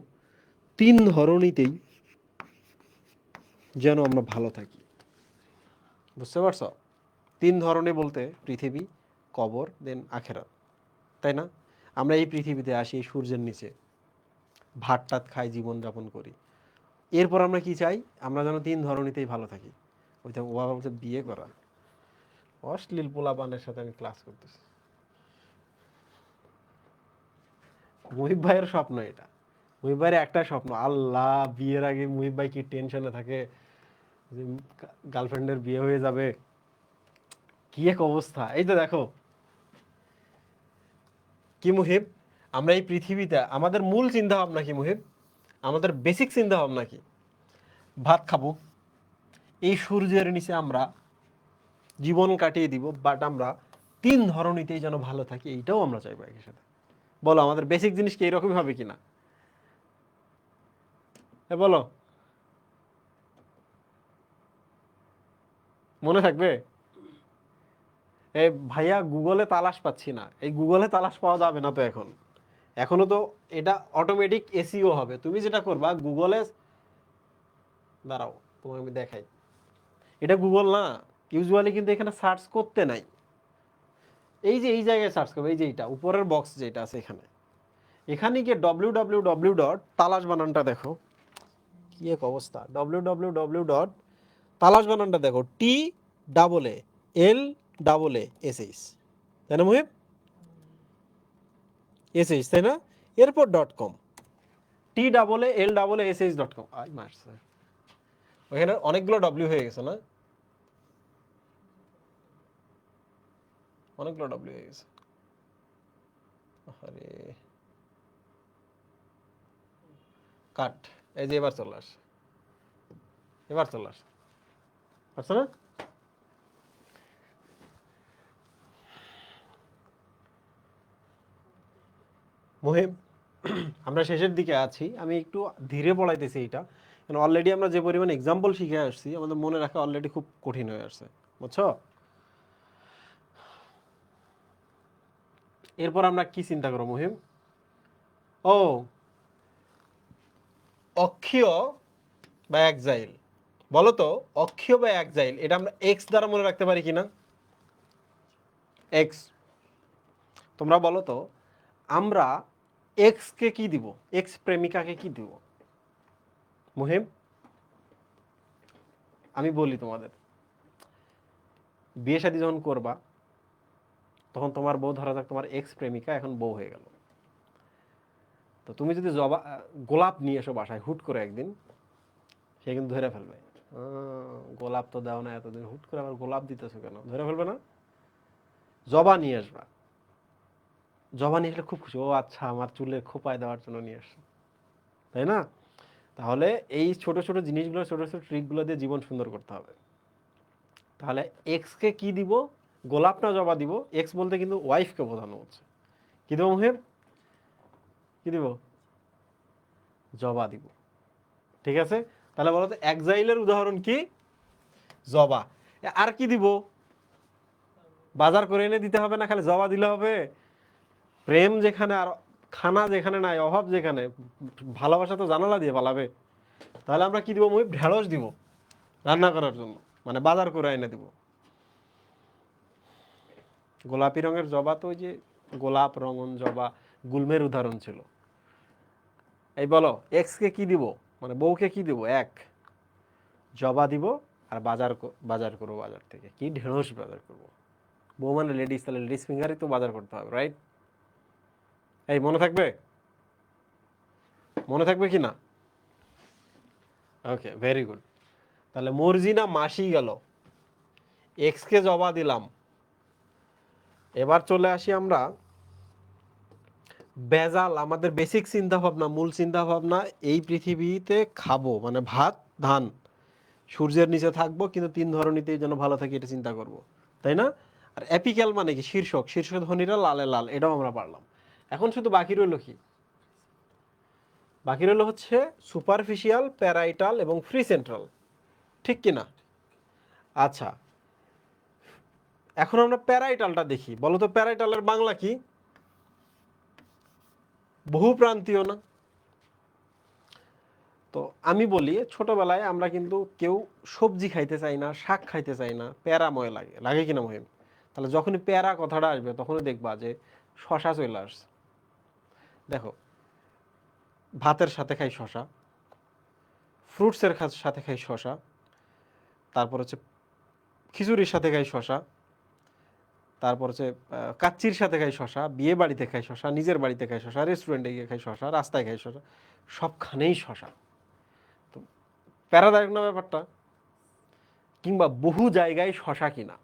3 ধরনীতেই যেন আমরা ভালো থাকি। বুঝতে পারছো? 3 ধরনে বলতে পৃথিবী, কবর, দেন আখেরাত, তাই না? আমরা এই পৃথিবীতে আসি, এই সূর্যের নিচে ভাত টাত খাই, জীবনযাপন করি। এরপর আমরা কি চাই? আমরা যেন 3 ধরনীতেই ভালো থাকি। ওইটা ও বাবা বলছে বিয়ে করা, অশ্লীল পোলাপানের সাথে আমি ক্লাস করতেছি। মুহিব ভাইয়ের স্বপ্ন এটা। মুহিব ভাইয়ের একটা স্বপ্ন, আল্লাহ, বিয়ের আগে মুহিব ভাই কি টেনশনে থাকে যে গার্লফ্রেন্ডের বিয়ে হয়ে যাবে, কি এক অবস্থা। এই তো দেখো, কি মুহিব, আমরা এই পৃথিবীতে আমাদের মূল চিন্তা ভাবনা কি মুহিব, আমাদের বেসিক চিন্তা ভাবনা কি? ভাত খাবো, এই সূর্যের নিচে আমরা জীবন কাটিয়ে দিব, বাট আমরা 3 ধরনীতেই যেন ভালো থাকি, এইটাও আমরা চাইবো একই সাথে। বলো আমাদের বেসিক জিনিস কি এরকমই হবে কিনা? বলো, মনে থাকবে? এই ভাইয়া গুগলে তালাশ পাচ্ছি না, এই গুগলে তালাশ পাওয়া যাবে না তো এখন, এখনো তো এটা অটোমেটিক এসইও হবে। তুমি যেটা করবা গুগলে, দাঁড়াও তোমাকে আমি দেখাই, এটা গুগল না, ইউজুয়ালি কিন্তু এখানে সার্চ করতে নাই, এই যে এই জায়গায় সার্চ করবে, এই যে এইটা উপরের বক্স যেটা আছে এখানে, এখানে গিয়ে www ডট তালাশ বানানটা দেখো, কি এক অবস্থা, www ডট তালাশ বানানটা দেখো, TAALASH, তাই না মুহিব? এসএইচ, তাই না? এরপর .com, TAALASH.com। ওখানে অনেকগুলো ডব্লিউ হয়ে গেছে না, অনেকগুলো ডব্লিউ হয়ে গেছে। আরে কাট, এই যে এবার চলে আসে, এবার চলে আসে, আসছে না? মুহিব, আমরা শেষের দিকে আছি, আমি একটু ধীরে পড়াইতেছি এটা, কারণ অলরেডি আমরা যে পরিমাণ এক্সাম্পল শিখে আসছি, আমাদের মনে রাখা অলরেডি খুব কঠিন হয়ে আসছে, বুঝছো? এরপর আমরা কি চিন্তা করবো মুহিব? ও, অক্ষীয় বা এক্সাইল। বলো তো, অক্ষীয় বা এক্সাইল এটা আমরা এক্স দ্বারা মনে রাখতে পারি কিনা? এক্স, তোমরা বলো তো, আমরা এক্স কে কি দিব, এক্স প্রেমিকাকে কি দিব মুহিব? আমি বলি তোমাদের, বিয়ে শাদী যখন করবা, তখন তোমার বউ, ধরা যাক তোমার এক্স প্রেমিকা এখন বউ হয়ে গেল, তো তুমি যদি গোলাপ নিয়ে এসো বাসায় হুট করে একদিন, সে কিন্তু ধরে ফেলবে, গোলাপ তো দাও না এতদিন, হুট করে আবার গোলাপ দিতেছো কেন, ধরে ফেলবে না? জবা নিয়ে আসবা, জবা নিয়ে আসলে খুব খুশি, ও আচ্ছা আমার চুলে খোপায় দেওয়ার জন্য নিয়ে আসছে, তাই না? তাহলে এই ছোট ছোট জিনিসগুলো, ছোট ছোট ট্রিকগুলো দিয়ে জীবন সুন্দর করতে হবে। তাহলে এক্স কে কি দিব, গোলাপ না জবা দিব? এক্স বলতে কিন্তু ওয়াইফকে বোঝানো হচ্ছে, কি দেবো মুহেব, কি দিব? জবা দিব, ঠিক আছে? তাহলে বলো তো এক্সাইলের উদাহরণ কি? জবা। আর কি দিব? বাজার করে এনে দিতে হবে না, খালি জবা দিলে হবে? প্রেম যেখানে আর খানা যেখানে নাই, অভাব যেখানে, ভালোবাসা তো জানালা দিয়ে পালাবে। তাহলে আমরা কি দিব মুহিব? ঢেঁড়স দিব রান্না করার জন্য, মানে বাজার করে এনে দিব। গোলাপি রঙের জবা তো ওই যে গোলাপ রঙন জবা, গুলমের উদাহরণ ছিল। এই বলো এক্স কে কি দিব, মানে বউকে কি দিব? এক, জবা দিব, আর বাজার করবো বাজার থেকে, কি ঢেঁড়স বাজার করবো। বউ মানে লেডিস, তাহলে লেডিস ফিঙ্গারই তো বাজার করতে হবে, রাইট? এই মনে থাকবে, মনে থাকবে কি না? ওকে, ভেরি গুড। তাহলে মর্জিনা মাসি গেল, এক্স কে জবা দিলাম। এবার চলে আসি আমরা বেজাল, আমাদের বেসিক চিন্তা ভাবনা, মূল চিন্তা ভাবনা, এই পৃথিবীতে খাবো মানে ভাত ধান, সূর্যের নিচে থাকবো, কিন্তু 3 ধরনীতেই যেন ভালো থাকি, এটা চিন্তা করব, তাই না? আর অ্যাপিক্যাল মানে কি? শীর্ষক, শীর্ষধ্বনিরা লালে লাল, এটাও আমরা পারলাম। এখন শুধু বাকি রইল কি? বাকি রইল হচ্ছে সুপারফিশিয়াল, প্যারাইটাল এবং ফ্রি সেন্ট্রাল, ঠিক কি না? আচ্ছা, এখন আমরা প্যারাইটালটা দেখি। বলো তো প্যারাইটালের বাংলা কি? বহুপ্রান্তীয় না? তো আমি বলি, ছোটবেলায় আমরা কিন্তু কেউ সবজি খাইতে চাই না, শাক খাইতে চাই না, প্যারাময় লাগে, লাগে কিনা মহিম? তাহলে যখনই প্যারা কথাটা আসবে, তখনই দেখবা যে শশা চলে আসছে। দেখো, ভাতের সাথে খাই শশা, ফ্রুটসের সাথে খাই শশা, তারপর হচ্ছে খিচুড়ির সাথে খাই শশা, তারপর হচ্ছে কাচ্চির সাথে খাই শশা, বিয়ে বাড়িতে খাই শশা, নিজের বাড়িতে খাই শশা, রেস্টুরেন্টে গিয়ে খাই শশা, রাস্তায় খাই শশা, সবখানেই শশা। তো প্যারাদায়ক না ব্যাপারটা? কিংবা বহু জায়গায় শশা কিনা,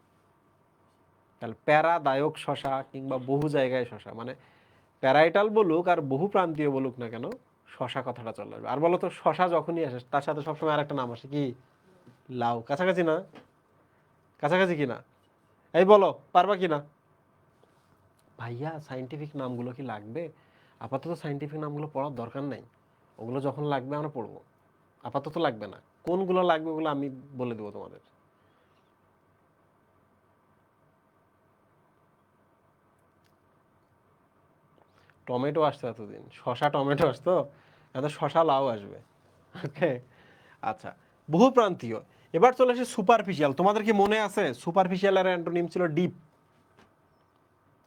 তাহলে প্যারাদায়ক শশা কিংবা বহু জায়গায় শশা, মানে প্যারাইটাল বলুক আর বহু প্রান্তীয় বলুক না কেন, শশা কথাটা চলে আসবে। আর বলো তো শশা যখনই আসে তার সাথে সবসময় আর একটা নাম আসে কি? লাউ। কাছাকাছি না? কাছাকাছি কিনা? এই বলো, পারবা কিনা? ভাইয়া সাইন্টিফিক নামগুলো কি লাগবে? আপাতত সাইন্টিফিক নামগুলো পড়ার দরকার নাই, ওগুলো যখন লাগবে আমরা পড়বো। আপাতত লাগবে না। কোনগুলো লাগবে ওগুলো আমি বলে দেবো তোমাদের। টমেটো আসতো এতদিন, শশা টমেটো আসতো, এত শশা লাউ আসবে। ওকে, আচ্ছা। বহুপ্রান্তীয়। এবার চলে আসে সুপারফিশিয়াল। তোমাদের কি মনে আছে সুপারফিশিয়ালের অ্যান্টোনিম ছিল ডিপ?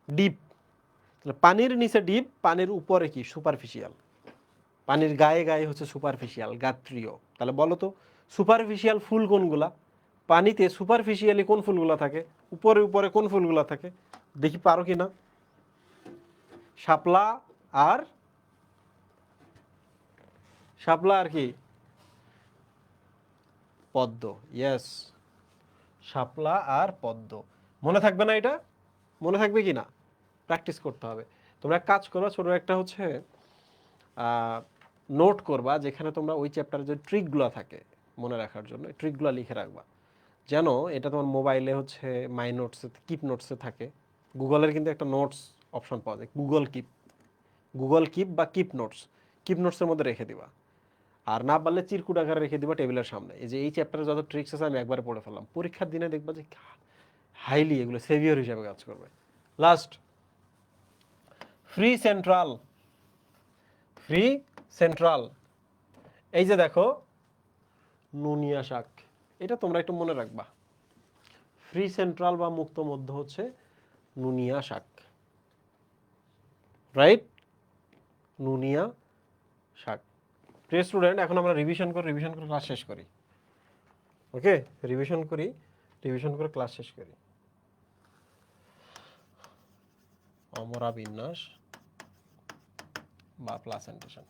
ডিপ, পানির নিচে ডিপ, পানির উপরে কি? সুপারফিশিয়াল। পানির গায়ে গায়ে হচ্ছে সুপারফিশিয়াল, গাত্রীয়। তাহলে বলো তো সুপারফিশিয়াল ফুল কোনগুলা? পানিতে সুপারফিশিয়ালি কোন ফুলগুলা থাকে? উপরে উপরে কোন ফুলগুলা থাকে? দেখি পারো কি না। শাপলা আর শাপলা আর কি? পদ্ম। ইয়েস, শাপলা আর পদ্ম। মনে থাকবে না এটা? মনে থাকবে কি না? প্র্যাকটিস করতে হবে। তোমরা এক কাজ করো, ছোট একটা হচ্ছে নোট করবা, যেখানে তোমরা ওই চ্যাপ্টারে যে ট্রিকগুলো থাকে মনে রাখার জন্য ট্রিকগুলো লিখে রাখবা, যেন এটা তোমার মোবাইলে হচ্ছে মাই নোটসে, কিপ নোটসে থাকে। গুগলের কিন্তু একটা নোটস অপশন পাওয়া যায়, গুগল কিপ বা কিপ নোটস। কিপ নোটসের মধ্যে রেখে দিবা। আর না পারলে চিরকুট আকারে রেখে দিবা টেবিলের সামনে। এই যে এই চ্যাপ্টারে যত ট্রিক্স আছে আমি একবারে পড়ে ফেললাম, পরীক্ষার দিনে দেখবা যে হাইলি এগুলো সেভিয়র হিসাবে কাজ করবে। Last, free central. Free central, এই যে দেখো নুনিয়া শাক, এটা তোমরা একটু মনে রাখবা। ফ্রি সেন্ট্রাল বা মুক্ত মধ্য হচ্ছে নুনিয়া শাক, রাইট? নুনিয়া শাক। প্রিয় স্টুডেন্ট, এখন আমরা রিভিশন করে ক্লাস শেষ করি। ওকে, রিভিশন করে ক্লাস শেষ করি। অমরা বিন্যাস বা প্লাসেন্টেশন।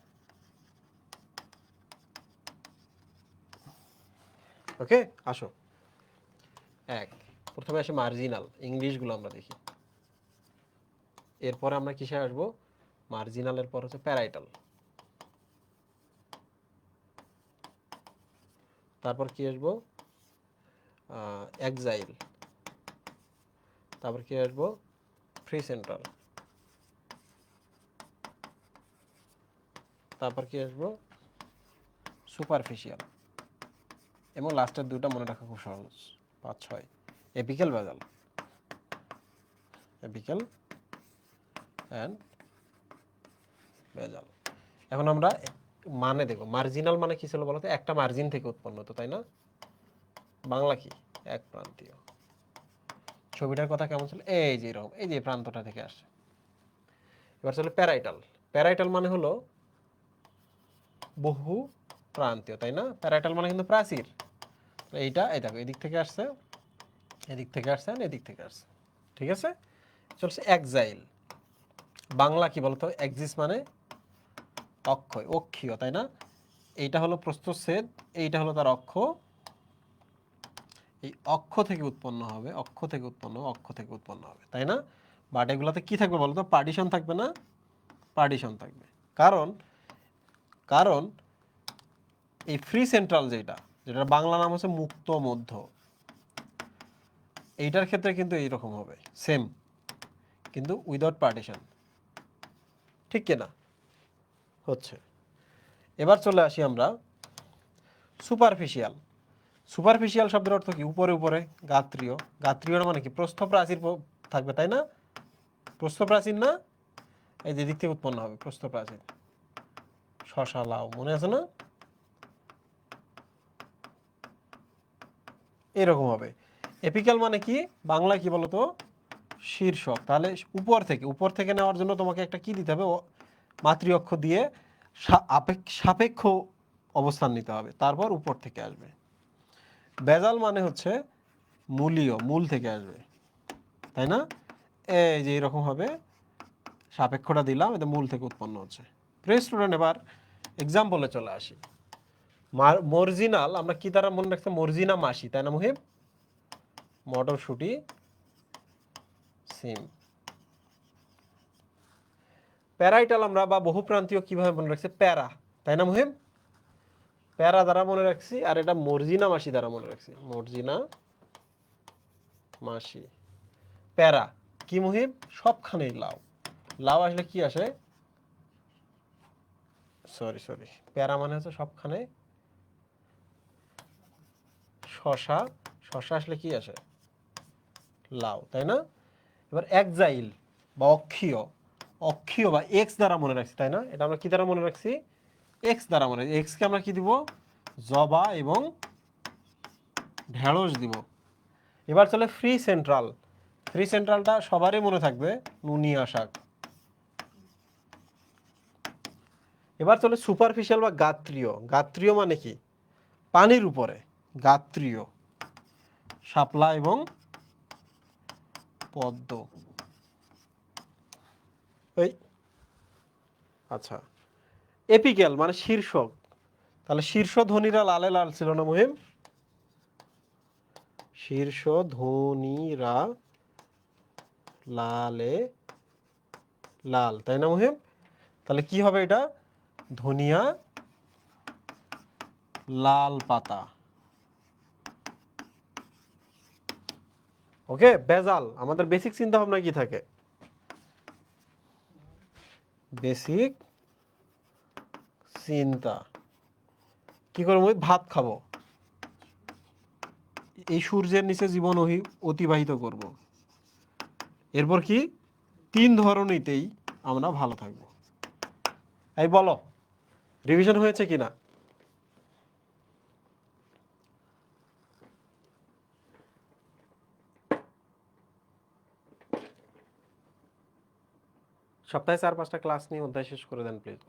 ওকে, আসো। প্রথমে আসে মার্জিনাল, ইংলিশগুলো আমরা দেখি। এরপরে আমরা কিসে আসবো? মার্জিনালের পর হচ্ছে প্যারাইটাল, তারপর কি আসবো? এক্সাইল, তারপর কি আসবো? ফ্রি সেন্ট্রাল, তারপর কি আসবো? সুপারফিশিয়াল, এবং লাস্টের দুটো মনে রাখা খুব সহজ, 5-6, এপিক্যাল ভেজাল। এপিক্যাল অ্যান্ড ভেজাল। এখন আমরা মানে দেখো, মার্জিনাল মানে কি ছিল বলতো? একটা মার্জিন থেকে উৎপন্ন হতো, তাই না? বাংলা কি? এক প্রান্তীয়। ছবিটার কথা কেমন ছিল? এই যে এরকম, এই যে প্রান্তটা থেকে আসে। এবার চলে প্যারাইটাল। প্যারাইটাল মানে হলো বহু প্রান্তীয়, তাই না? প্যারাইটাল মানে কিন্তু প্রাচীর। এইটা এই দেখো, এদিক থেকে আসছে, এদিক থেকে আসছে, এদিক থেকে আসছে, ঠিক আছে? চলছে এক্সাইল। বাংলা কি বলতো? এক্সিস মানে অক্ষয়, অক্ষীয়, তাই না? এইটা হলো প্রস্থচ্ছেদ, এইটা হলো তার অক্ষ। এই অক্ষ থেকে উৎপন্ন হবে, অক্ষ থেকে উৎপন্ন হবে, তাই না? বাট এগুলোতে কি থাকবে বলতো? পার্টিশন থাকবে না? পার্টিশন থাকবে। কারণ কারণ এই ফ্রি সেন্ট্রাল যেটার বাংলা নাম হচ্ছে মুক্ত মধ্য, এইটার ক্ষেত্রে কিন্তু এইরকম হবে, সেম, কিন্তু উইদাউট পার্টিশন, ঠিক কিনা? হচ্ছে। এবার চলে আসি আমরা সুপারফিশিয়াল। সুপারফিশিয়াল শব্দের অর্থ কি? উপরে উপরে, গাত্রীয়। গাত্রীয় মানে কি? প্রস্থ প্রাচীর থাকবে, তাই না? প্রস্থ প্রাচীর না? এই যে দিক থেকে উৎপন্ন হবে প্রস্থ প্রাচীর। শশা লাউ মনে আছে না? এরকম হবে। এপিক্যাল মানে কি? বাংলা কি বলতো? শীর্ষক। তাহলে উপর থেকে নেওয়ার জন্য তোমাকে একটা কি দিতে হবে? মাতৃ অক্ষ দিয়ে সাপেক্ষ অবস্থান নিতে হবে, তারপর উপর থেকে আসবে। বেজাল মানে হচ্ছে মূলীয়, মূল থেকে আসবে, তাই না? এই যে এরকম হবে, সাপেক্ষটা দিলাম, এটা মূল থেকে উৎপন্ন হচ্ছে। প্রিয় স্টুডেন্ট, এবার এক্সাম্পলে চলে আসি। মর্জিনাল আমরা কি দ্বারা মনে রাখতে? মর্জিনা মাসি, তাই না মুহিব? মটরশুটি, সিম। প্যারাইটাল আমরা বা বহুপ্রান্তীয় কিভাবে মনে রাখছি? প্যারা, তাই না মুহিম? প্যারা দ্বারা মনে রাখছি, আর এটা মর্জিনা মাসি দ্বারা মনে রাখছি। মর্জিনা মাসি। প্যারা কি মুহিম? সবখানেই লাউ। লাউ আসলে কি আসে? সরি সরি, প্যারা মানে হচ্ছে সবখানে। শশা, শশা আসলে কি আসে? লাউ, তাই না? এবার একজাইল বা অক্ষীয়, অক্ষীয় বা এক্স দ্বারা মনে রাখছি, তাই না? এটা আমরা কি দ্বারা মনে রাখছি? এক্স দ্বারা মনে রাখছি। এক্স কে আমরা কি দিব? জবা এবং ঢেঁড়স দিব। এবার চলে ফ্রি সেন্ট্রাল। ফ্রি সেন্ট্রালটা সবারই মনে থাকবে, নুনিয়া শাক। এবার চলে সুপারফিশিয়াল বা গাত্রীয়। গাত্রীয় মানে কি? পানির উপরে। গাত্রীয় শাপলা এবং পদ্ম। এই আচ্ছা, এপিক্যাল মানে শীর্ষক। তাহলে শীর্ষধ্বনিরা লালে লাল ছিল না মুহিম? শীর্ষধ্বনিরা লালে লাল, তাই না মুহিম? তাহলে কি হবে এটা? ধনিয়া লাল পাতা। ওকে, বেজাল আমাদের বেসিক চিন্তা ভাবনা কি থাকে? বেসিক চিন্তা কি করে? মুহিম ভাত খাবো, এই সূর্যের নিচে জীবন অতিবাহিত করব। এরপর কি? 3 ধরনেতেই আমরা ভালো থাকবো। এই বলো, রিভিশন হয়েছে কিনা? সপ্তাহে 4-5টা ক্লাস নিয়ে অধ্যায় শেষ করে দেন প্লিজ।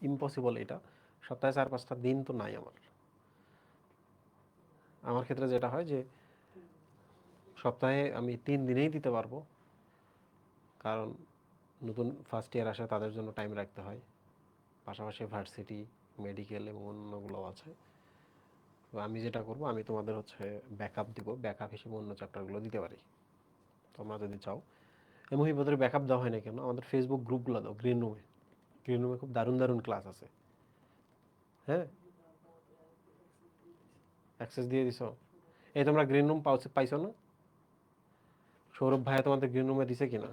ইম্পসিবল এটা। সপ্তাহে 4-5টা দিন তো নাই আমার। আমার ক্ষেত্রে যেটা হয় যে সপ্তাহে আমি 3 দিনেই দিতে পারবো, কারণ নতুন ফার্স্ট ইয়ার আসে, তাদের জন্য টাইম রাখতে হয়। পাশাপাশি ভার্সিটি, মেডিকেল এবং অন্যগুলো আছে। তো আমি যেটা করব, আমি তোমাদের হচ্ছে ব্যাকআপ দিব, ব্যাকআপ হিসেবে অন্য চ্যাপ্টারগুলো দিতে পারি তোমরা যদি চাও। এই মহিবতের ব্যাকআপ দেওয়া হয় না কেন? আমাদের ফেসবুক গ্রুপগুলো দাও, গ্রিন রুমে। গ্রিন রুমে খুব দারুণ দারুণ ক্লাস আছে। হ্যাঁ, অ্যাক্সেস দিয়ে দিছো? এই তোমরা গ্রিন রুম পাইছো না? সৌরভ ভাইয়া তোমাদের গ্রিন রুমে দিছে কিনা?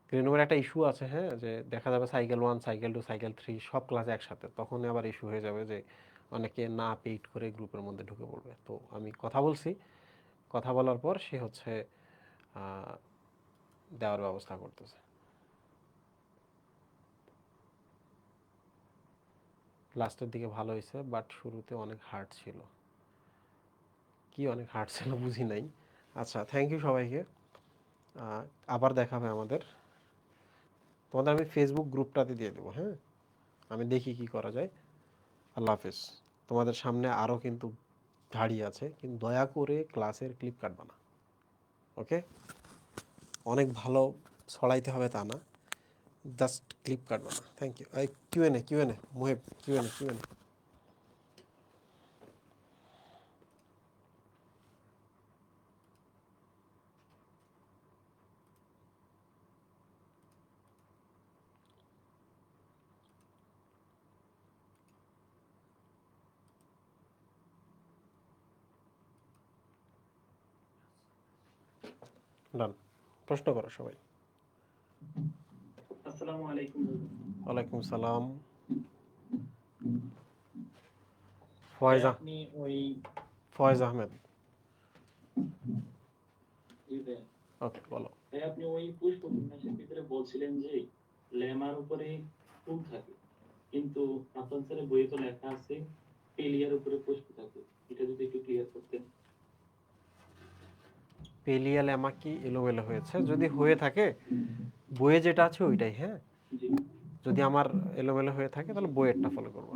গ্রিন রুমের একটা ইস্যু আছে, হ্যাঁ, যে দেখা যাবে সাইকেল 1, সাইকেল 2, সাইকেল 3 সব ক্লাসে একসাথে, তখন আবার ইস্যু হয়ে যাবে যে অনেকে না পেইড করে গ্রুপের মধ্যে ঢুকে পড়বে। তো আমি কথা বলছি, কথা বলার পর সে হচ্ছে দেওয়ার ব্যবস্থা করতেছে। লাস্টের দিকে ভালো হয়েছে, বাট শুরুতে অনেক হার্ড ছিল। কি অনেক হার্ড ছিল বুঝি নাই। আচ্ছা, থ্যাংক ইউ সবাইকে। আবার দেখা হবে আমাদের। তোমাদের আমি ফেসবুক গ্রুপটাতে দিয়ে দেবো, হ্যাঁ? আমি দেখি কি করা যায়। আল্লাহ হাফেজ। তোমাদের সামনে আরও কিন্তু ধাড়ি আছে, কিন্তু দয়া করে ক্লাসের ক্লিপ কাটবা না, ওকে? অনেক ভালো ছড়াইতে হবে তা না, জাস্ট ক্লিপ কাটবা না। Thank you. এই QNA, QNA Muhib, QNA, QNA. Done. প্রশ্ন করো সবাই। আসসালামু আলাইকুম। ওয়ালাইকুম সালাম। ভাই ফয়েজ আপনি ওই ফয়েজ আহমেদ। জি ভাই, ওকে, বলো। ভাই আপনি ওই পুষ্প বিন্যাসের ভিতরে বলছিলেন যে লেমার উপরে ফুল থাকে, কিন্তু আপনার স্যারের বইয়ে তো লেখা আছে পেলিয়ার উপরে পুষ্প থাকে। এটা যদি একটু ক্লিয়ার করতেন। পেলিয়া লেমা কি এলোমেলো হয়েছে? যদি হয়ে থাকে, বইয়ে যেটা আছে ওইটাই, হ্যাঁ? জি যদি আমার এলোমেলো হয়ে থাকে জি তাহলে বইয়েরটা ফলো করবো।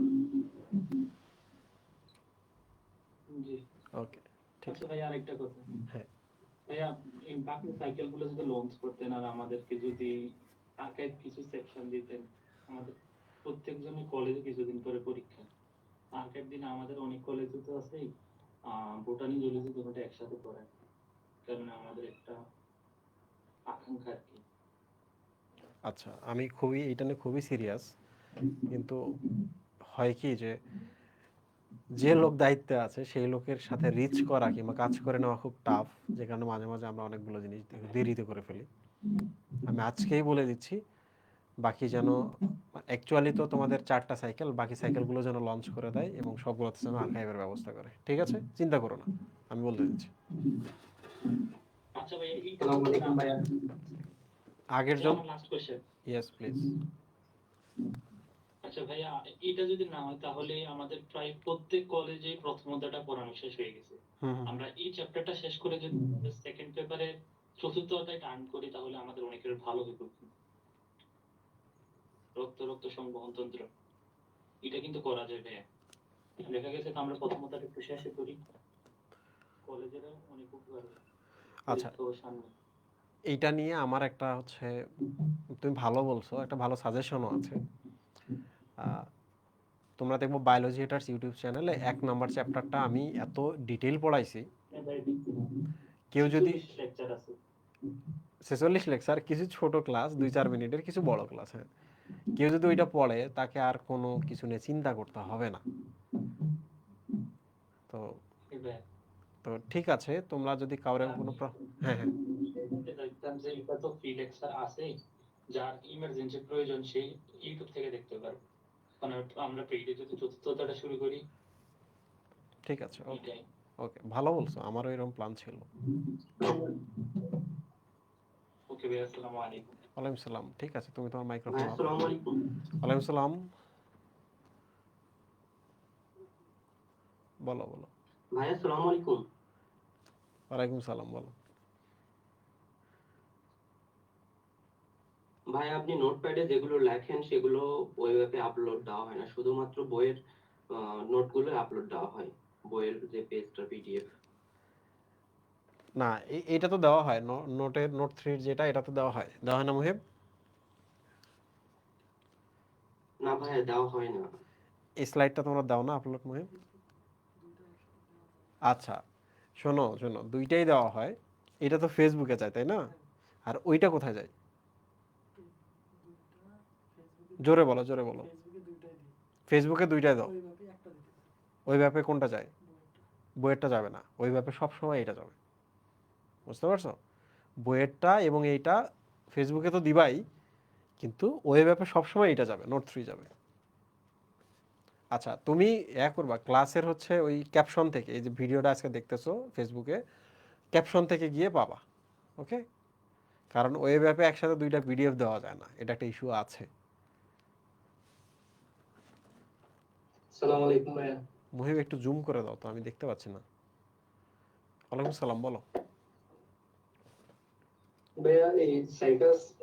জি। ওকে, ঠিক আচ্ছা আছে। ভাই, আরেকটা কথা। হ্যাঁ, ভাইয়া, এই বাকি সাইকেল গুলো যদি লঞ্চ করতেন আর আমাদেরকে যদি আর্কাইভ কিছু সেকশন দিতেন। আমাদের প্রত্যেকজনের কলেজে কিছুদিন করে পরীক্ষা। আগের দিন আমাদের অনেক কলেজে তো আছেই, বোটানি জুলজি দুটোটা একসাথে পড়ায়, কারণ আমাদের একটা আকাঙ্ক্ষা আর কি। আচ্ছা, আমি এটা নিয়ে খুবই সিরিয়াস, কিন্তু হয় কি যে লোক দায়িত্বে আছে সেই লোকের সাথে রিচ করা কিংবা কাজ করে নেওয়া খুব টাফ, যে কারণে মাঝে মাঝে আমরা অনেকগুলো জিনিস দেরিতে করে ফেলি। আমি আজকেই বলে দিচ্ছি, বাকি যেন অ্যাকচুয়ালি তো তোমাদের 4টা সাইকেল, বাকি সাইকেলগুলো যেন লঞ্চ করে দেয় এবং সবগুলোতে যেন আর্কাইভের ব্যবস্থা করে। ঠিক আছে, চিন্তা করো না, আমি বলে দিচ্ছি। আচ্ছা ভাই, এইটা আসসালামু যদি না আলাইকুম হয়, ভাইয়া। আগের এটা জন, আমার লাস্ট কোশ্চেন। Yes please. আচ্ছা ভাইয়া, এটা যদি না হয় তাহলে আমাদের প্রায় প্রত্যেক কলেজেই প্রথম অধ্যায়টা পড়ানো শেষ হয়ে গেছে। হুম, আমরা এই চ্যাপ্টারটা শেষ করে যদি সেকেন্ড পেপারে চতুর্থ অধ্যায় টার্ন করি তাহলে আমাদের অনেকের ভালো হইব। রক্ত সংবহন তন্ত্র, এটা কিন্তু করা যায় ভাইয়া। দেখা গেছে তো আমরা প্রথম অধ্যায়টা একটু শেষে করি, কলেজের অনেক উপকার হবে। আচ্ছা, তো সামনে এইটা নিয়ে আমার একটা তুমি ভালো বলছো, একটা ভালো সাজেশনও আছে। আহ, তোমরা দেখবো বায়োলজি হেটার্স ইউটিউব চ্যানেলে 1 নম্বর চ্যাপ্টারটা আমি এত ডিটেইল পড়াইছি। কেউ যদি 46 লেকচার আছে। 46 লেকচার, কিছু ছোট ক্লাস 2-4 মিনিটের, কিছু বড় ক্লাস, হ্যাঁ। কেউ যদি ওইটা পড়ে তাকে আর কোনো কিছু নিয়ে চিন্তা করতে হবে না। তো ভাইয়া, তো ঠিক আছে, তোমরা যদি কাউরে কোনো হ্যাঁ হ্যাঁ, দেখতাম যে এটা তো ফ্রি লেকচার আছে, যার ইমার্জেন্সি প্রয়োজন সেই ইউটিউব থেকে দেখতে পারবে। কারণ আমরা পেইডে যদি চতুর্থটা শুরু করি, ঠিক আছে, ওকে এটাই। ওকে, ভালো বলছো, আমারও এরকম প্ল্যান ছিল। ওকে ভাই, আসসালামু আলাইকুম। ওয়ালাইকুম সালাম। ঠিক আছে, তুমি তোমার ভাই মাইক্রোফোন অফ। আসসালামু আলাইকুম। ওয়ালাইকুম সালাম, বলো বলো। ভাই আসসালামু আলাইকুম। ওয়ালাইকুম সালাম, বলো। ভাই আপনি নোটপ্যাডে যেগুলো লেখেন সেগুলো ওয়েবে আপলোড দেওয়া হয় না, শুধুমাত্র বইয়ের নোটগুলো আপলোড দেওয়া হয়, বইয়ের যে পেজটা পিডিএফ। না, এটা তো দেওয়া হয়, নোট 3 যেটা, এটা তো দেওয়া হয় না মুহিব? না ভাই দেওয়া হয় না। এই স্লাইডটা তোমরা দাও না আপলোড মুহিব? আচ্ছা, শোনো শোনো, দুইটাই দেওয়া হয়। এটা তো ফেসবুকে যায়, তাই না? আর ওইটা কোথায় যায়? জোরে বলো, জোরে বলো। ফেসবুকে দুইটাই দাও। ওই ব্যাপে কোনটা যায়? বইয়েরটা যাবে না, ওই ব্যাপে সবসময় এটা যাবে। বুঝতে পারছো? বইয়েরটা এবং এইটা ফেসবুকে তো দিবাই, কিন্তু ওই ব্যাপে সবসময় এটা যাবে, নোট 3 যাবে। আচ্ছা, তুমি করবা ক্লাসের ওই ক্যাপশন থেকে, এই যে ভিডিওটা আজকে দেখতেছো ফেসবুকে, ক্যাপশন থেকে গিয়ে পাবা। ওকে, কারণ ওয়েব অ্যাপে একসাথে 2টা পিডিএফ দেওয়া যায় না, এটা একটা ইস্যু আছে। আসসালামু আলাইকুম ভাইয়া। মুহিব একটু জুম করে দাও তো, আমি দেখতে পাচ্ছি না। ওয়ালাইকুম সালাম, বলো। ভাইয়া এই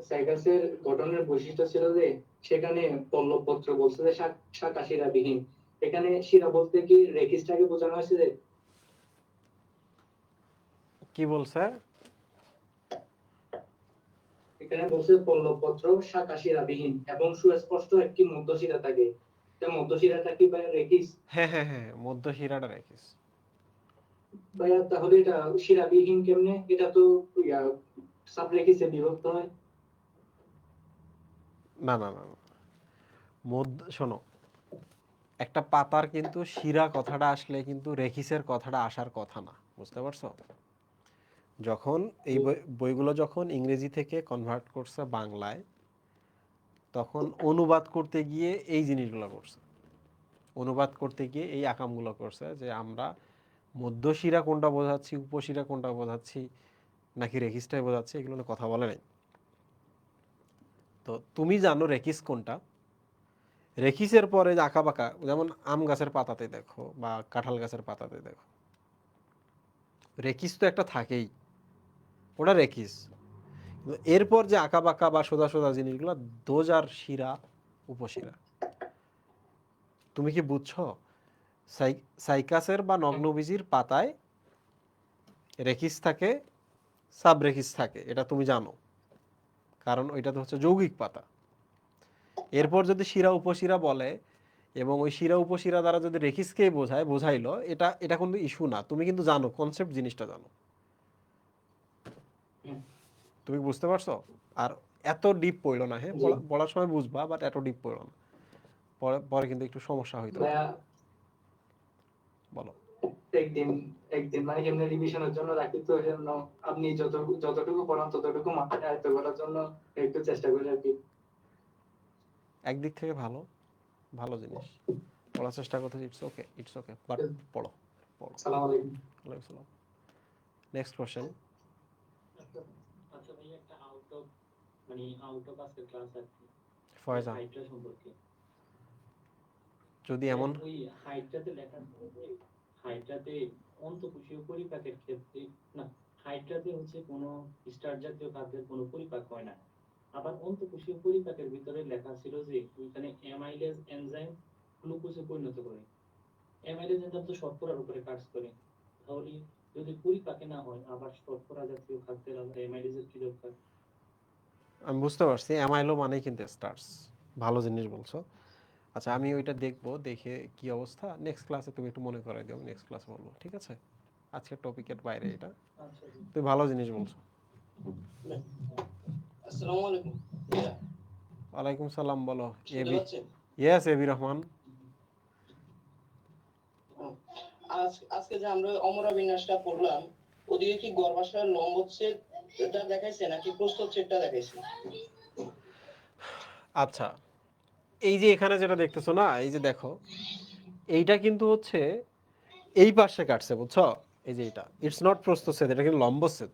সাইকাসের গঠনের বৈশিষ্ট্য ছিল যে সেখানে পল্লবপত্র বলছে যে শাখা শিরাবিহীন। এখানে শিরা বলতে কি রেখিসটাকে বোঝানো হয়েছে যে কি বলছে? এখানে বলছে পল্লবপত্র শাখা শিরাবিহীন এবং সুস্পষ্ট একটি মধ্যশিরা থাকে। এটা মধ্যশিরাটা কি ভাইয়া রেখিস? হ্যাঁ হ্যাঁ হ্যাঁ, মধ্য শিরাটা রেখিস। ভাইয়া তাহলে এটা শিরাবিহীন কেমনে? এটা তো সাব রেখিসে বিভক্ত হয়। না না না না। শোনো, একটা পাতার কিন্তু শিরা কথাটা আসলে কিন্তু রেখিসের কথাটা আসার কথা না, বুঝতে পারছো? যখন এই বইগুলো যখন ইংরেজি থেকে কনভার্ট করছে বাংলায়, তখন অনুবাদ করতে গিয়ে এই জিনিসগুলো করছে। অনুবাদ করতে গিয়ে এই আকামগুলো করছে যে আমরা মধ্যশিরা কোনটা বোঝাচ্ছি, উপশিরা কোনটা বোঝাচ্ছি, নাকি রেখিসটাই বোঝাচ্ছি, এগুলো নিয়ে কথা বলে নাই। তো তুমি জানো রেখিস কোনটা। রেখিসের পরে যে আঁকা বাঁকা, যেমন আম গাছের পাতাতে দেখো বা কাঁঠাল গাছের পাতাতে দেখো, রেখিস তো একটা থাকেই, ওটা রেখিস। এরপর যে আঁকা বাঁকা বা সোজা সোজা জিনিসগুলো, দোজ আর শিরা, উপশিরা। তুমি কি বুঝছো? সাইকাসের বা নগ্নবীজির পাতায় রেখিস থাকে, সাব রেখিস থাকে, এটা তুমি জানো, কারণ ওইটা তো হচ্ছে যৌগিক পাতা। এরপর যদি শিরা উপশিরা বলে এবং ওই শিরা উপশিরা দ্বারা যদি রেখিসকেই বোঝাইলো, এটা এটা কিন্তু ইস্যু না, তুমি কিন্তু জানো, কনসেপ্ট জিনিসটা জানো। তুমি বুঝতে পারছো? আর এত ডিপ পড়লো না, হ্যাঁ, জি। পড়ার সময় বুঝবা, বাট এত ডিপ পড়লো না, পরে পরে কিন্তু একটু সমস্যা হইতো। ভাইয়া বলো। একদিন একদিন মানে এমনি রিভিশনের জন্য রাখি, তো এই জন্য আপনি যতটুকু পড়ান ততটুকু মাথায় আয়ত্ত করার জন্য একটু চেষ্টা করি আর কি। একদিক থেকে ভালো, ভালো জিনিস, পড়ার চেষ্টা করতে, it's okay, it's okay, but পড়ো, পড়ো। আসসালামু আলাইকুম। ওয়ালাইকুম সালাম। Next question. আচ্ছা ভাই, একটা আউট অফ আজকের ক্লাস আর কি, ফয়জা, হাইড্রা সম্পর্কে। যদি এমন ওই হাইড্রাতে লেখা থাকে যে হাইড্রাতে অন্তঃকোষীয় পরিপাকের ক্ষেত্রে, না, হাইড্রাতে হচ্ছে কোনো স্টার্চ জাতীয় খাদ্যের কোনো পরিপাক হয় না। আবার অন্তঃকোষীয় পরিপাকের ভিতরে লেখা ছিল যে ওইখানে অ্যামাইলেজ এনজাইম গ্লুকোজে পরিণত করে। অ্যামাইলেজ এনজাইম তো শর্করার উপরে কাজ করে, তাহলে যদি পরিপাকে না হয় আবার শর্করা জাতীয় খাদ্যের আবার অ্যামাইলেজের কি দরকার? আমি বুঝতে পারছি, অ্যামাইলো মানেই কিন্তু স্টার্স, ভালো জিনিস বলছো। আচ্ছা, আমি ওইটা দেখবো, দেখে কি অবস্থা নেক্সট ক্লাসে তুমি একটু মনে করাই দিও, নেক্সট ক্লাসে বলবো, ঠিক আছে? আজকের টপিকের বাইরে এটা, আচ্ছা জি। তুমি ভালো জিনিস বলছো। আসসালামু আলাইকুম। ওয়ালাইকুম সালাম, বলো। শুনতে এবি, পাচ্ছেন? Yes A B Rahman. আজকে যে আমরা অমরা বিন্যাসটা পড়লাম, ওদিকে কি গর্ভাশয়ের লম্বচ্ছেদ এটা দেখাইছে নাকি প্রস্থচ্ছেদটা দেখাইছে? আচ্ছা, এই যে এখানে যেটা দেখতেছো না, এই যে দেখো, এইটা কিন্তু হচ্ছে এই পাশে কাটছে, বুঝছো? এই যে এটা, ইটস নট প্রস্থচ্ছেদ, এটা কিন্তু লম্বচ্ছেদ।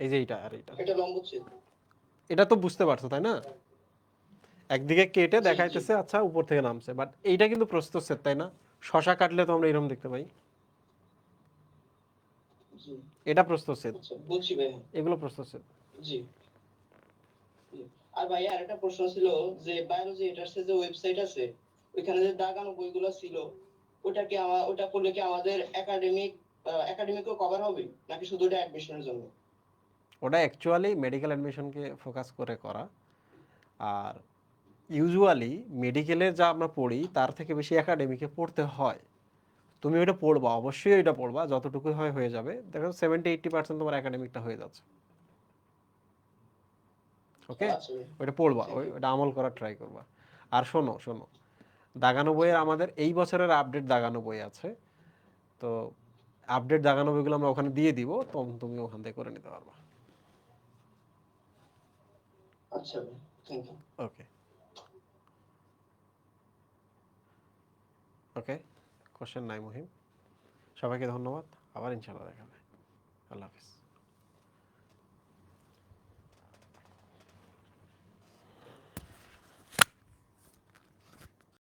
এই যে এইটা আর এইটা, এটা লম্বচ্ছেদ। এটা তো বুঝতে পারছো তাই না? একদিকে কেটে জি জি দেখাইতেছে, আচ্ছা উপর থেকে নামছে, বাট এইটা কিন্তু প্রস্থচ্ছেদ, তাই না? শশা কাটলে তো আমরা এরকম দেখতে পাই, জি। এটা প্রস্থচ্ছেদ, আচ্ছা, বুঝছি ভাই। এগুলো প্রস্থচ্ছেদ। জি জি। আর ভাই আরেকটা প্রশ্ন ছিল, যে বায়োলজি এটার যে ওয়েবসাইট আছে, ওইখানে যে দাগানো বইগুলো ছিল, ওটা করলে কি আমাদের একাডেমিকও কভার হবে নাকি শুধু এটা অ্যাডমিশনের জন্য? ওটা অ্যাকচুয়ালি মেডিকেল অ্যাডমিশনকে ফোকাস করে করা, আর ইউজুয়ালি মেডিকেলে যা আমরা পড়ি তার থেকে বেশি একাডেমিকে পড়তে হয়। তুমি ওইটা পড়বা, অবশ্যই ওইটা পড়বা, যতটুকু হয় হয়ে যাবে, দেখো 70-80% তোমার একাডেমিকটা হয়ে যাচ্ছে। ওকে, আচ্ছা ভাই, ওইটা পড়বা, থ্যাংক ইউ। ওইটা আমল করার ট্রাই করবা। আর শোনো শোনো, দাগানো বইয়ের আমাদের এই বছরের আপডেট দাগানো বই আছে, তো আপডেট দাগানো বইগুলো আমরা ওখানে দিয়ে দিব, তখন তুমি ওখান থেকে করে নিতে পারবা। আচ্ছা ভাই, thank you. Okay, okay, question নাই মুহিম। সবাইকে ধন্যবাদ, আবার ইনশাআল্লাহ দেখা হবে। আল্লাহ হাফিজ।